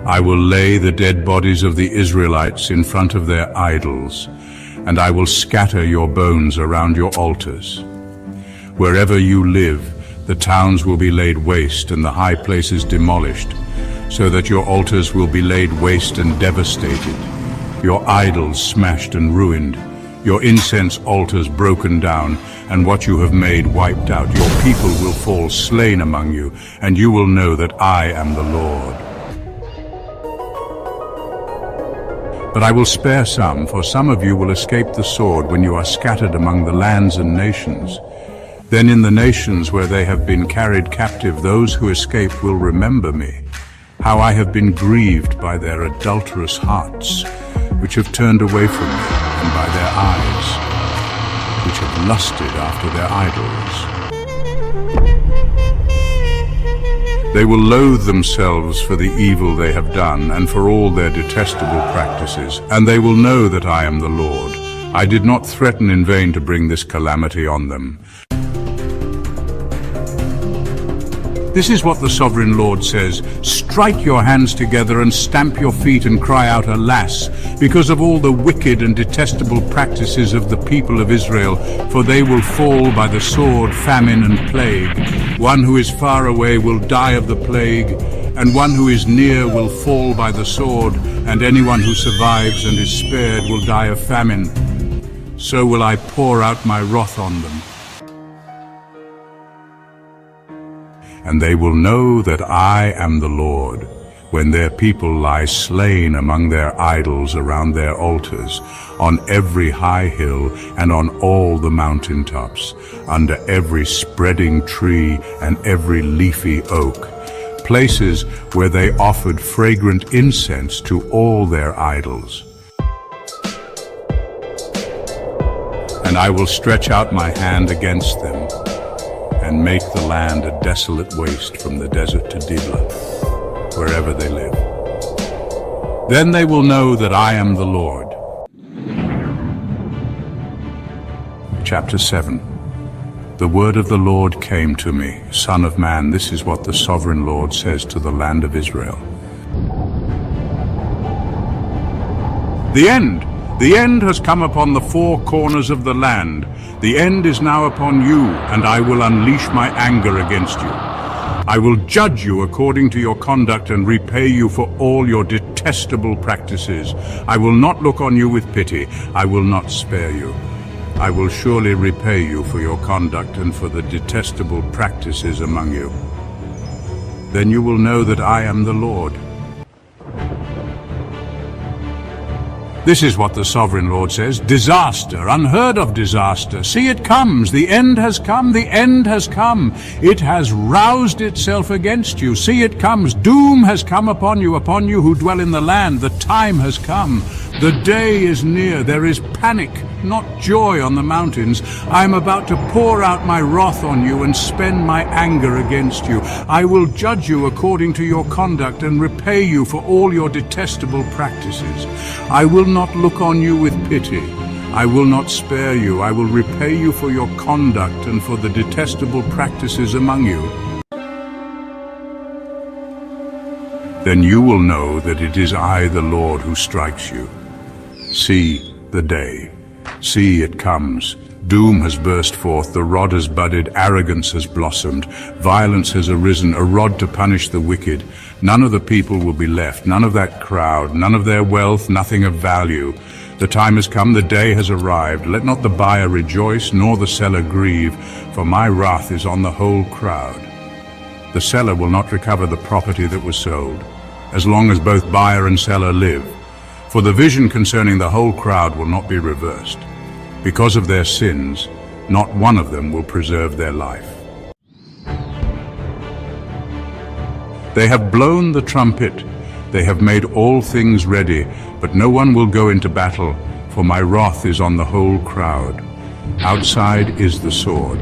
Speaker 1: I will lay the dead bodies of the Israelites in front of their idols, and I will scatter your bones around your altars. Wherever you live, the towns will be laid waste and the high places demolished, so that your altars will be laid waste and devastated, your idols smashed and ruined, your incense altars broken down, and what you have made wiped out. Your people will fall slain among you, and you will know that I am the Lord. But I will spare some, for some of you will escape the sword when you are scattered among the lands and nations. Then in the nations where they have been carried captive, those who escape will remember me, how I have been grieved by their adulterous hearts, which have turned away from me, and by their eyes, which have lusted after their idols. They will loathe themselves for the evil they have done and for all their detestable practices, and they will know that I am the Lord. I did not threaten in vain to bring this calamity on them. This is what the sovereign Lord says: Strike your hands together and stamp your feet and cry out, Alas, because of all the wicked and detestable practices of the people of Israel, for they will fall by the sword, famine, and plague. One who is far away will die of the plague, and one who is near will fall by the sword, and anyone who survives and is spared will die of famine. So will I pour out my wrath on them. And they will know that I am the Lord, when their people lie slain among their idols around their altars, on every high hill and on all the mountain tops, under every spreading tree and every leafy oak, places where they offered fragrant incense to all their idols. And I will stretch out my hand against them, and make the land a desolate waste from the desert to Diblah, wherever they live. Then they will know that I am the Lord. Chapter 7. The word of the Lord came to me, Son of man, this is what the sovereign Lord says to the land of Israel. The end has come upon the four corners of the land. The end is now upon you, and I will unleash my anger against you. I will judge you according to your conduct and repay you for all your detestable practices. I will not look on you with pity. I will not spare you. I will surely repay you for your conduct and for the detestable practices among you. Then you will know that I am the Lord. This is what the sovereign Lord says, disaster, unheard of disaster. See, it comes, the end has come, the end has come. It has roused itself against you. See, it comes, doom has come upon you who dwell in the land. The time has come. The day is near. There is panic, not joy on the mountains. I am about to pour out my wrath on you and spend my anger against you. I will judge you according to your conduct and repay you for all your detestable practices. I will not look on you with pity. I will not spare you. I will repay you for your conduct and for the detestable practices among you. Then you will know that it is I, the Lord, who strikes you. See the day. See, it comes. Doom has burst forth, the rod has budded, arrogance has blossomed, violence has arisen, a rod to punish the wicked. None of the people will be left, none of that crowd, none of their wealth, nothing of value. The time has come, the day has arrived. Let not the buyer rejoice, nor the seller grieve, for my wrath is on the whole crowd. The seller will not recover the property that was sold, as long as both buyer and seller live. For the vision concerning the whole crowd will not be reversed. Because of their sins, not one of them will preserve their life. They have blown the trumpet. They have made all things ready, but no one will go into battle, for my wrath is on the whole crowd. Outside is the sword.